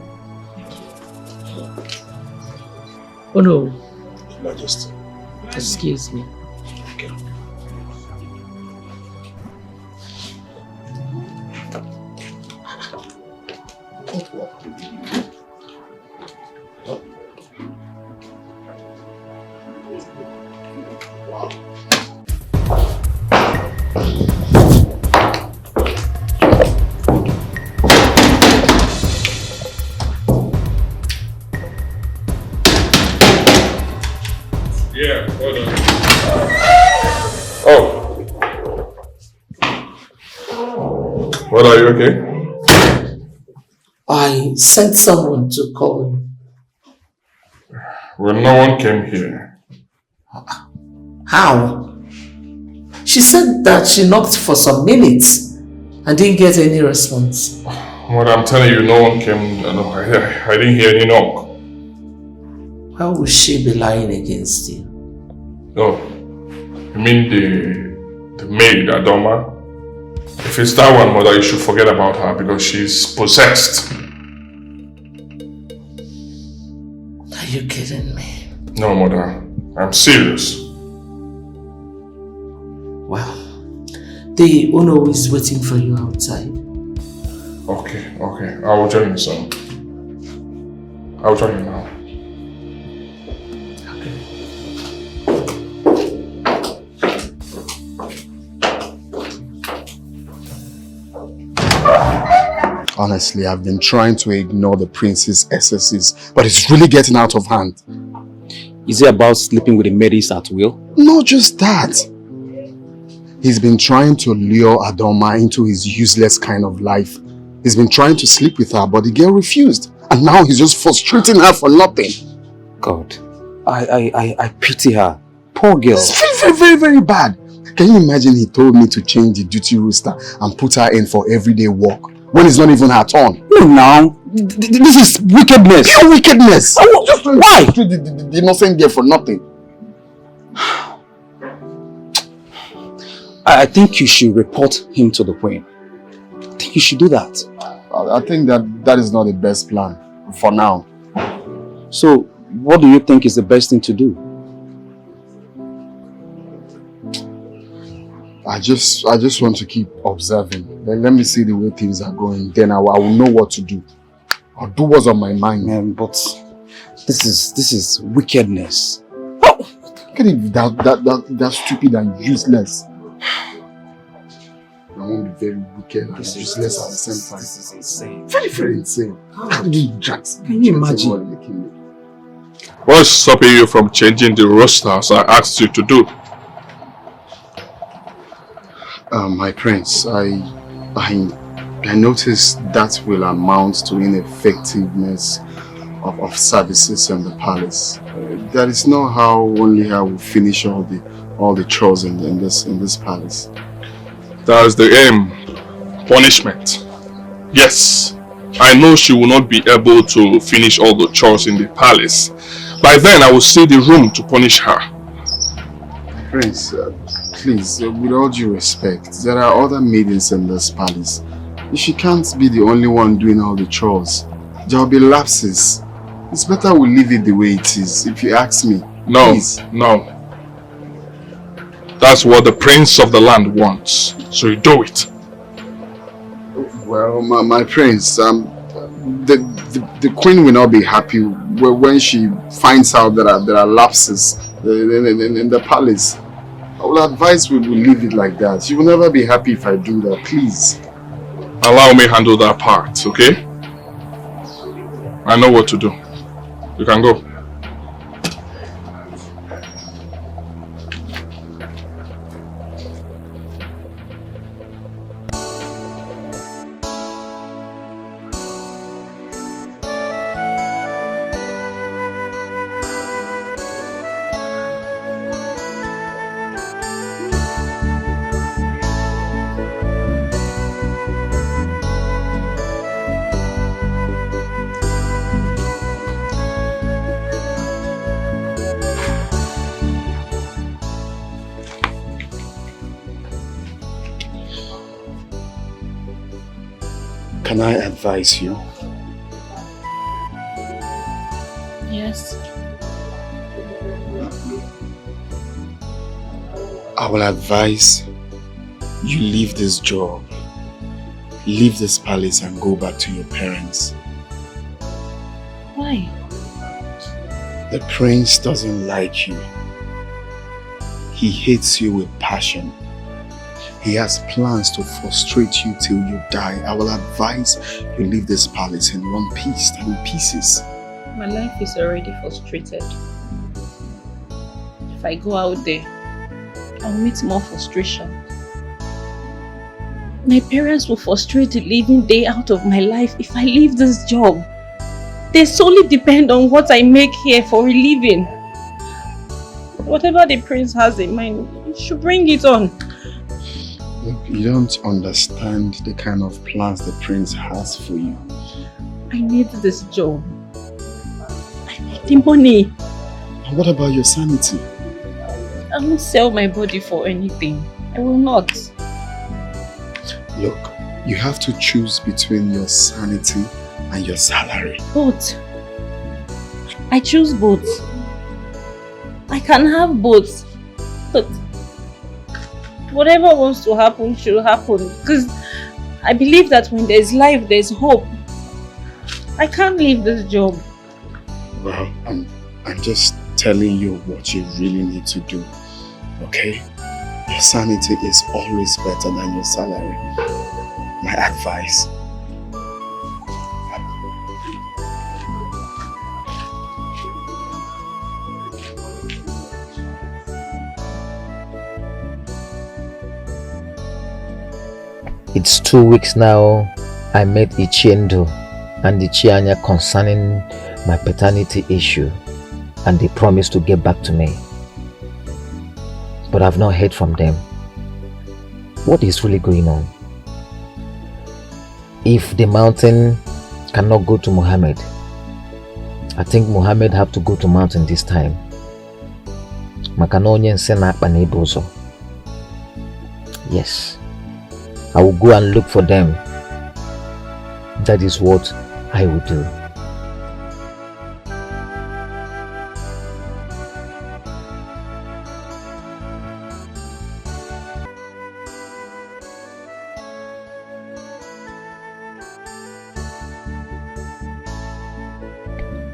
Oh no. Majesty. Excuse me. Yeah, hold on. Oh. What, are you okay? I sent someone to call you. Well, no one came here. How? She said that she knocked for some minutes and didn't get any response. What I'm telling you, no one came. No, I didn't hear any knock. How would she be lying against you? No. You mean the maid, Adoma? If it's that one, Mother, you should forget about her because she's possessed. Are you kidding me? No, Mother. I'm serious. Well, the Uno is waiting for you outside. Okay. I will join you soon. I will join you now. Honestly, I've been trying to ignore the prince's excesses, but it's really getting out of hand. Is it about sleeping with the ladies at will? Not just that. He's been trying to lure Adoma into his useless kind of life. He's been trying to sleep with her, but the girl refused. And now he's just frustrating her for nothing. God, I pity her. Poor girl. It's very, very, very bad. Can you imagine he told me to change the duty roster and put her in for everyday work when it's not even her turn? No, now. This is wickedness. Pure wickedness. Why? The innocent girl for nothing. I think you should report him to the queen. I think you should do that. I think that is not the best plan for now. So, what do you think is the best thing to do? I just want to keep observing. Let me see the way things are going. Then I will know what to do. I'll do what's on my mind. Man, but this is wickedness. Look at it, that's stupid and useless. I won't be very wicked and useless at the same time. This is insane. Very, very insane. How do you just Can you imagine? What's stopping you from changing the roster as I asked you to do? My prince, I noticed that will amount to ineffectiveness of services in the palace. That is not how only her will finish all the chores in this palace. That's the aim. Punishment. Yes, I know she will not be able to finish all the chores in the palace. By then, I will see the room to punish her. Prince, please, with all due respect, there are other maidens in this palace. She can't be the only one doing all the chores. There will be lapses. It's better we leave it the way it is, if you ask me. No, Please. no. That's what the prince of the land wants. So you do it. Well, my prince, the queen will not be happy when she finds out that there are lapses in the palace. I will advise we will leave it like that. She will never be happy if I do that, please. Allow me handle that part, okay? I know what to do. You can go. Can I advise you? Yes. I will advise you leave this job, leave this palace and go back to your parents. Why? The prince doesn't like you. He hates you with passion. He has plans to frustrate you till you die. I will advise you leave this palace in one piece and in pieces. My life is already frustrated. If I go out there, I'll meet more frustration. My parents will frustrate the living day out of my life if I leave this job. They solely depend on what I make here for a living. Whatever the prince has in mind, he should bring it on. Look, you don't understand the kind of plans the prince has for you. I need this job. I need the money. And what about your sanity? I won't sell my body for anything. I will not. Look, you have to choose between your sanity and your salary. Both. I choose both. I can have both. But whatever wants to happen should happen. Because I believe that when there's life, there's hope. I can't leave this job. Well, I'm just telling you what you really need to do. Okay? Your sanity is always better than your salary. My advice. It's 2 weeks now. I met Ichiendo and Ichianya concerning my paternity issue, and they promised to get back to me. But I've not heard from them. What is really going on? If the mountain cannot go to Muhammad, I think Muhammad have to go to mountain this time. Yes, I will go and look for them. That is what I will do.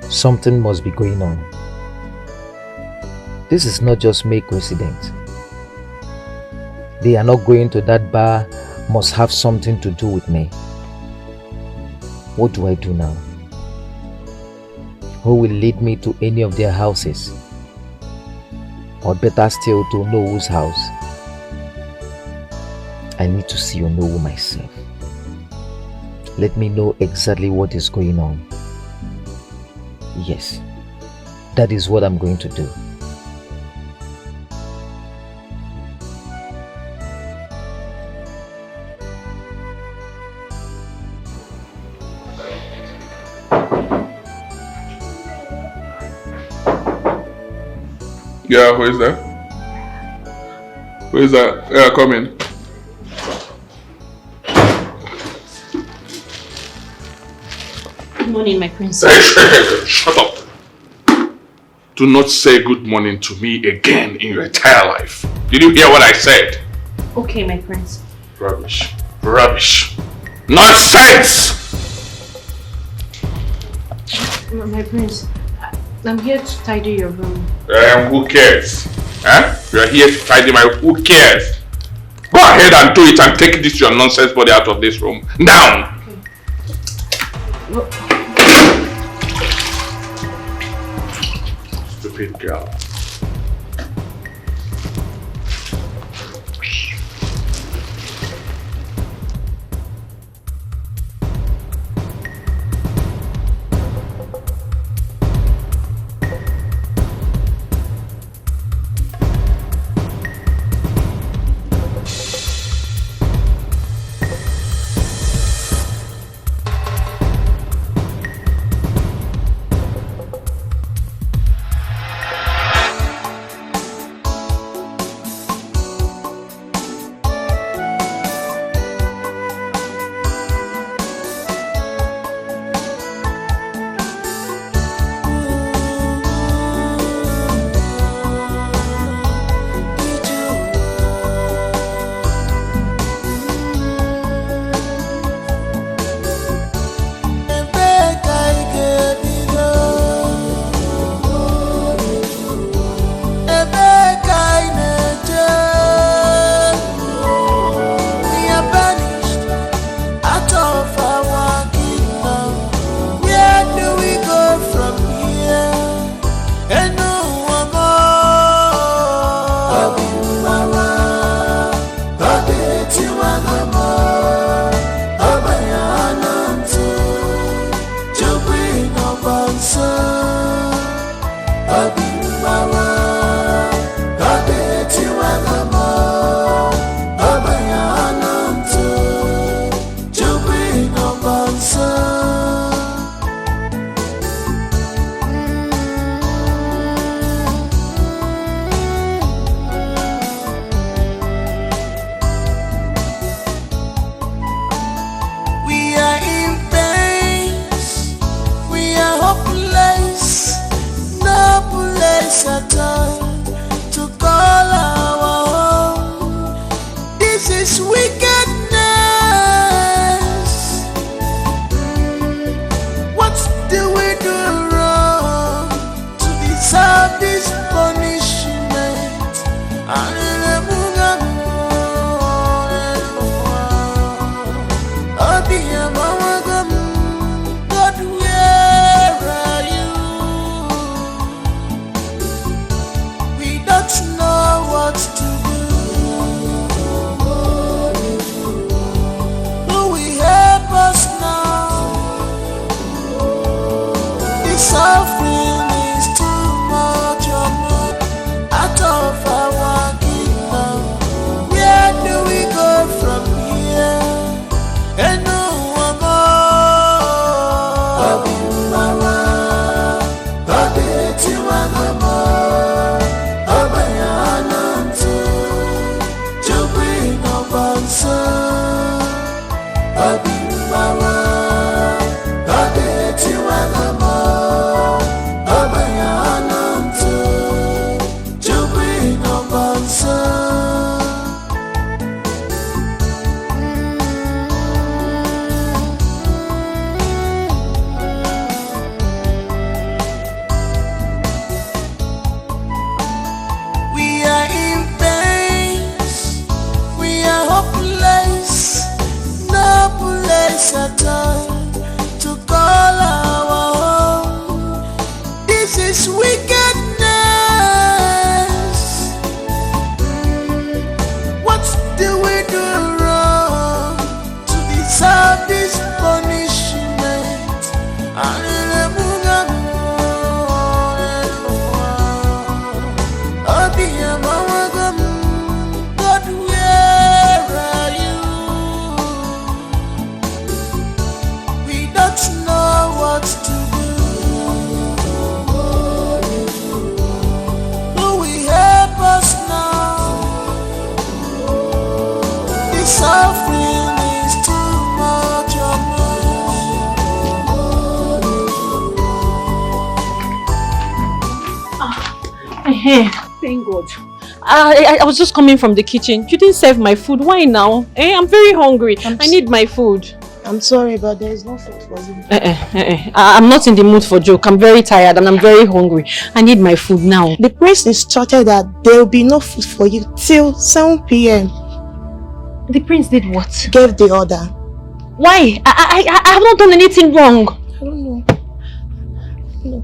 Something must be going on. This is not just mere coincidence. They are not going to that bar, must have something to do with me. What do I do now? Who will lead me to any of their houses? Or better still, to Onowo's house? I need to see Onowo myself. Let me know exactly what is going on. Yes, that is what I'm going to do. Yeah, who is that? Who is that? Yeah, come in. Good morning, my prince. Shut up. Do not say good morning to me again in your entire life. Did you hear what I said? Okay, my prince. Rubbish. Rubbish. Nonsense! My prince, I'm here to tidy your room. Who cares? Huh? You are here to tidy my... Who cares? Go ahead and do it and take this your nonsense body out of this room. Now! Okay. Stupid girl. Suffering is too much of me. Thank God. I was just coming from the kitchen. You didn't serve my food. Why now? I'm very hungry. I need my food. I'm sorry, but there is no food for you. I'm not in the mood for joke. I'm very tired and I'm very hungry. I need my food now. The prince instructed that there will be no food for you till 7 p.m. The prince did what? Gave the order. Why? I have not done anything wrong. I don't know. No.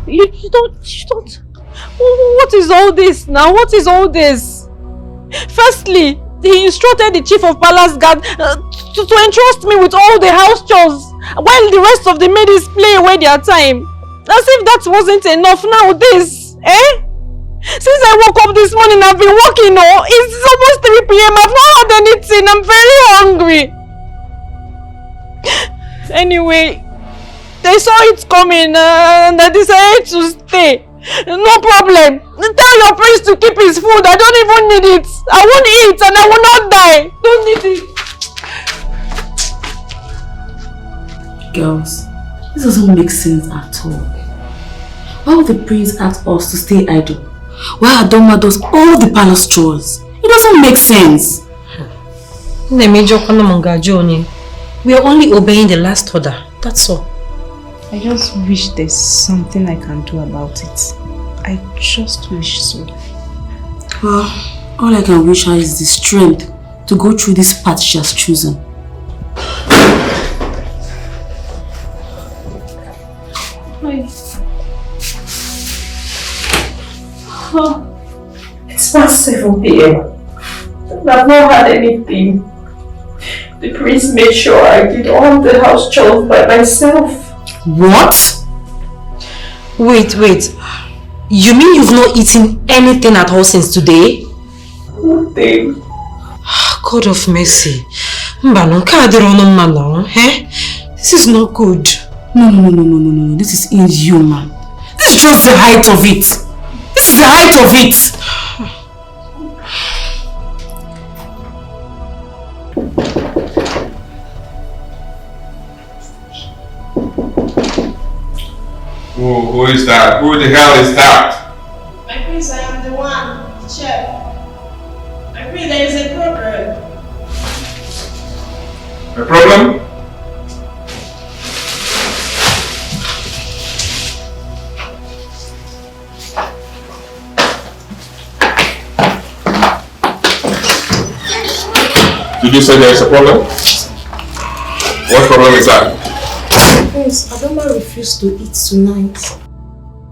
You don't. What is all this now? What is all this? Firstly, he instructed the chief of palace guard to entrust me with all the house chores while the rest of the maids play away their time. As if that wasn't enough, now this, Since I woke up this morning, I've been working, it's almost 3 p.m. I've not had anything, I'm very hungry. Anyway, they saw it coming and I decided to stay. No problem. Tell your prince to keep his food. I don't even need it. I won't eat and I will not die. Don't need it. Girls, this doesn't make sense at all. Why would the prince ask us to stay idle while Adoma does all the palace chores? It doesn't make sense. We are only obeying the last order. That's all. I just wish there's something I can do about it. I just wish so. Well, all I can wish her is the strength to go through this path she has chosen. It's past 7 p.m. I've not had anything. The prince made sure I did all the house chores by myself. What? Wait. You mean you've not eaten anything at all since today? Nothing. God of mercy. This is not good. No. This is inhuman. This is just the height of it. This is the height of it. Who is that? Who the hell is that? My prince, I am the one, chef. My prince, there is a problem. A problem? Did you say there is a problem? What problem is that? Prince, Adoma refused to eat tonight.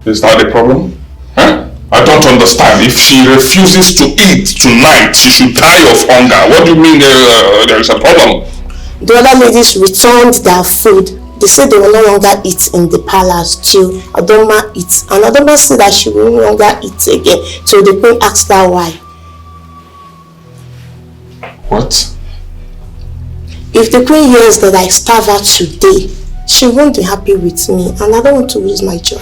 Is that a problem? Huh? I don't understand. If she refuses to eat tonight, she should die of hunger. What do you mean there is a problem? The other ladies returned their food. They said they will no longer eat in the palace till Adoma eats. And Adoma said that she will no longer eat again. So the queen asked her why. What? If the queen hears that I starve her today, she won't be happy with me, and I don't want to lose my job.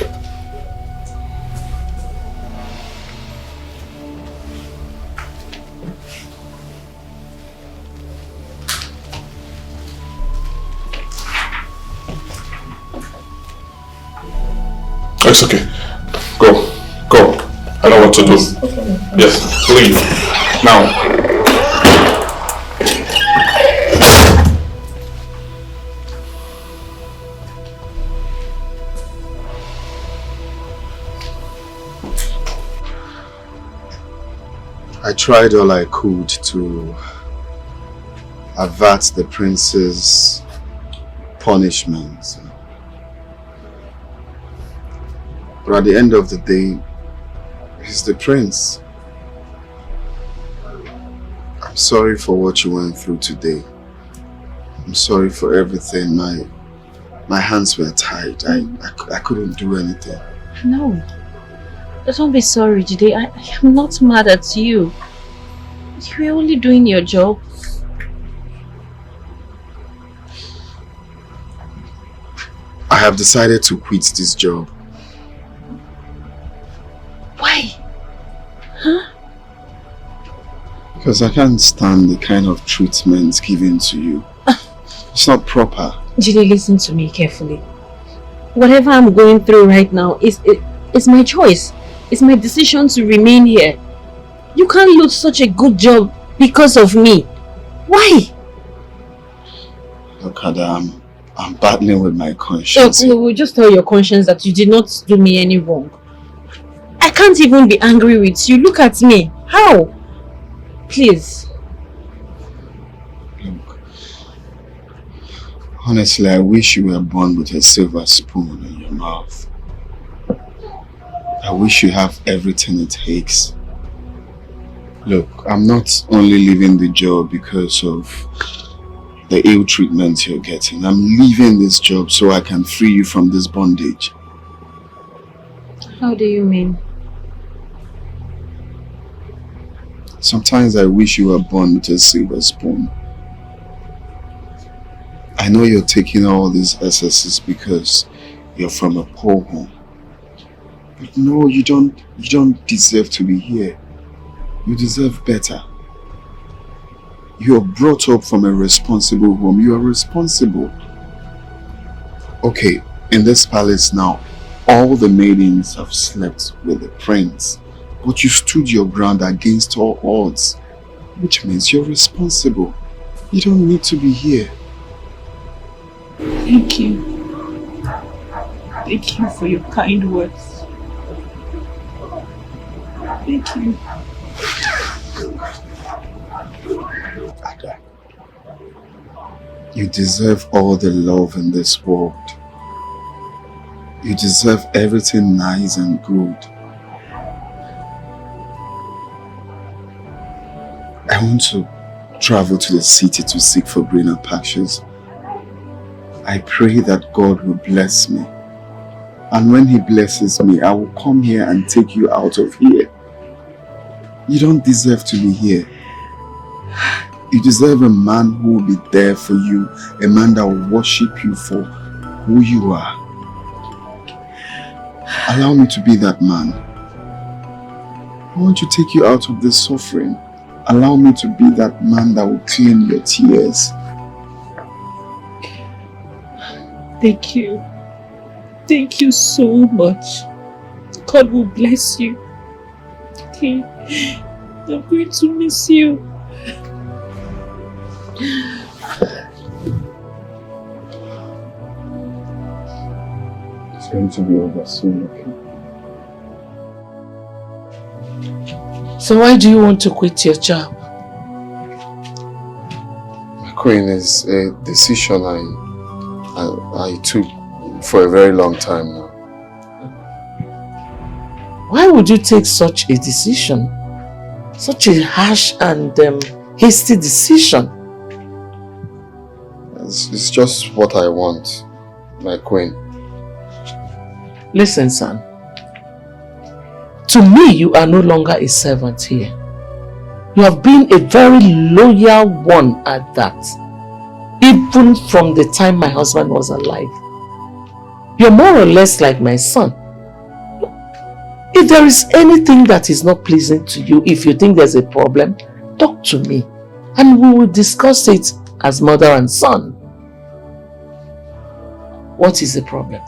It's okay. Go. I know what to do. Yes, leave. Now. I tried all I could to avert the prince's punishment. But at the end of the day, he's the prince. I'm sorry for what you went through today. I'm sorry for everything. My hands were tied. I couldn't do anything. No. Don't be sorry, Jide. I am not mad at you. You were only doing your job. I have decided to quit this job. Why? Huh? Because I can't stand the kind of treatment given to you. It's not proper. Jide, listen to me carefully. Whatever I'm going through right now is It's my choice. It's my decision to remain here. You can't lose such a good job because of me. Why? Look, Ada, I'm battling with my conscience. Look, just tell your conscience that you did not do me any wrong. I can't even be angry with you. Look at me. How? Please. Look, honestly, I wish you were born with a silver spoon in your mouth. I wish you have everything it takes. Look, I'm not only leaving the job because of the ill treatment you're getting. I'm leaving this job so I can free you from this bondage. How do you mean? Sometimes I wish you were born with a silver spoon. I know you're taking all these excesses because you're from a poor home. But no, you don't deserve to be here. You deserve better. You are brought up from a responsible home. You are responsible. Okay, in this palace now, all the maidens have slept with the prince. But you stood your ground against all odds. Which means you're responsible. You don't need to be here. Thank you. Thank you for your kind words. Thank you. Ada, you deserve all the love in this world. You deserve everything nice and good. I want to travel to the city to seek for greener pastures. I pray that God will bless me. And when He blesses me, I will come here and take you out of here. You don't deserve to be here. You deserve a man who will be there for you, a man that will worship you for who you are. Allow me to be that man. I want to take you out of this suffering. Allow me to be that man that will clean your tears. Thank you. Thank you so much. God will bless you. Okay. I'm going to miss you. It's going to be over soon, okay? So why do you want to quit your job? My queen, is a decision I took for a very long time now. Why would you take such a decision? Such a harsh and hasty decision? It's just what I want, my queen. Listen, son. To me, you are no longer a servant here. You have been a very loyal one at that. Even from the time my husband was alive. You're more or less like my son. If there is anything that is not pleasing to you, if you think there's a problem, talk to me. And we will discuss it as mother and son. What is the problem?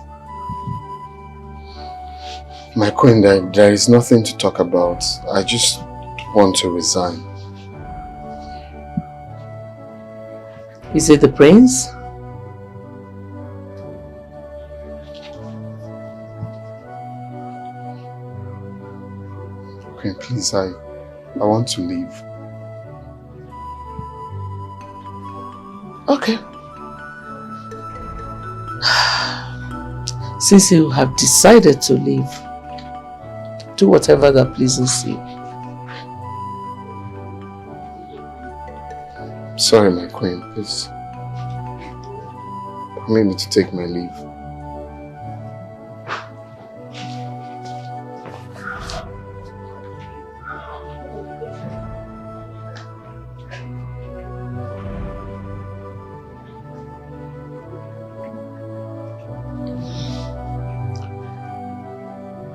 My queen, there is nothing to talk about. I just want to resign. Is it the prince? Queen, please, I want to leave. Okay. Since you have decided to leave, do whatever that pleases you. Sorry, my queen, please. Permit me to take my leave.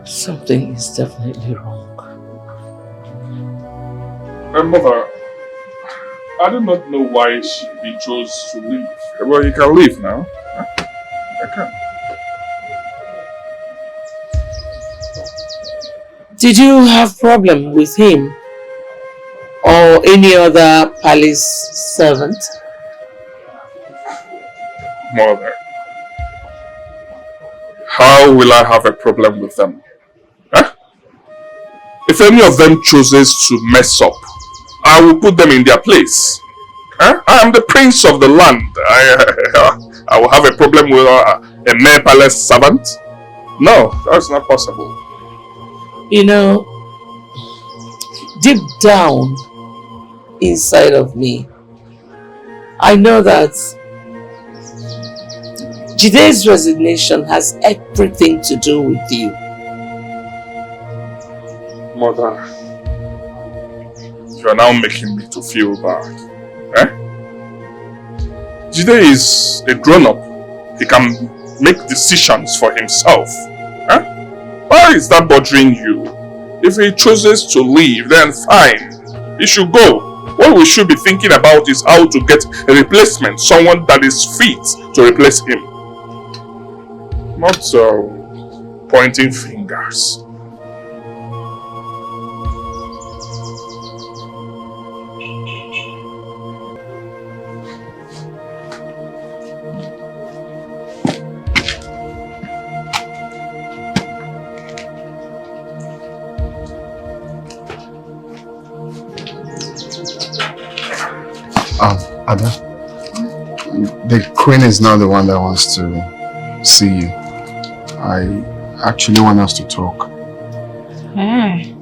Something is definitely wrong. Mother, I do not know why he chose to leave. Well, you can leave now. I can. Did you have problem with him or any other palace servant? Mother, how will I have a problem with them? Huh? If any of them chooses to mess up, I will put them in their place. Huh? I am the prince of the land. I will have a problem with a mere palace servant? No, that's not possible. You know, deep down inside of me, I know that Jide's resignation has everything to do with you. Mother, you are now making me to feel bad. Eh? Jide is a grown-up. He can make decisions for himself. Eh? Why is that bothering you? If he chooses to leave, then fine. He should go. What we should be thinking about is how to get a replacement, someone that is fit to replace him. Not pointing fingers. Ada, the queen is not the one that wants to see you. I actually want us to talk. Hey.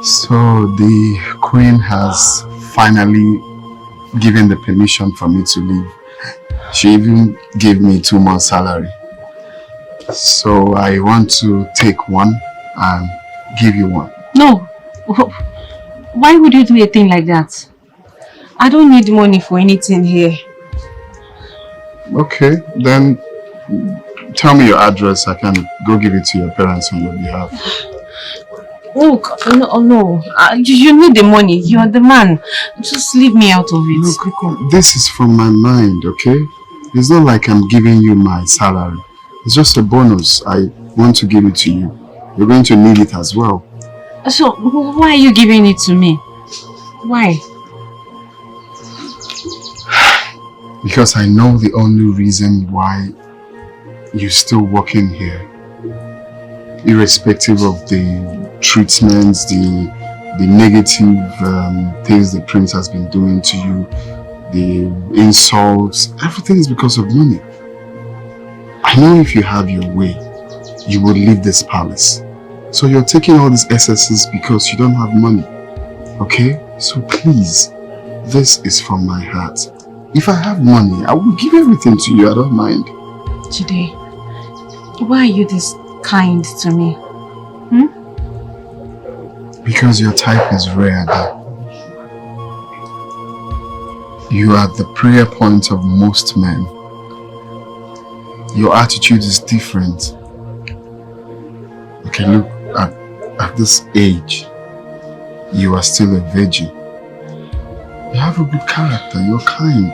So the queen has finally given the permission for me to leave. She even gave me 2 months salary. So I want to take one and give you one. No. Why would you do a thing like that? I don't need money for anything here. Okay, then tell me your address. I can go give it to your parents on your behalf. Look, no. You need the money. You are the man. Just leave me out of it. Look, this is from my mind, okay? It's not like I'm giving you my salary. It's just a bonus. I want to give it to you. You're going to need it as well. So, why are you giving it to me? Why? Because I know the only reason why you're still working here, irrespective of the treatments, the negative things the prince has been doing to you, the insults, everything is because of money. I know if you have your way, you would leave this palace. So you're taking all these excesses because you don't have money. Okay? So please, this is from my heart. If I have money, I will give everything to you. I don't mind. Jide, why are you this kind to me? Because your type is rare. You are the prayer point of most men. Your attitude is different. Okay, look, at this age, you are still a virgin. You have a good character, you're kind.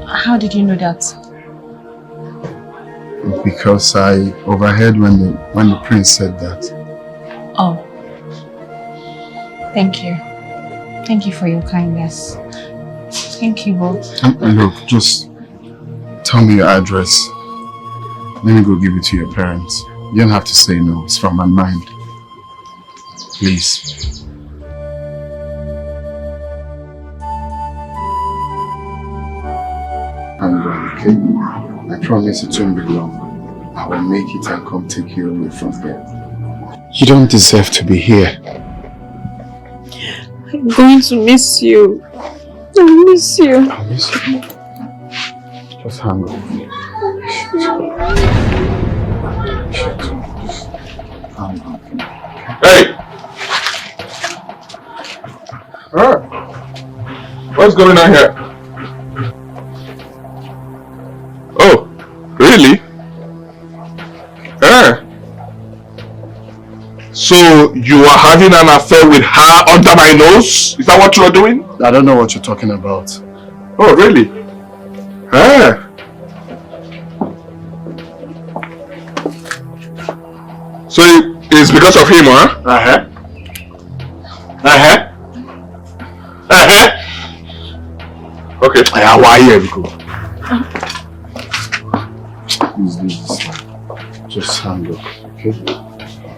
How did you know that? Because I overheard when the prince said that. Oh. Thank you. Thank you for your kindness. Thank you both. Look, just tell me your address. Let me go give it to your parents. You don't have to say no. It's from my mind. Please. I'm going, okay? I promise it won't be long. I will make it and come take you away from here. You don't deserve to be here. I'm going to miss you. I miss you. I miss you. Just hang on. Hey! What's going on here? Oh, really? So you are having an affair with her under my nose? Is that what you are doing? I don't know what you're talking about. Oh, really? So it's because of him, huh? Okay. Why here, Rico? Please do this. Just hang up, okay?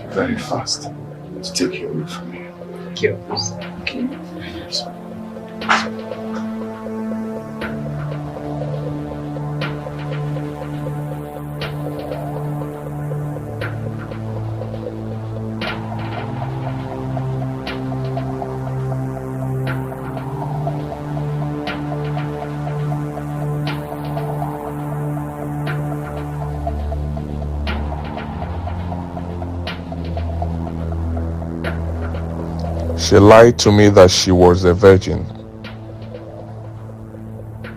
Very fast. To take you away from me. Okay. She lied to me that she was a virgin.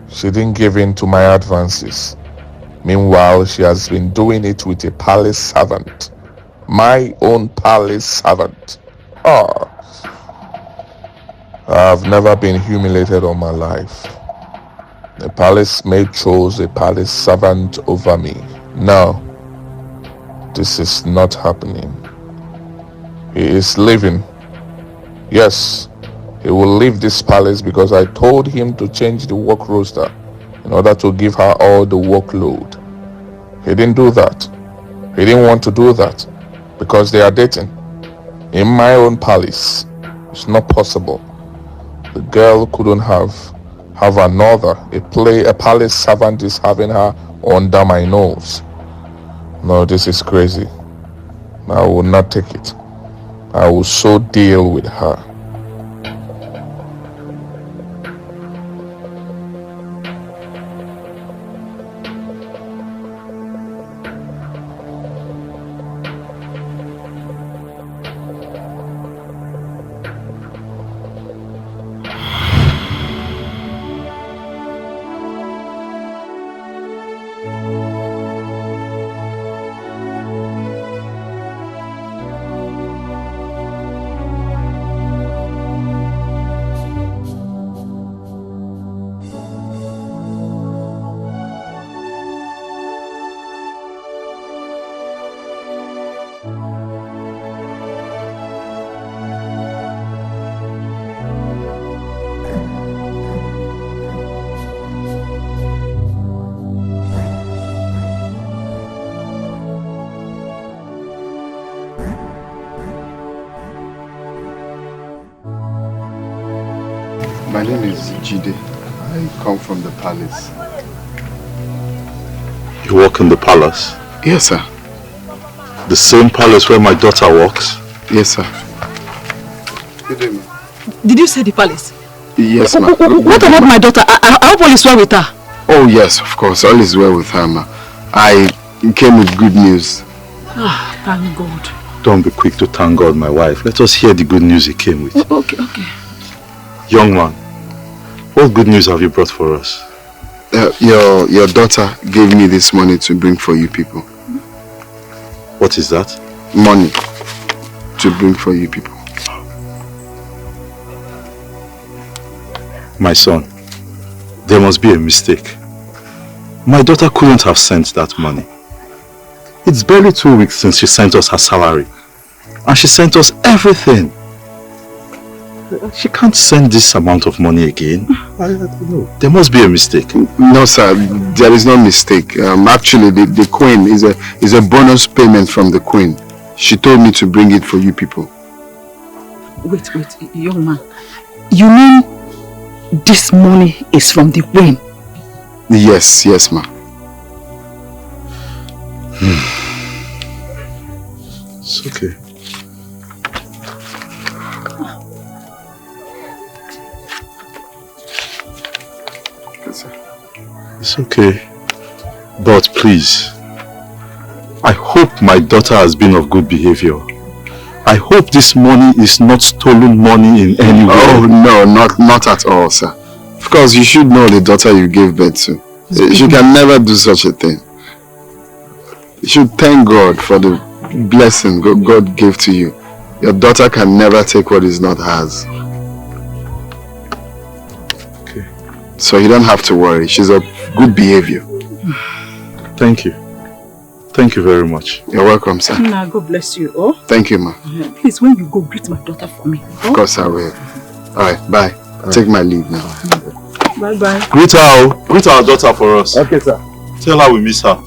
She didn't give in to my advances. Meanwhile, she has been doing it with a palace servant. My own palace servant. I've never been humiliated all my life. The palace maid chose a palace servant over me. No, this is not happening. He is leaving. Yes, he will leave this palace because I told him to change the work roster in order to give her all the workload. He didn't do that. He didn't want to do that because they are dating. In my own palace, it's not possible. The girl couldn't have another. A palace servant is having her under my nose. No, this is crazy. I will not take it. I will so deal with her. My name is Jide. I come from the palace. You work in the palace? Yes, sir. The same palace where my daughter works? Yes, sir. Good evening. Did you say the palace? Yes, ma'am. What about my daughter? I hope all is well with her. Oh, yes, of course. All is well with her, ma. I came with good news. Thank God. Don't be quick to thank God, my wife. Let us hear the good news he came with. Okay. Young man, what good news have you brought for us? Your daughter gave me this money to bring for you people. What is that? Money to bring for you people. My son, there must be a mistake. My daughter couldn't have sent that money. It's barely 2 weeks since she sent us her salary. And she sent us everything. She can't send this amount of money again. I don't know. There must be a mistake. No, sir. There is no mistake. Actually, the queen is a bonus payment from the queen. She told me to bring it for you people. Wait, young man. You mean this money is from the queen? Yes, ma'am. It's okay. It's okay. But please, I hope my daughter has been of good behavior. I hope this money is not stolen money in any way. Oh, no, not at all, sir. Of course, you should know the daughter you gave birth to. She can never do such a thing. You should thank God for the blessing God gave to you. Your daughter can never take what is not hers. Okay. So you don't have to worry. She's of good behavior. Thank you. Thank you very much. You're welcome, sir. Nah, God bless you. Oh. Thank you, ma. Please, when you go, greet my daughter for me. Of course I will. Alright, bye. I'll take my leave now. Bye-bye. Greet her. Greet our daughter for us. Okay, sir. Tell her we miss her.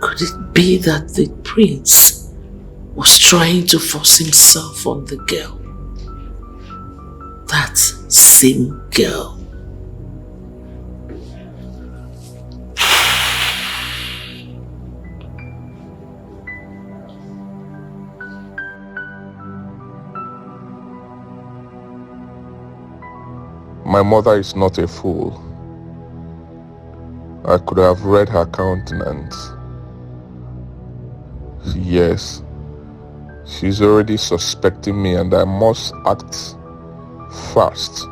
Could it be that the prince was trying to force himself on the girl? That same girl. My mother is not a fool. I could have read her countenance. Yes, she's already suspecting me and I must act fast.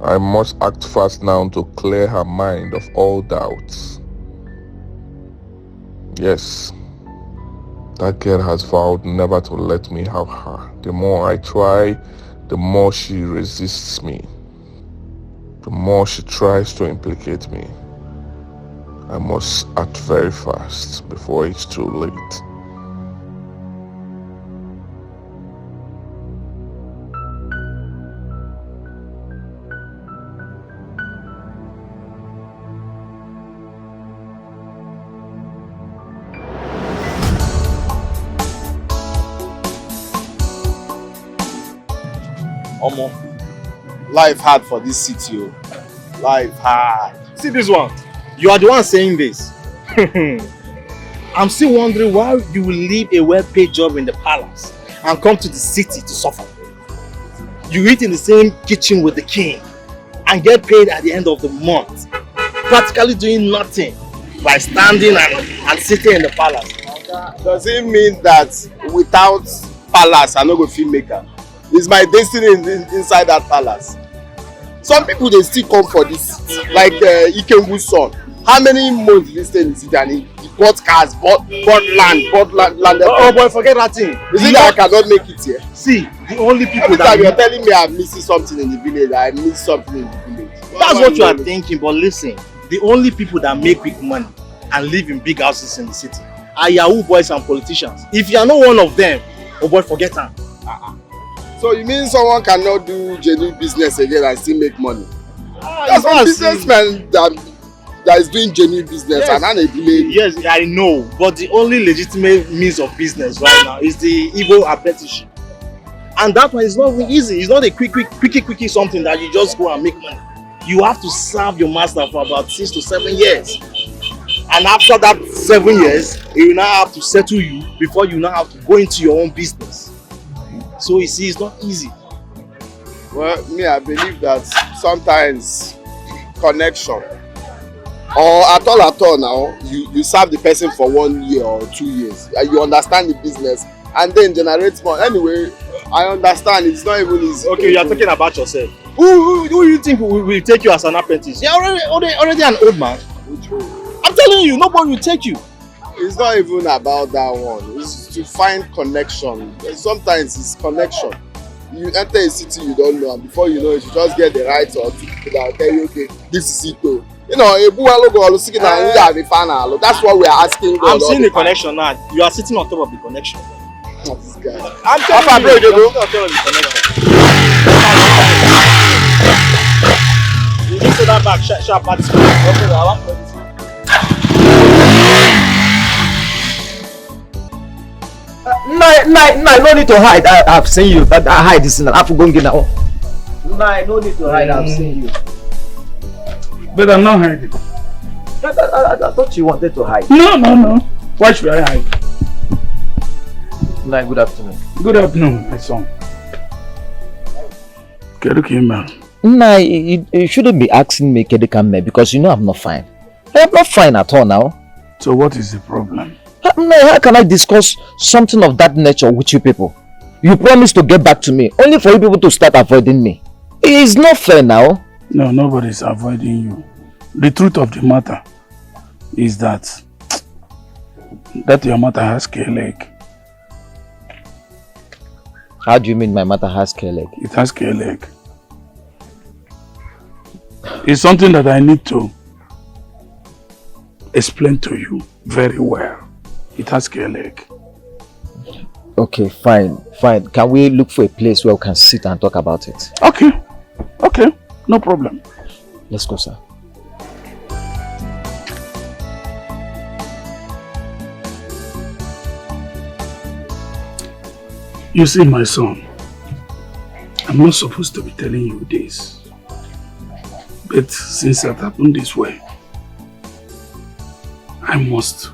I must act fast now to clear her mind of all doubts. Yes, that girl has vowed never to let me have her. The more I try, the more she resists me. The more she tries to implicate me. I must act very fast before it's too late. Omo, life hard for this city. Life hard. See this one. You are the one saying this. I'm still wondering why you will leave a well-paid job in the palace and come to the city to suffer. You eat in the same kitchen with the king and get paid at the end of the month, practically doing nothing by standing and sitting in the palace. Does it mean that without palace I no go fit make am? It's my destiny inside that palace. Some people they still come for this, like Ikembu's son. How many months did he stay in the city and he bought cars, bought land. Oh boy, forget that thing. Is it that I cannot make it here? See, the only people every that time you're telling me I'm missing something in the village, I miss something in the village. That's what you are thinking, but listen, the only people that make quick money and live in big houses in the city are Yahoo boys and politicians. If you are not one of them, oh boy, forget them. So you mean someone cannot do genuine business again and still make money? That's one one businessman that is doing genuine business and not a village. Yes, I know, but the only legitimate means of business right now is the Igbo apprenticeship. And that one is not even easy. It's not a quickie something that you just go and make money. You have to serve your master for about 6 to 7 years. And after that 7 years, he will now have to settle you before you now have to go into your own business. So you see, it's not easy. Well, me, I believe that sometimes connection, or at all now, you serve the person for 1 year or 2 years. You understand the business and then generate money. Anyway, I understand it's not even easy. Okay, you are talking about yourself. Who do you think will take you as an apprentice? You're already an old man. I'm telling you, nobody will take you. It's not even about that one. It's to find connection. Sometimes it's connection. You enter a city you don't know, and before you know it, you just get the right or two people that will tell you, okay, this is it though. You know, that's what we are asking God. I'm seeing the connection now. You are sitting on top of the connection. This guy. I'm telling you, you're on top of the connection. You need to that back, sharp participate. Okay, I want to no need to hide. I've seen you. I hide this in the Afugongina. No need to hide. I've seen you. But I'm not hiding. I thought you wanted to hide. No. Why should I hide? Good afternoon. Good afternoon, my son. You shouldn't be asking me Kedikame because you know I'm not fine. I'm not fine at all now. So what is the problem? How can I discuss something of that nature with you people? You promised to get back to me, only for you people to start avoiding me. It's not fair now. No, nobody's avoiding you. The truth of the matter is that your mother has scare leg. How do you mean my mother has scare leg? It has scare leg. It's something that I need to explain to you very well. It has scare leg. Okay, fine. Can we look for a place where we can sit and talk about it? Okay, no problem. Let's go, sir. You see, my son, I'm not supposed to be telling you this. But since it happened this way, I must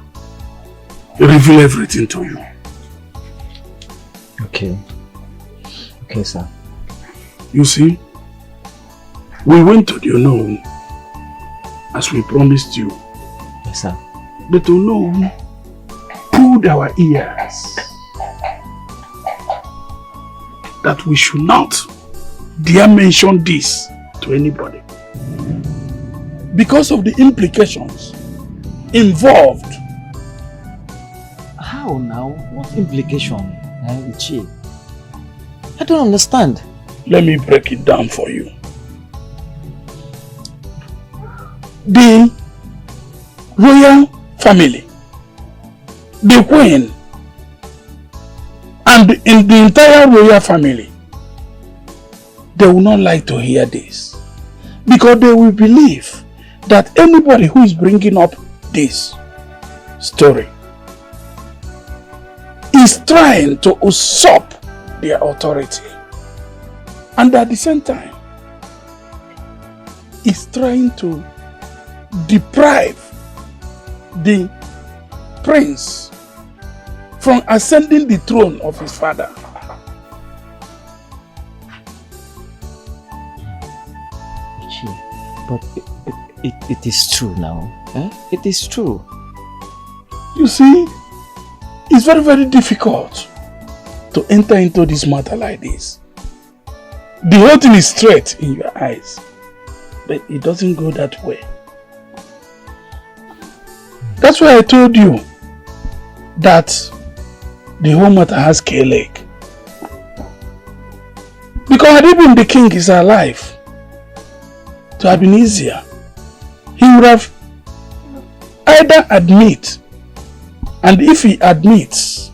reveal everything to you. Okay, sir. You see, we went to the unknown as we promised you. Yes, sir. But unknown pulled our ears that we should not dare mention this to anybody because of the implications involved. How now? What implication, Uche? I don't understand. Let me break it down for you. The royal family, the queen, and in the entire royal family, they will not like to hear this because they will believe that anybody who is bringing up this story is trying to usurp their authority, and at the same time is trying to deprive the prince from ascending the throne of his father. But it is true now. It is true. You see, it's very, very difficult to enter into this matter like this. The whole thing is straight in your eyes, but it doesn't go that way. That's why I told you that the whole matter has leg. Because had even the king is alive, it would have been easier. He would have either admit, and if he admits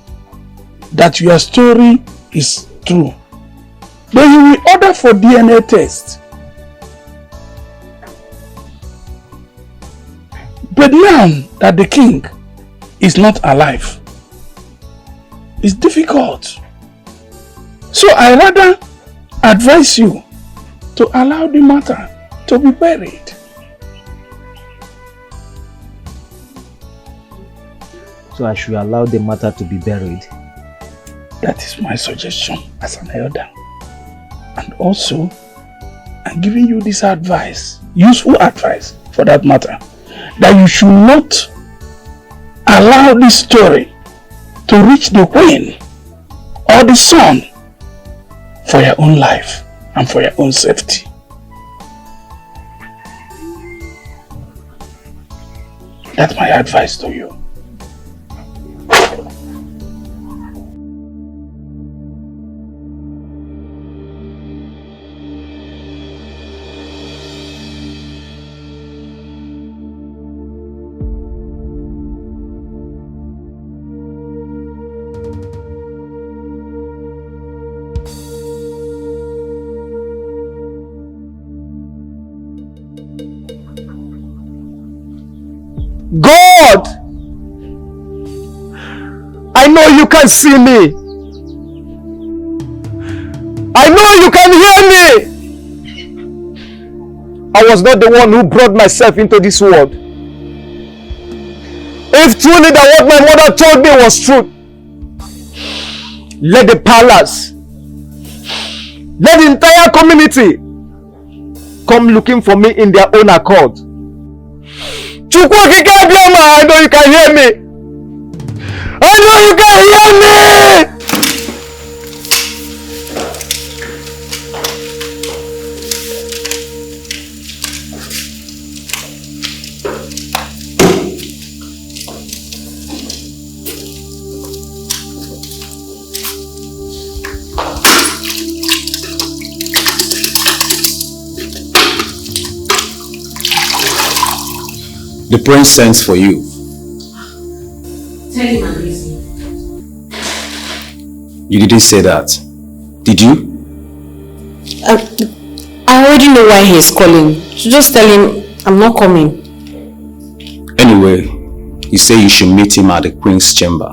that your story is true, then he will order for DNA test. But now that the king is not alive, it's difficult. So I rather advise you to allow the matter to be buried. So I should allow the matter to be buried? That is my suggestion as an elder. And also, I'm giving you this advice, useful advice for that matter, that you should not allow this story to reach the queen or the son for your own life and for your own safety. That's my advice to you. God! I know you can see me. I know you can hear me. I was not the one who brought myself into this world. If truly that what my mother told me was true, let the palace, let the entire community come looking for me in their own accord. I know you can hear me. I know you can hear me. The prince sends for you. Tell him I'm busy. You didn't say that, did you? I already know why he's calling. So just tell him I'm not coming. Anyway, you say you should meet him at the Queen's chamber.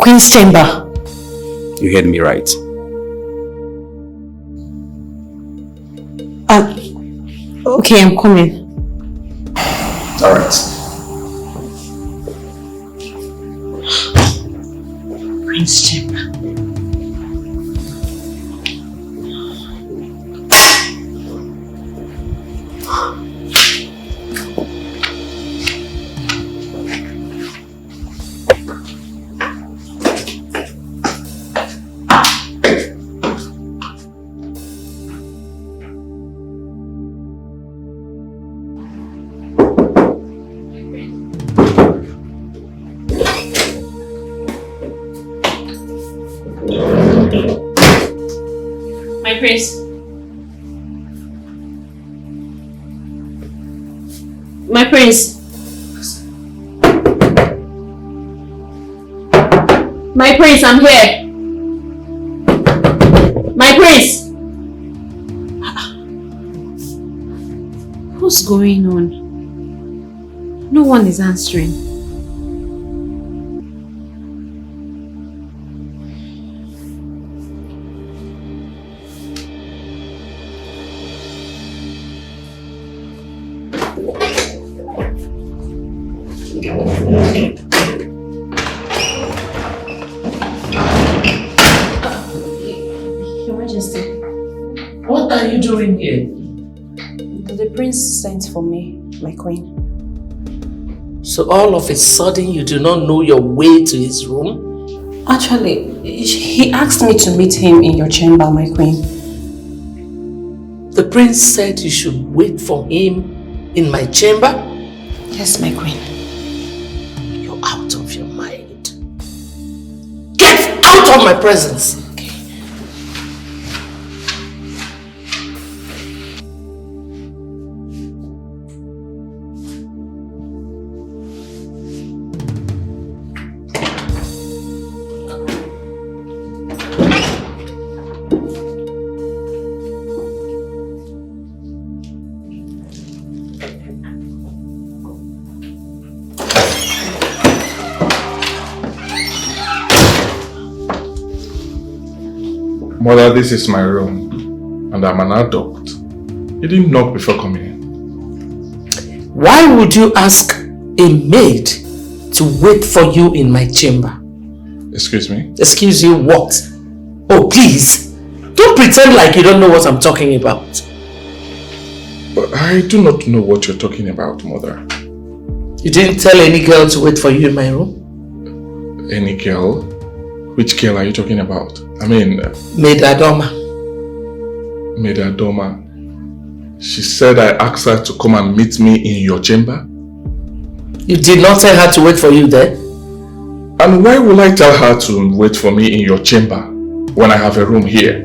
Queen's chamber? You heard me right. Okay, I'm coming. Alright. Queen's chamber. My prince. My prince. My prince, I'm here. My prince. What's going on? No one is answering. Your Majesty. What are you doing here? The prince sent for me, my queen. So all of a sudden you do not know your way to his room? Actually, he asked me to meet him in your chamber, my queen. The prince said you should wait for him in my chamber? Yes, my queen. You're out of your mind. Get out of my presence! Mother, this is my room, and I'm an adult. You didn't knock before coming in. Why would you ask a maid to wait for you in my chamber? Excuse me? Excuse you what? Oh, please. Don't pretend like you don't know what I'm talking about. But I do not know what you're talking about, Mother. You didn't tell any girl to wait for you in my room? Any girl? Which girl are you talking about? I mean... Maid Adoma. Maid Adoma. She said I asked her to come and meet me in your chamber? You did not tell her to wait for you there? And why would I tell her to wait for me in your chamber when I have a room here?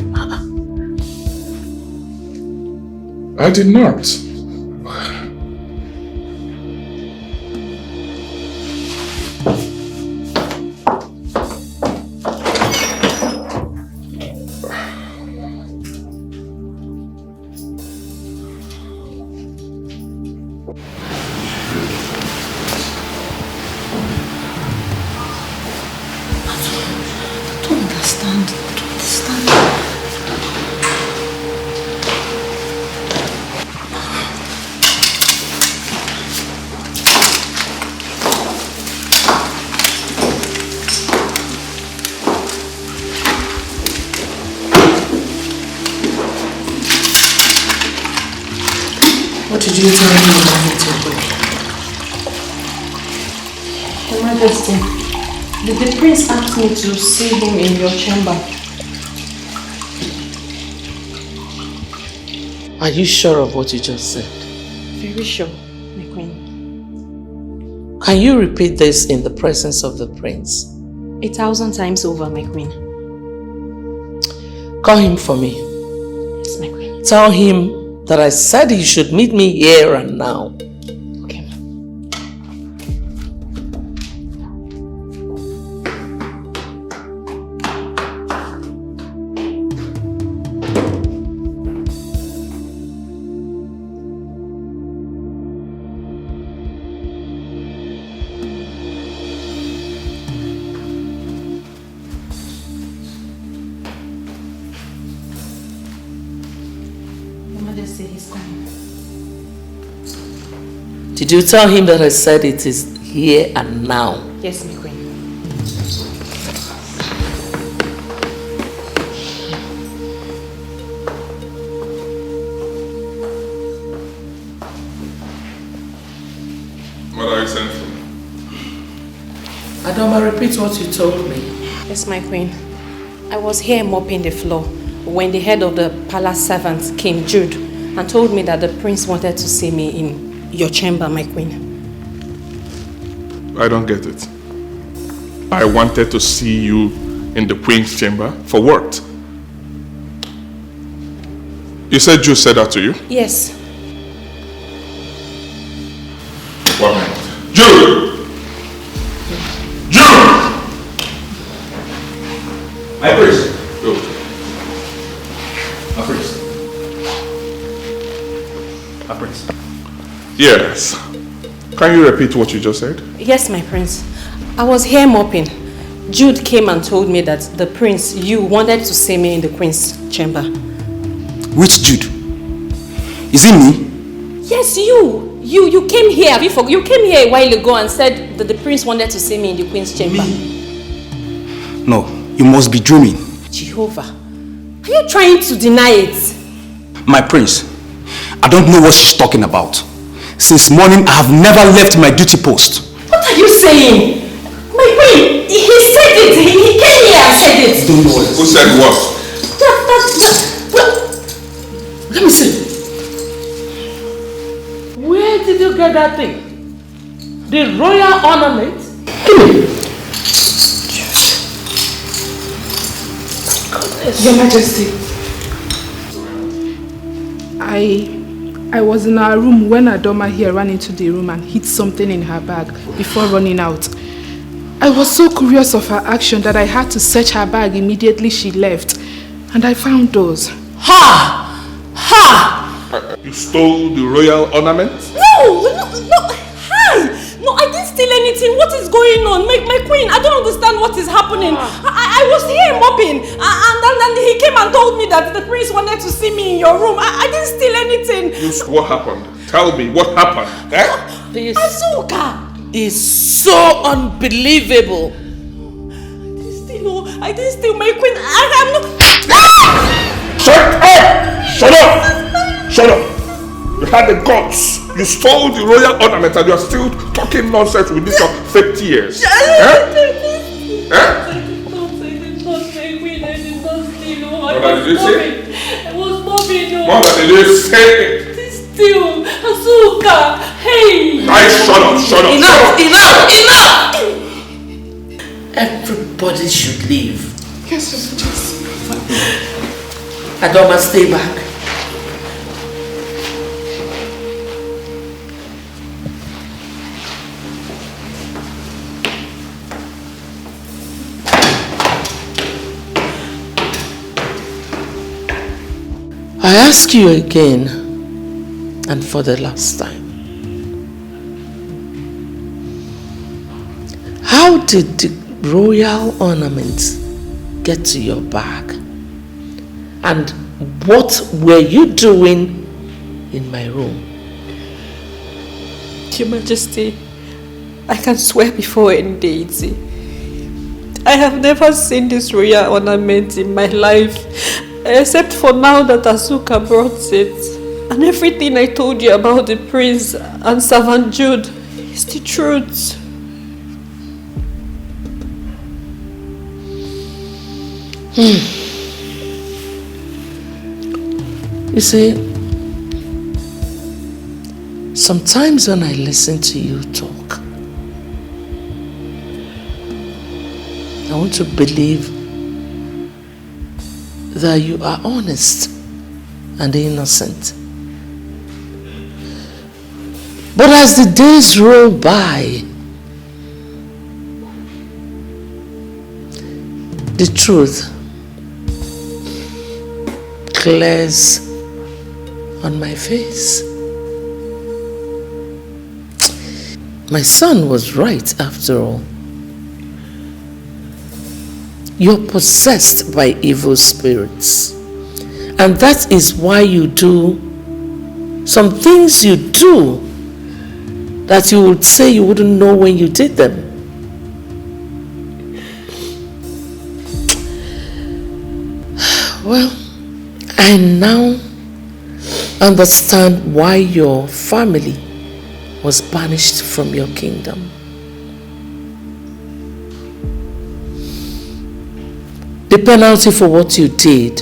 I did not. What did you tell me about me to do? Your Majesty, the prince asked me to see him in your chamber. Are you sure of what you just said? Very sure, my queen. Can you repeat this in the presence of the prince? 1,000 times over, my queen. Call him for me. Yes, my queen. Tell him that I said he should meet me here and now. Okay. Did you tell him that I said it is here and now? Yes, my queen. What are you saying for me? Adoma, repeat what you told me. Yes, my queen. I was here mopping the floor when the head of the palace servants came, Jude, and told me that the prince wanted to see me in your chamber, my queen. I don't get it. I wanted to see you in the queen's chamber for what? You said Jude said that to you? Yes. One minute. Jude! Jude! My priest. Good. My priest. My priest. Yes. Can you repeat what you just said? Yes, my prince. I was here mopping. Jude came and told me that the prince, you wanted to see me in the queen's chamber. Which Jude? Is it me? Yes, you. You came here. Have you forgot? You came here a while ago and said that the prince wanted to see me in the queen's chamber. No, you must be dreaming. Jehovah. Are you trying to deny it? My prince, I don't know what she's talking about. Since morning, I have never left my duty post. What are you saying? My queen, he said it. He came here and said it. Don't know what. Who said what? Let me see. Where did you get that thing? The royal ornament? Your Majesty, I was in our room when Adoma here ran into the room and hid something in her bag before running out. I was so curious of her action that I had to search her bag immediately she left, and I found those. Ha! Ha! You stole the royal ornament? No! Hi! No, I didn't steal anything. What is going on? My queen, I don't understand what is happening. I was here mopping, and then he came and told me that the prince wanted to see me in your room. I didn't steal anything. What happened? Tell me, what happened? Eh? This Azuka! is so unbelievable. I didn't steal my queen. I'm not... Shut up! Shut up! Shut up! You had the guts. You stole the royal ornament and you are still talking nonsense with this your fake tears. Eh? What did you say? I was mopping. What did you say? Still, Azuka, hey! Guys, shut up, shut up. Enough! Everybody should leave. Yes, yes. Adoma, stay back. I ask you again, and for the last time, how did the royal ornaments get to your bag? And what were you doing in my room? Your Majesty, I can swear before any deity, I have never seen this royal ornament in my life, except for now that Azuka brought it. And everything I told you about the prince and Servant Jude is the truth. You see, sometimes when I listen to you talk, I want to believe that you are honest and innocent. But as the days roll by, the truth glares on my face. My son was right after all. You're possessed by evil spirits. And that is why you do some things you do that you would say you wouldn't know when you did them. Well, I now understand why your family was banished from your kingdom. The penalty for what you did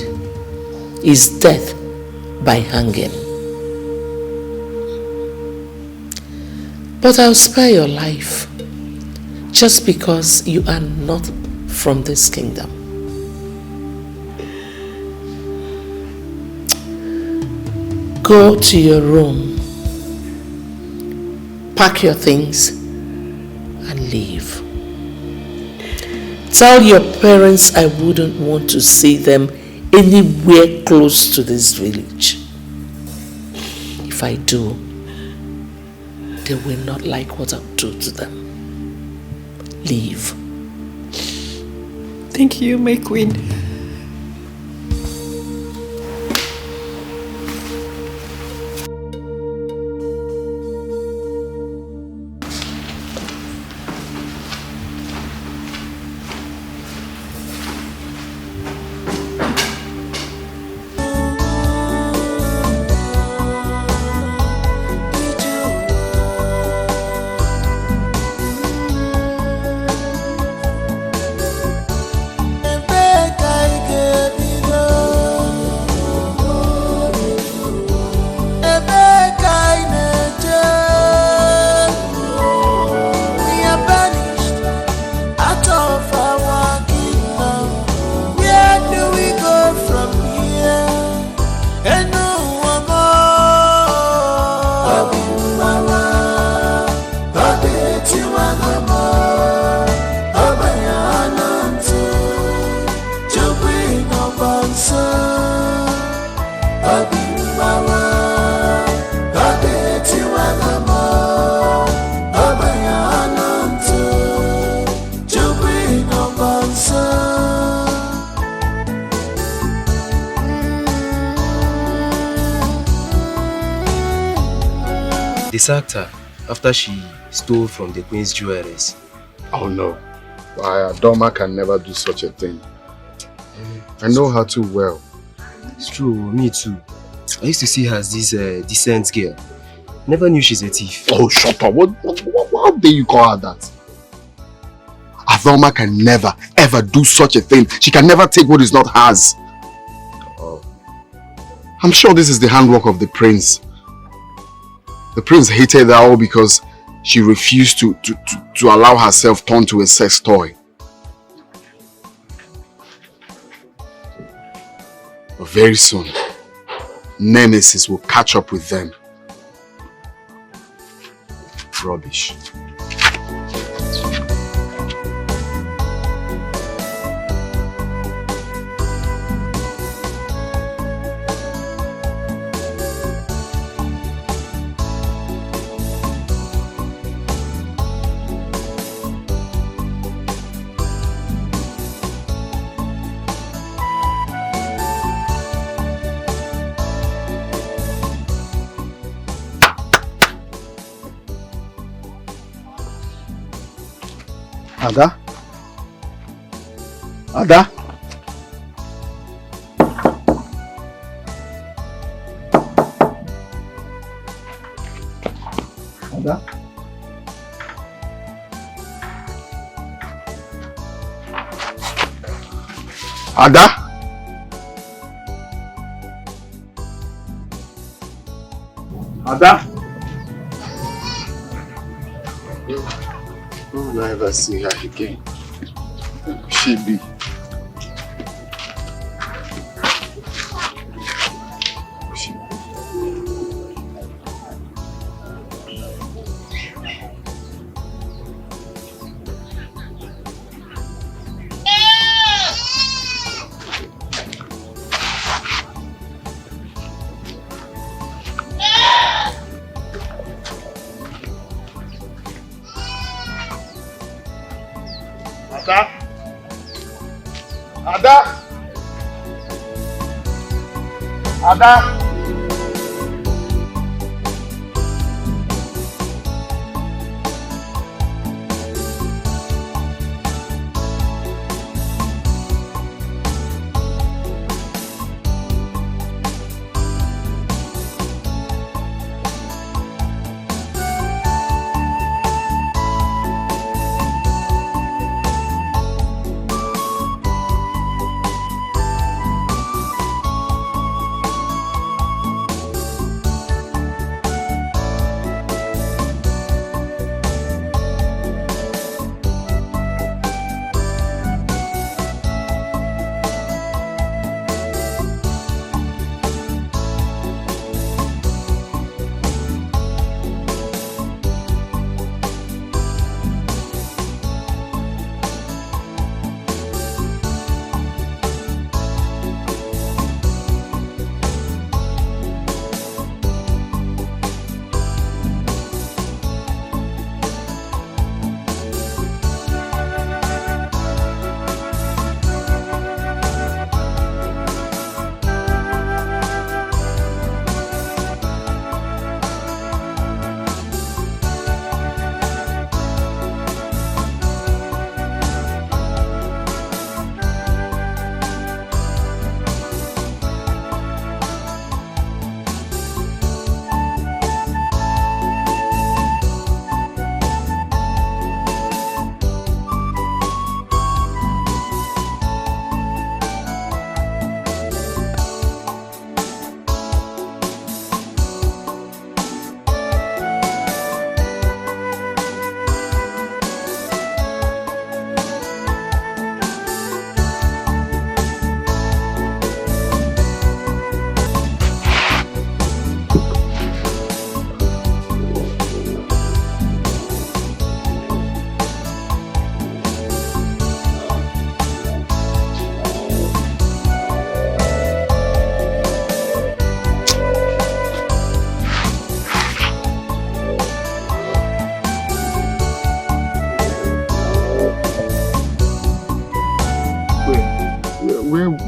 is death by hanging. But I'll spare your life just because you are not from this kingdom. Go to your room, pack your things, and leave. Tell your parents I wouldn't want to see them anywhere close to this village. If I do, they will not like what I'll do to them. Leave. Thank you, my queen. They sacked her after she stole from the queen's jewelries. Oh no, Adoma can never do such a thing. I know her too well. It's true, me too. I used to see her as this decent girl. Never knew she's a thief. Oh, shut up. How dare you call her that? Adoma can never, ever do such a thing. She can never take what is not hers. Oh. I'm sure this is the handwork of the prince. The prince hated her all because she refused to allow herself turn to a sex toy. But very soon, Nemesis will catch up with them. Rubbish. Ada? Ada? Ada? Ada? Ada? Who will I ever see her again? She be. Ada?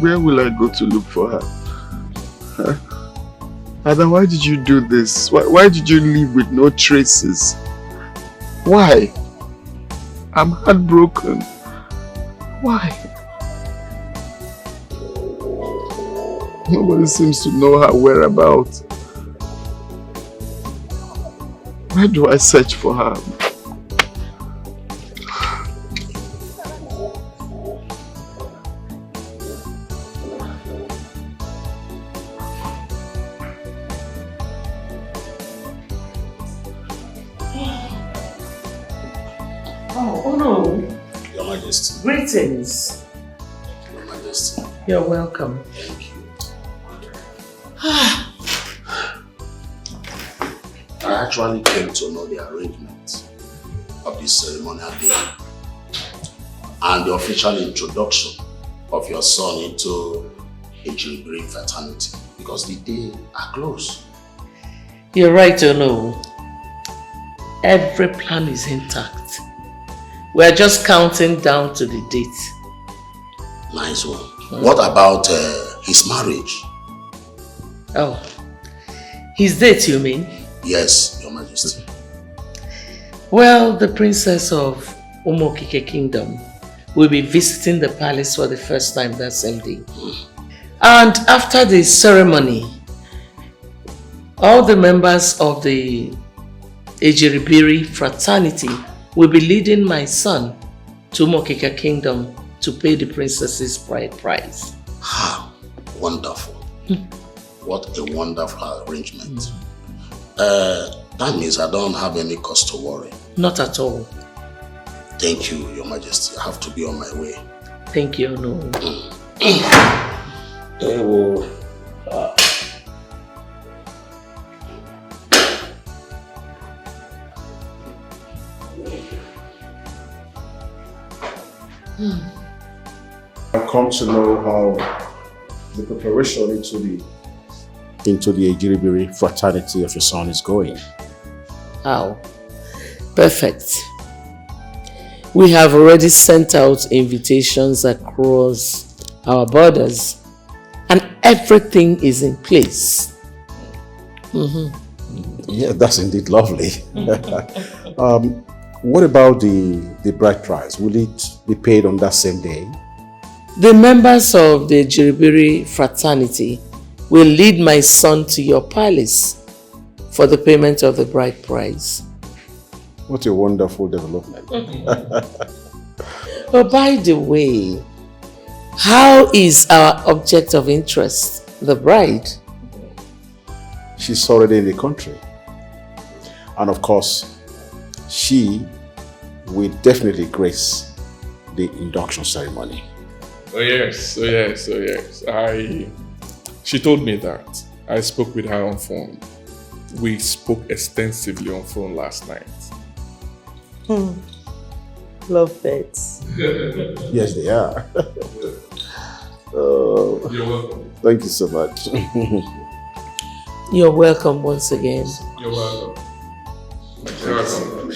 Where will I go to look for her? Huh? Ada, why did you do this? Why did you leave with no traces? Why? I'm heartbroken. Why? Nobody seems to know her whereabouts. Where do I search for her? Greetings. Your Majesty. You're welcome. Thank you. I actually came to know the arrangement of this ceremonial day and the official introduction of your son into a Jubilee fraternity because the day are close. You're right, Ono. Every plan is intact. We're just counting down to the date. Nice one. What about his marriage? Oh, his date, you mean? Yes, Your Majesty. Well, the princess of Umokike Kingdom will be visiting the palace for the first time that same day. And after the ceremony, all the members of the Ejiribiri fraternity will be leading my son to Mokika Kingdom to pay the princess's bride price. How wonderful. What a wonderful arrangement. That means I don't have any cause to worry. Not at all. Thank you, Your Majesty. I have to be on my way. Thank you, no. I've come to know how the preparation into the Ejiribiri fraternity of your son is going. How? Perfect. We have already sent out invitations across our borders and everything is in place. Yeah, that's indeed lovely. What about the bride price? Will it be paid on that same day? The members of the Ejiribiri fraternity will lead my son to your palace for the payment of the bride price. What a wonderful development. But by the way, how is our object of interest, the bride? She's already in the country. And of course, she will definitely grace the induction ceremony. Oh yes. She told me that. I spoke with her on phone. We spoke extensively on phone last night. Love pets. Yes, they are. Oh, you're welcome. Thank you so much. You're welcome once again. You're welcome. You're welcome.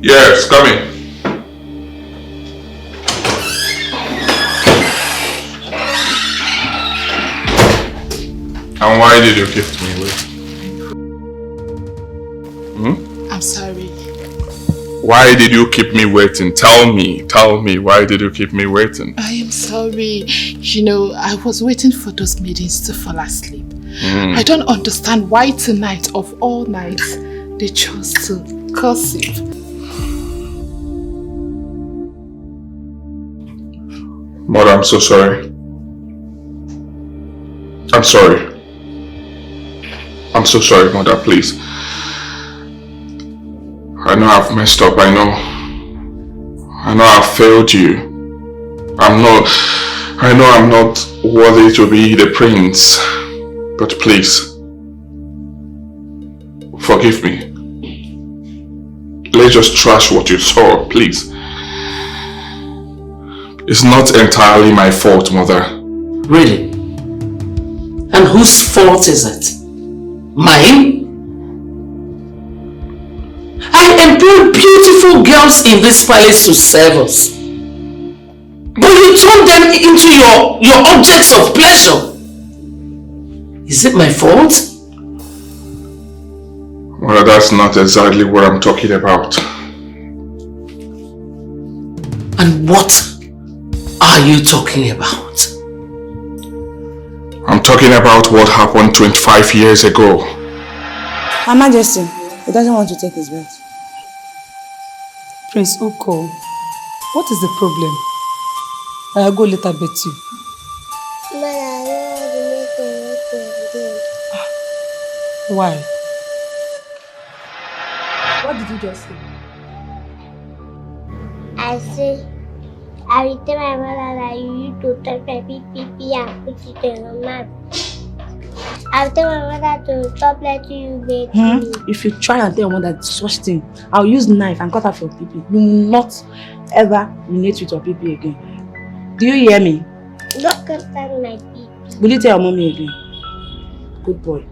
Yes, coming. And why did you keep me waiting? I'm sorry. Why did you keep me waiting? Tell me, why did you keep me waiting? I am sorry. You know, I was waiting for those maidens to fall asleep. I don't understand why tonight, of all nights, they chose to gossip. Mother, I'm so sorry. I'm sorry. I'm so sorry, Mother, please. I know I've messed up, I know I've failed you. I know I'm not worthy to be the prince. But please, forgive me. Let's just trash what you saw, please. It's not entirely my fault, Mother. Really? And whose fault is it? Mine? I employ beautiful girls in this palace to serve us. But you turn them into your objects of pleasure. Is it my fault? Well, that's not exactly what I'm talking about. And what are you talking about? I'm talking about what happened 25 years ago. Her Majesty, he doesn't want to take his bet. Prince Uko, what is the problem? I'll go later bet you. Why? What did you just say? I say, I will tell my mother that you need to touch my pee and put it in your mouth. I'll tell my mother to stop letting you beg me. If you try and tell your mother such thing, I'll use knife and cut off your pee. You will not ever relate with your pee again. Do you hear me? Don't cut down my pee. Will you tell your mommy again? Good boy.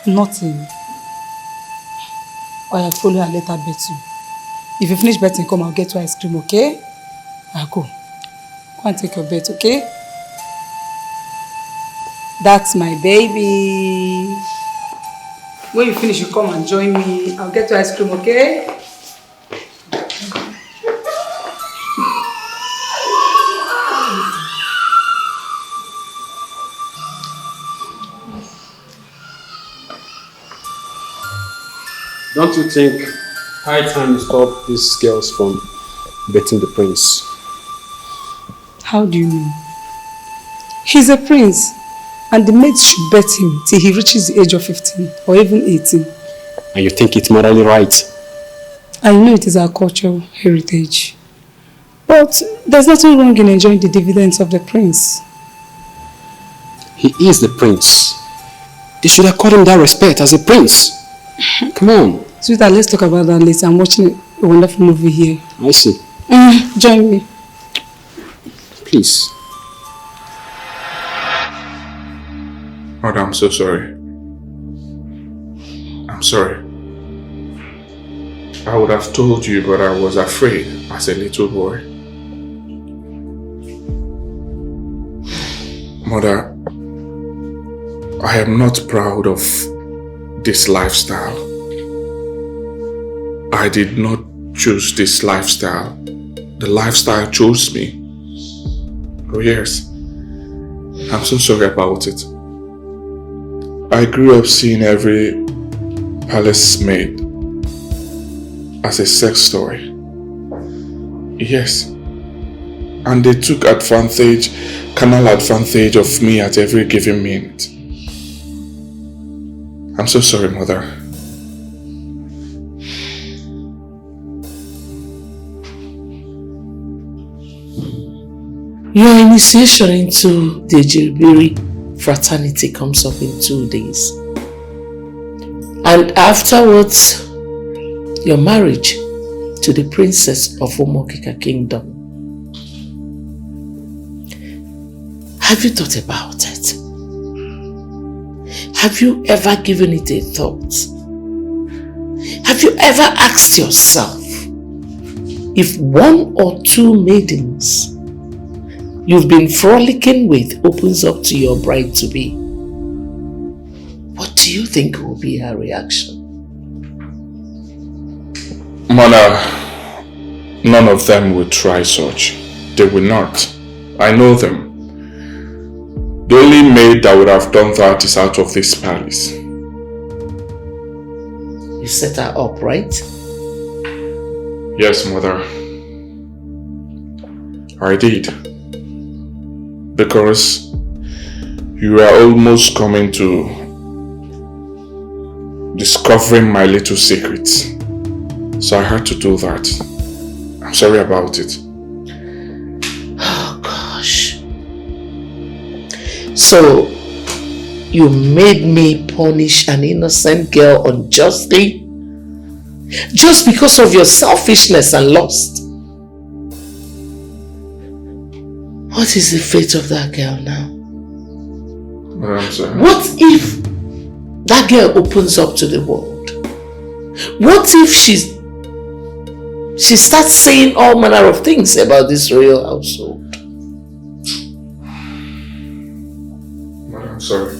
Nothing. I follow her, let her bet you. If you finish betting, come, I'll get you ice cream, okay? I'll go. Go and take your bet, okay? That's my baby. When you finish, you come and join me. I'll get you ice cream, okay? Don't you think high time to stop these girls from betting the prince? How do you mean? He's a prince, and the maids should bet him till he reaches the age of 15 or even 18. And you think it's morally right? I know it is our cultural heritage. But there's nothing wrong in enjoying the dividends of the prince. He is the prince. They should accord him that respect as a prince. Come on. Sweetheart, let's talk about that later. I'm watching a wonderful movie here. I see. Join me. Please. Mother, I'm so sorry. I'm sorry. I would have told you, but I was afraid as a little boy. Mother, I am not proud of this lifestyle. I did not choose this lifestyle. The lifestyle chose me. Oh yes, I'm so sorry about it. I grew up seeing every palace maid as a sex toy. Yes, and they took advantage, carnal advantage of me at every given minute. I'm so sorry, Mother. Your initiation into the Jilbiri fraternity comes up in 2 days. And afterwards, your marriage to the princess of Omokika Kingdom. Have you thought about it? Have you ever given it a thought? Have you ever asked yourself if 1 or 2 maidens you've been frolicking with opens up to your bride-to-be, what do you think will be her reaction? Mother, none of them will try such. They will not. I know them. The only maid that would have done that is out of this palace. You set her up, right? Yes, Mother. I did. Because you were almost coming to discovering my little secrets. So I had to do that. I'm sorry about it. Oh gosh. So you made me punish an innocent girl unjustly? Just because of your selfishness and lust? What is the fate of that girl now? I'm sorry. What if that girl opens up to the world? What if she starts saying all manner of things about this royal household? I'm sorry.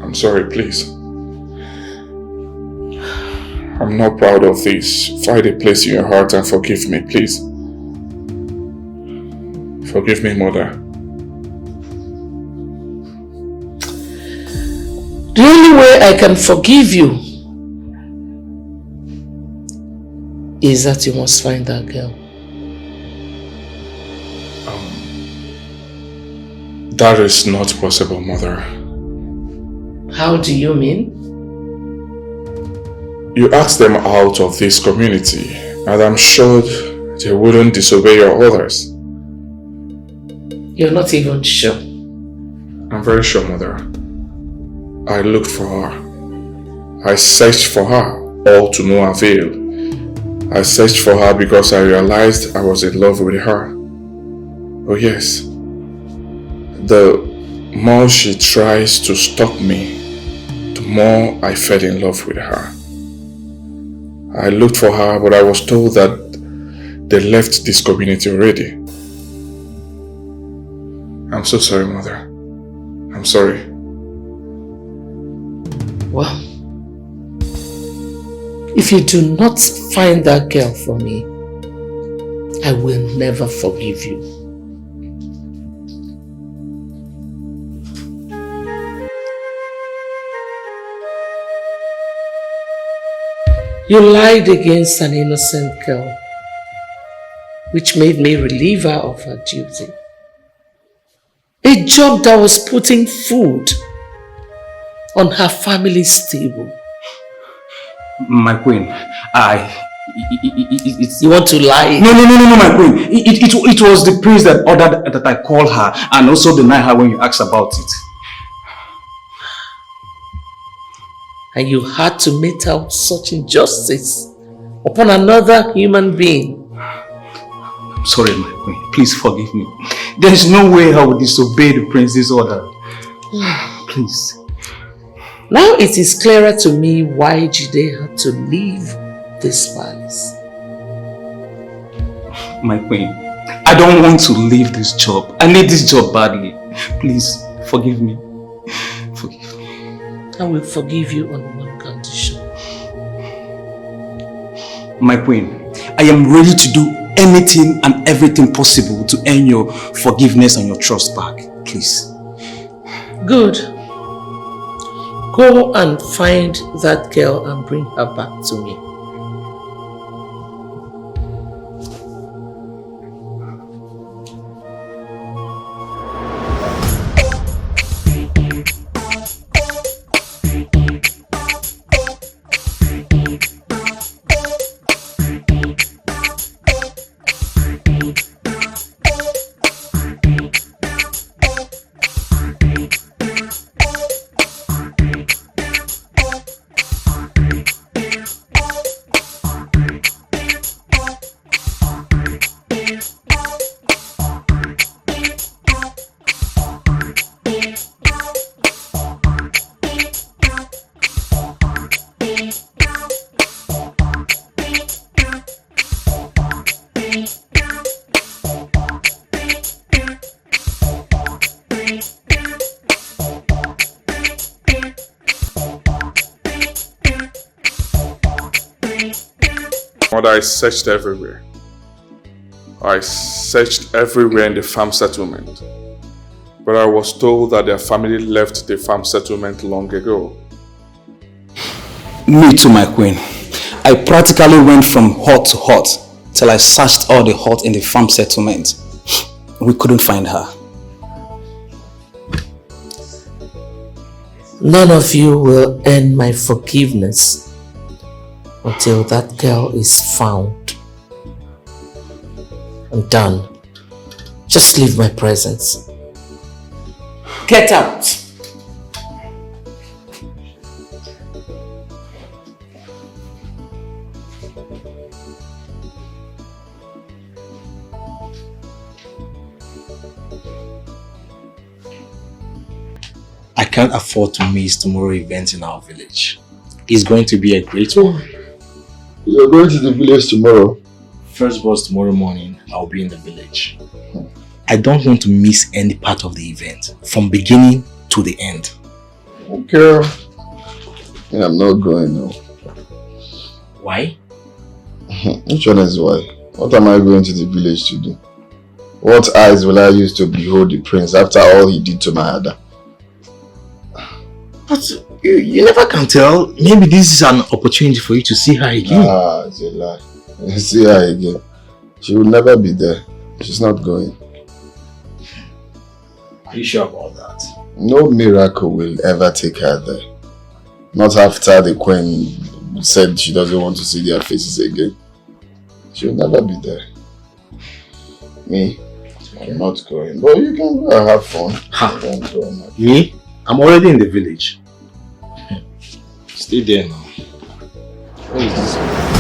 I'm sorry, please. I'm not proud of this. Find a place in your heart and forgive me, please. Forgive me, Mother. The only way I can forgive you is that you must find that girl. That is not possible, Mother. How do you mean? You asked them out of this community, and I'm sure they wouldn't disobey your orders. You're not even sure? I'm very sure, Mother. I looked for her. I searched for her, all to no avail. I searched for her because I realized I was in love with her. Oh yes. The more she tries to stop me, the more I fell in love with her. I looked for her, but I was told that they left this community already. I'm so sorry, Mother. I'm sorry. Well, if you do not find that girl for me, I will never forgive you. You lied against an innocent girl, which made me relieve her of her duty. A job that was putting food on her family's table. My queen, You want to lie? No, my queen. It was the priest that ordered that I call her and also deny her when you asked about it. And you had to mete out such injustice upon another human being. I'm sorry, my queen. Please forgive me. There is no way I would disobey the prince's order. Please. Now it is clearer to me why Jide had to leave this palace. My queen, I don't want to leave this job. I need this job badly. Please, forgive me. Forgive me. I will forgive you on one condition. My queen, I am ready to do anything and everything possible to earn your forgiveness and your trust back. Please. Good. Go and find that girl and bring her back to me. I searched everywhere. I searched everywhere in the farm settlement. But I was told that their family left the farm settlement long ago. Me too, my queen. I practically went from hut to hut till I searched all the huts in the farm settlement. We couldn't find her. None of you will earn my forgiveness until that girl is found. I'm done. Just leave my presence. Get out! I can't afford to miss tomorrow's event in our village. It's going to be a great one. You're going to the village tomorrow? First bus tomorrow morning, I'll be in the village. I don't want to miss any part of the event, from beginning to the end. Okay. I'm not going now. Why? Which one is why? What am I going to the village to do? What eyes will I use to behold the prince after all he did to my Ada? But you never can tell. Maybe this is an opportunity for you to see her again. Ah, it's a lie. See her again. She will never be there. She's not going. Are you sure about that? No miracle will ever take her there. Not after the queen said she doesn't want to see their faces again. She will never be there. Me? I'm not going. But you can go and have fun. Ha. Me? I'm already in the village. Stay there now. What is this?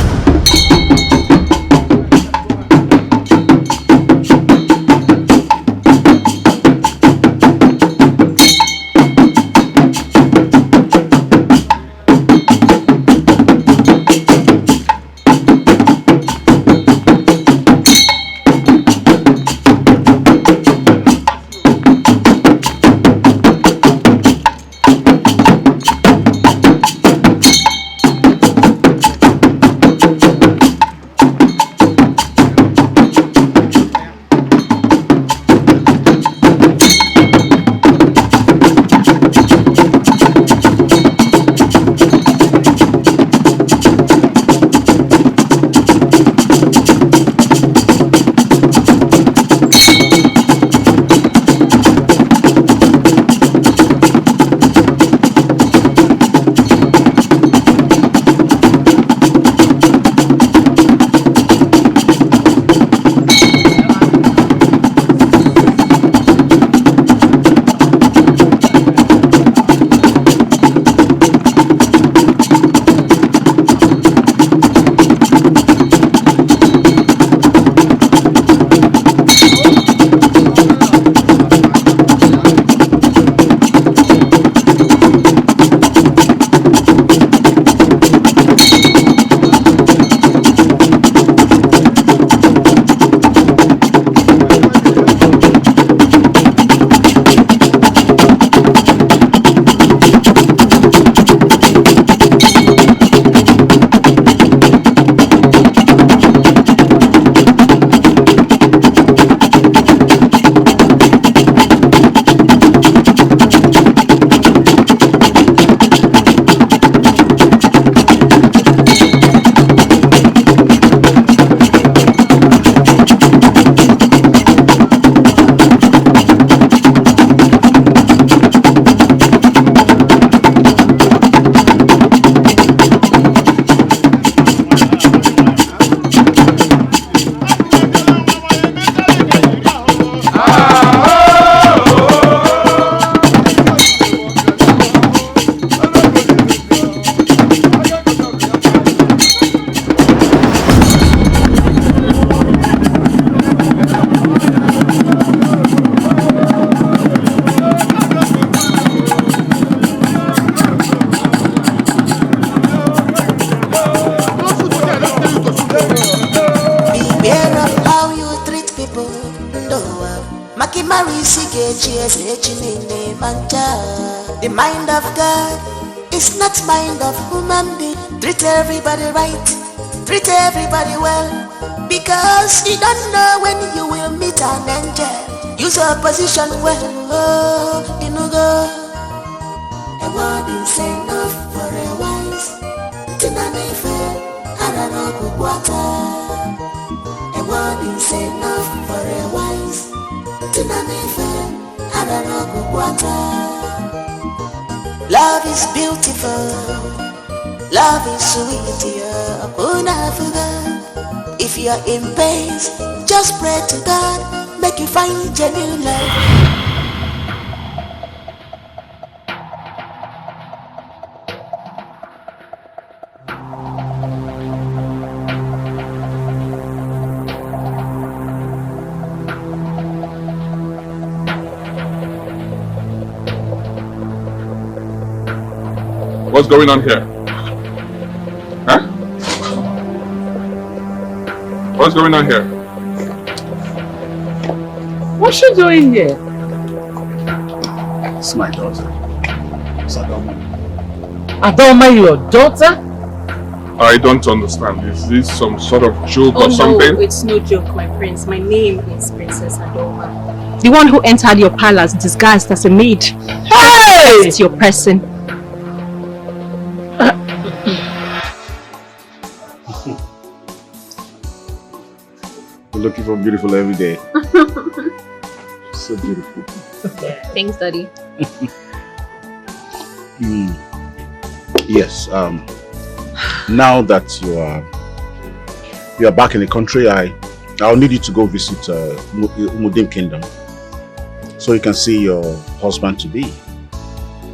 The mind of God is not mind of human being. Treat everybody right, treat everybody well, because you don't know when you will meet an angel. Use your position well, oh, you know go. A word is enough for a wise. Tinanife, Aranaku Kwata. A word is enough for a wise. Tinanife, Aranaku Kwata. Love is beautiful, love is sweet, yeah. If you're in pain, just pray to God, make you find genuine love. What's going on here? Huh? What's going on here? What's she doing here? It's my daughter. It's Adoma. Adoma, your daughter? I don't understand. Is this some sort of joke Oh or something? no, it's no joke, my prince. My name is Princess Adoma. The one who entered your palace disguised as a maid. Hey! It's your person. Looking for beautiful every day. So beautiful. Thanks, Daddy. Yes. Now that you are back in the country, I'll need you to go visit Mudim Kingdom, so you can see your husband to be.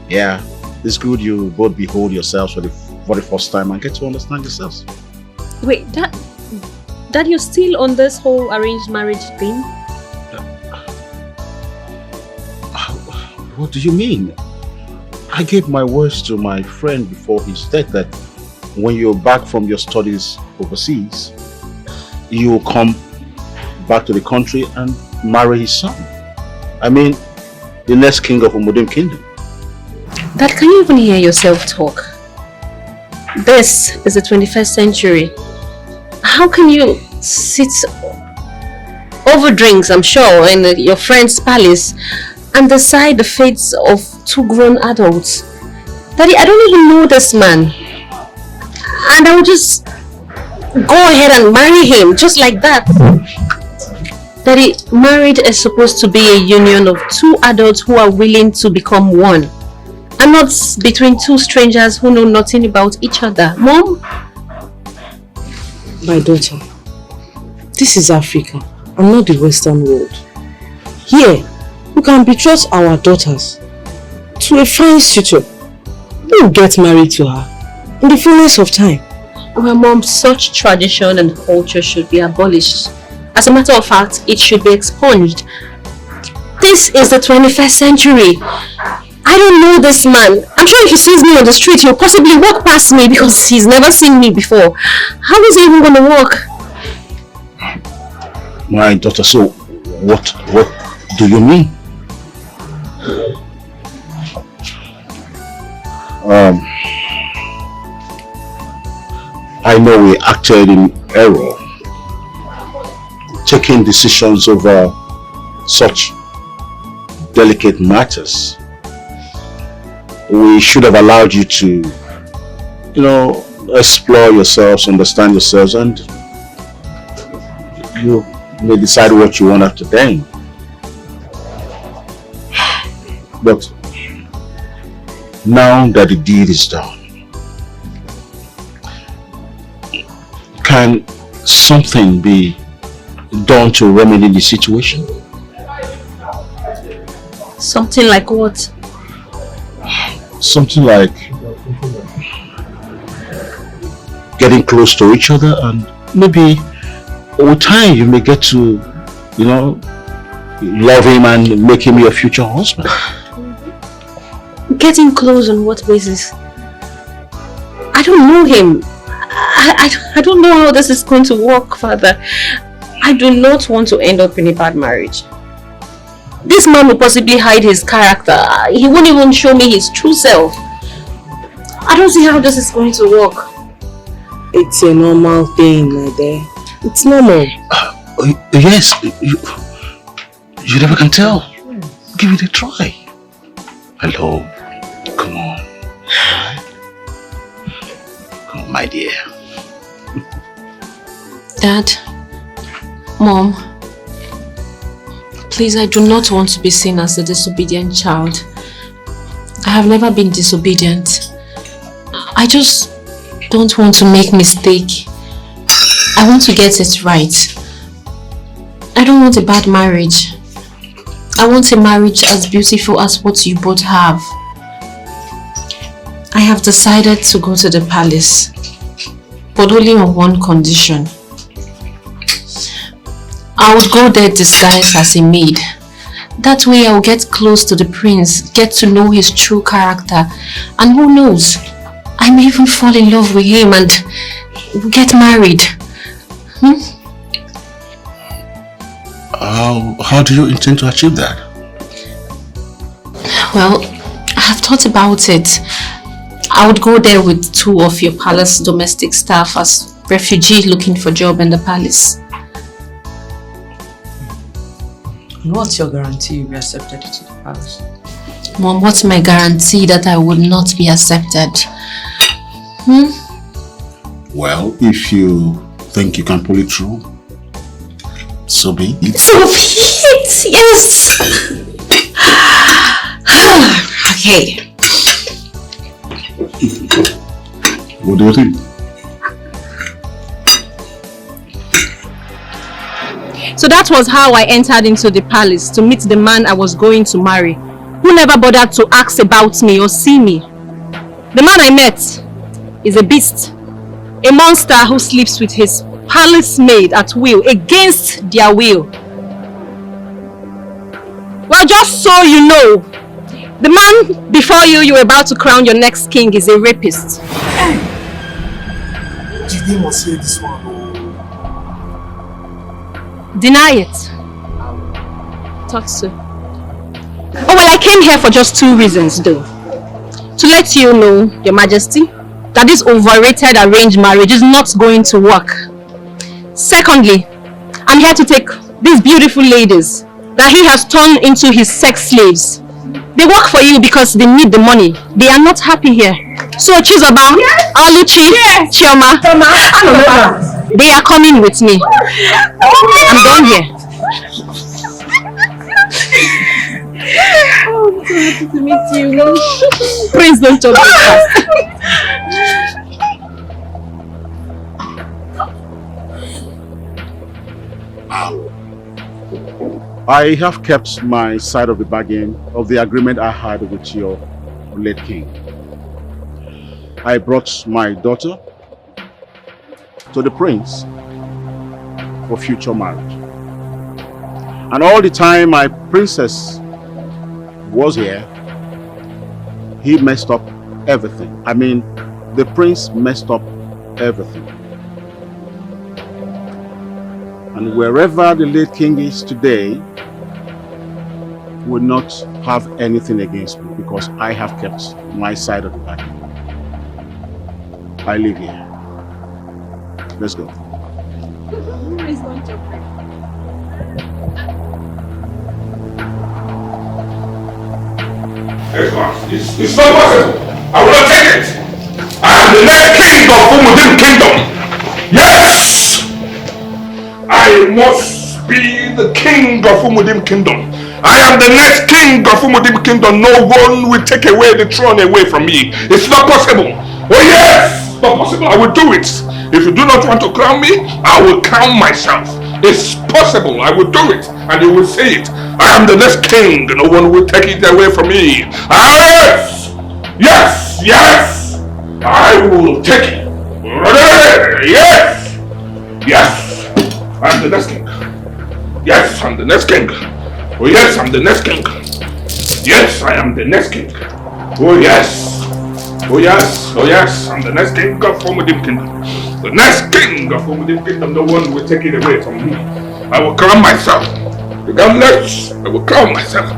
Yeah, it's good you both behold yourselves for the first time and get to understand yourselves. Wait, Dad, you're still on this whole arranged marriage thing? What do you mean? I gave my words to my friend before his death that when you're back from your studies overseas, you will come back to the country and marry his son. I mean, the next king of Umudim Kingdom. Dad, can you even hear yourself talk? This is the 21st century. How can you sit over drinks, I'm sure, in your friend's palace and decide the fates of two grown adults? Daddy, I don't even know this man. And I will just go ahead and marry him, just like that. Daddy, marriage is supposed to be a union of two adults who are willing to become one. And not between two strangers who know nothing about each other. Mom? My daughter, this is Africa and not the Western world. Here, we can betroth our daughters to a fine suitor. We'll get married to her in the fullness of time. Well, Mom, such tradition and culture should be abolished. As a matter of fact, it should be expunged. This is the 21st century. I don't know this man. I'm sure if he sees me on the street, he'll possibly walk past me because he's never seen me before. How is he even going to walk? My daughter, so what do you mean? I know we acted in error, taking decisions over such delicate matters. We should have allowed you to, explore yourselves, understand yourselves, and you may decide what you want after then. But now that the deed is done, can something be done to remedy the situation? Something like what? Something like getting close to each other, and maybe over time you may get to, love him and make him your future husband. Getting close on what basis? I don't know him. I don't know how this is going to work, Father. I do not want to end up in a bad marriage. This man will possibly hide his character. He won't even show me his true self. I don't see how this is going to work. It's a normal thing, my dear. It's normal. Yes, you never can tell. Give it a try. Hello, come on. Come on, my dear. Dad, Mom, please, I do not want to be seen as a disobedient child. I have never been disobedient. I just don't want to make mistake. I want to get it right. I don't want a bad marriage. I want a marriage as beautiful as what you both have. I have decided to go to the palace, but only on one condition. I would go there disguised as a maid. That way I will get close to the prince, get to know his true character, and who knows, I may even fall in love with him and get married. How do you intend to achieve that? Well, I have thought about it. I would go there with 2 of your palace domestic staff as refugees looking for job in the palace. What's your guarantee you'll be accepted to the palace? Mom, what's my guarantee that I would not be accepted? Well, if you think you can pull it through, so be it. So be it, yes! Okay. What do you think? So that was how I entered into the palace to meet the man I was going to marry, who never bothered to ask about me or see me. The man I met is a beast, a monster who sleeps with his palace maid at will, against their will. Well, just so you know, the man before you were about to crown your next king is a rapist. Jide must hear this one. Deny it. Thought so. Oh well, I came here for just 2 reasons though. To let you know, Your Majesty, that this overrated arranged marriage is not going to work. Secondly, I'm here to take these beautiful ladies that he has turned into his sex slaves. They work for you because they need the money. They are not happy here. So Chizoba, Aluchi, Chioma, they are coming with me. I'm done here. Oh, I'm so happy to meet you. Please don't talk like that. I have kept my side of the bargain of the agreement I had with your late king. I brought my daughter to the prince for future marriage. And all the time my princess was here, he messed up everything. I mean, the prince messed up everything. And wherever the late king is today, will not have anything against me because I have kept my side of the bargain. I live here. Let's go. It's not possible. I will not take it. I am the next king of Umudim Kingdom. Yes! I must be the king of Umudim Kingdom. I am the next king of Umudim Kingdom. No one will take away the throne away from me. It's not possible. Oh yes! It's not possible. I will do it. If you do not want to crown me, I will crown myself. It's possible. I will do it. And you will see it. I am the next king. No one will take it away from me. Yes! Yes! Yes! I will take it. Yes! Yes! I'm the next king. Yes, I'm the next king. Oh yes, I'm the next king. Yes, I am the next king. Oh yes. Oh yes, oh yes, I'm the next king of Umudim Kingdom. The next king of Umudim Kingdom, no one will take it away from me. I will crown myself. Regardless, I will crown myself.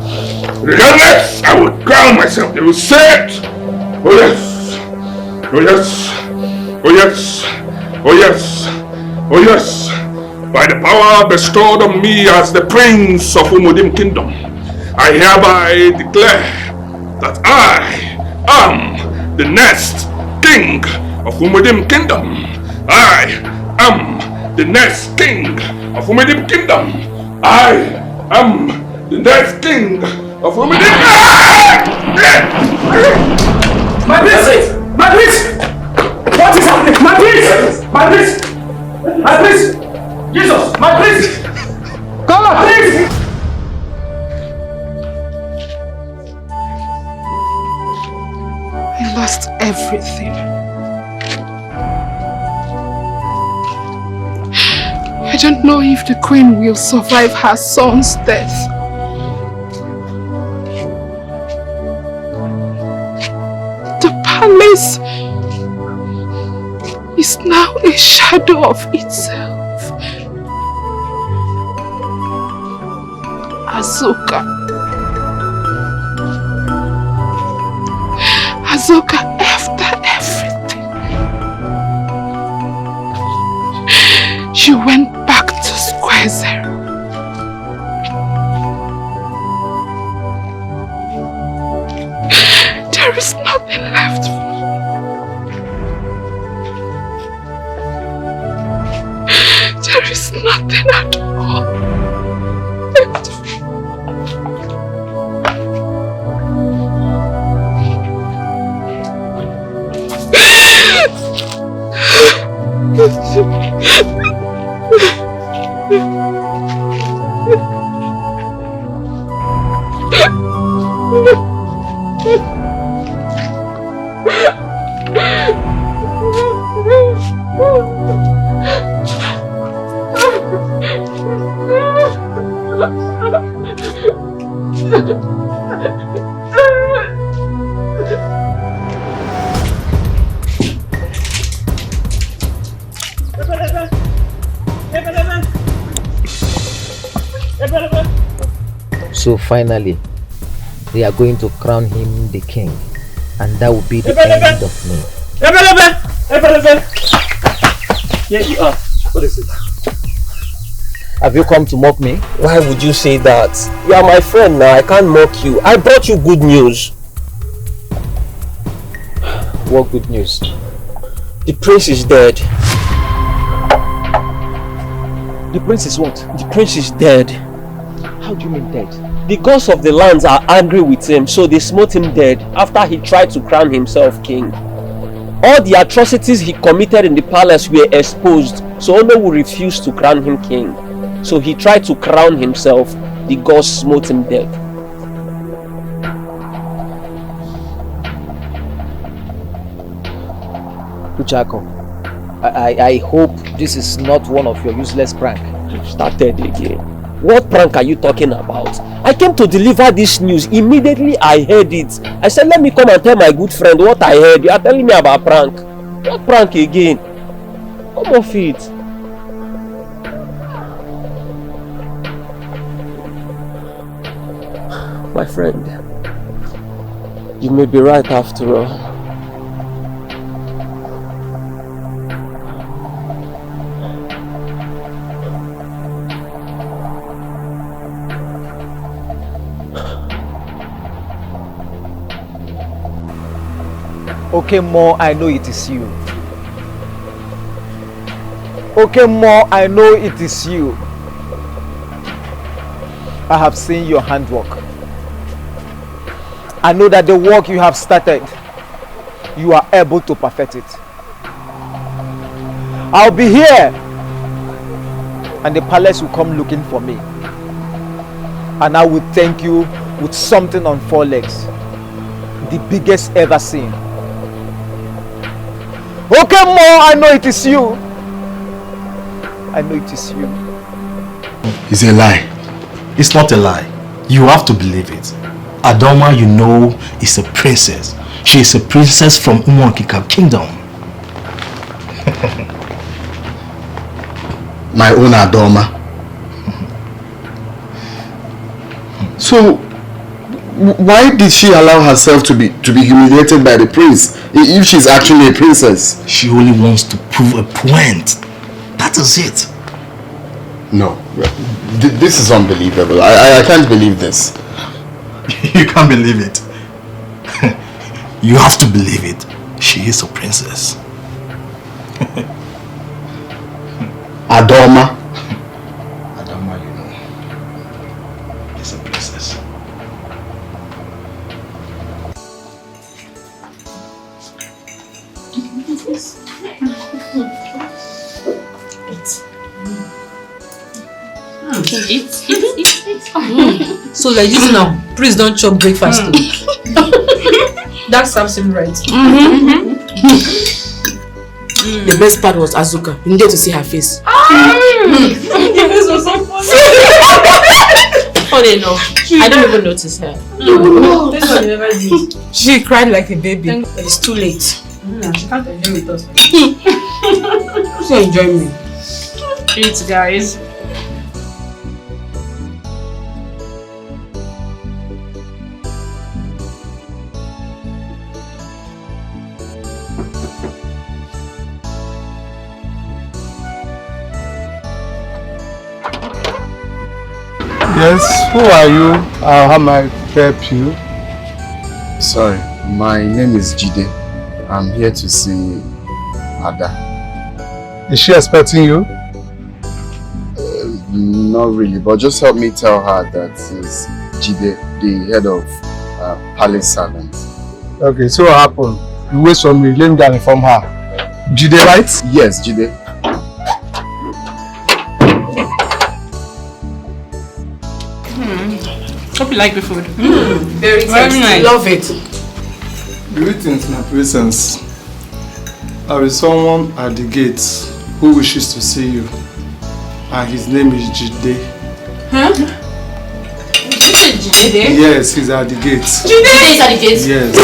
Regardless, I will crown myself. They will say it. Oh yes. Oh yes. Oh yes. Oh yes. Oh yes. By the power bestowed on me as the Prince of Umudim Kingdom, I hereby declare that I am the next King of Umudim Kingdom. I am the next King of Umudim Kingdom. I am the next King of Umudim Kingdom. My prince! My prince! What is happening? My prince! My prince! My prince! Jesus! My prince! Come on, please! I lost everything. I don't know if the queen will survive her son's death. The palace is now a shadow of itself. Azoka. Azoka, after everything, she went back to square zero. There is nothing left for me. There is nothing at all left for me. So finally, they are going to crown him the king, and that will be the end of me. Here you are. What is it? Have you come to mock me? Why would you say that? You are my friend now, I can't mock you. I brought you good news. What good news? The prince is dead. The prince is what? The prince is dead. How do you mean dead? The gods of the lands are angry with him, so they smote him dead after he tried to crown himself king. All the atrocities he committed in the palace were exposed, so Ono refused to crown him king. So he tried to crown himself. The gods smote him dead. Uchako, I hope this is not one of your useless pranks. You started again. What prank are you talking about? I came to deliver this news. Immediately I heard it. I said, let me come and tell my good friend what I heard. You are telling me about prank. What prank again? Come off it. My friend, you may be right after all. Okay, Mo, I know it is you. Okay, Mo, I know it is you. I have seen your handwork. I know that the work you have started, you are able to perfect it. I'll be here, and the palace will come looking for me. And I will thank you with something on 4 legs, the biggest ever seen. Okay, Mo, I know it is you. I know it is you. It's a lie. It's not a lie. You have to believe it. Adoma, you know, is a princess. She is a princess from Umuankika Kingdom. My own Adoma. So, why did she allow herself to be humiliated by the prince if she's actually a princess? She only wants to prove a point. That is it. No, this is unbelievable. I can't believe this. You can't believe it. You have to believe it. She is a princess. Adoma. Adoma, you know, is a princess. Eat. So like this now, please don't chop breakfast. That serves him right. The best part was Azuka. You needed to see her face. This was so funny. Funny enough, I don't even notice her. This one you never did. She cried like a baby. But it's too late. She can't enjoy with us. She enjoy me. Eat, guys. Yes, who are you? How may I help you? Sorry, my name is Jide. I'm here to see Ada. Is she expecting you? Not really, but just help me tell her that is Jide, the head of palace servants. Okay, so what happened? You wait for me, let me go and inform her. Jide, right? Yes, Jide. Hope you like the food. Very tasty. nice. Love it. Greetings, my presence. There is someone at the gate who wishes to see you, and his name is Jide. Huh? Jide? Yes, he's at the gate. Jide is at the gate? Yes.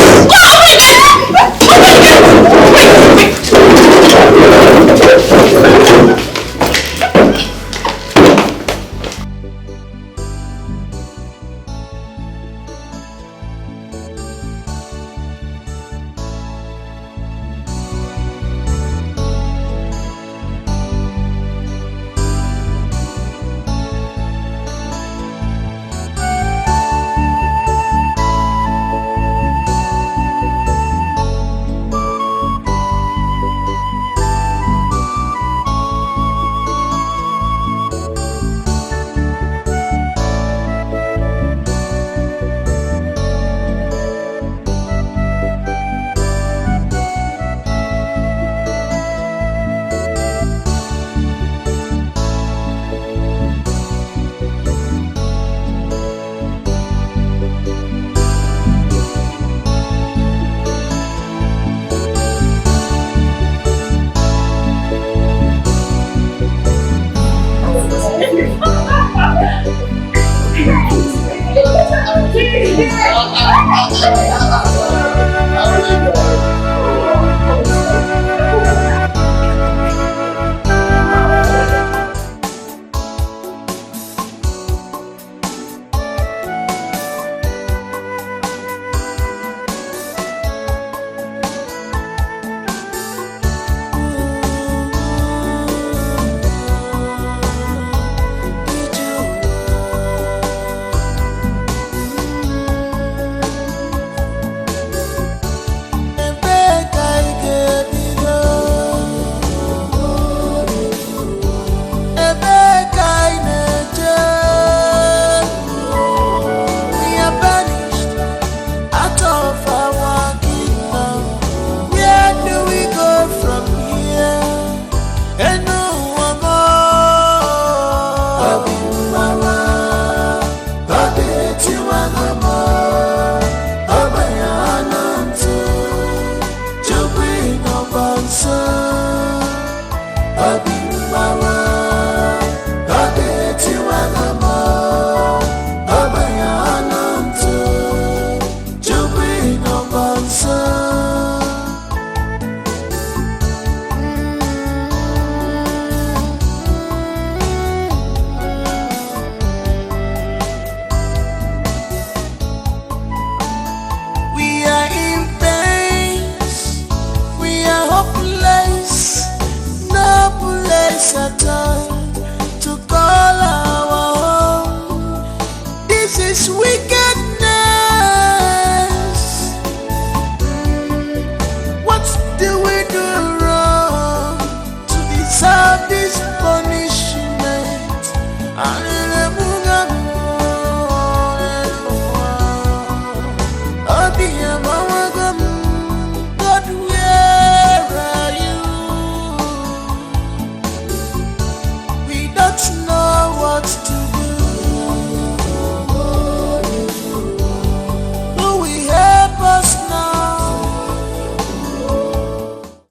at all to call our own. This is wickedness. What do we do wrong to deserve this punishment? God, where are you? We don't know what to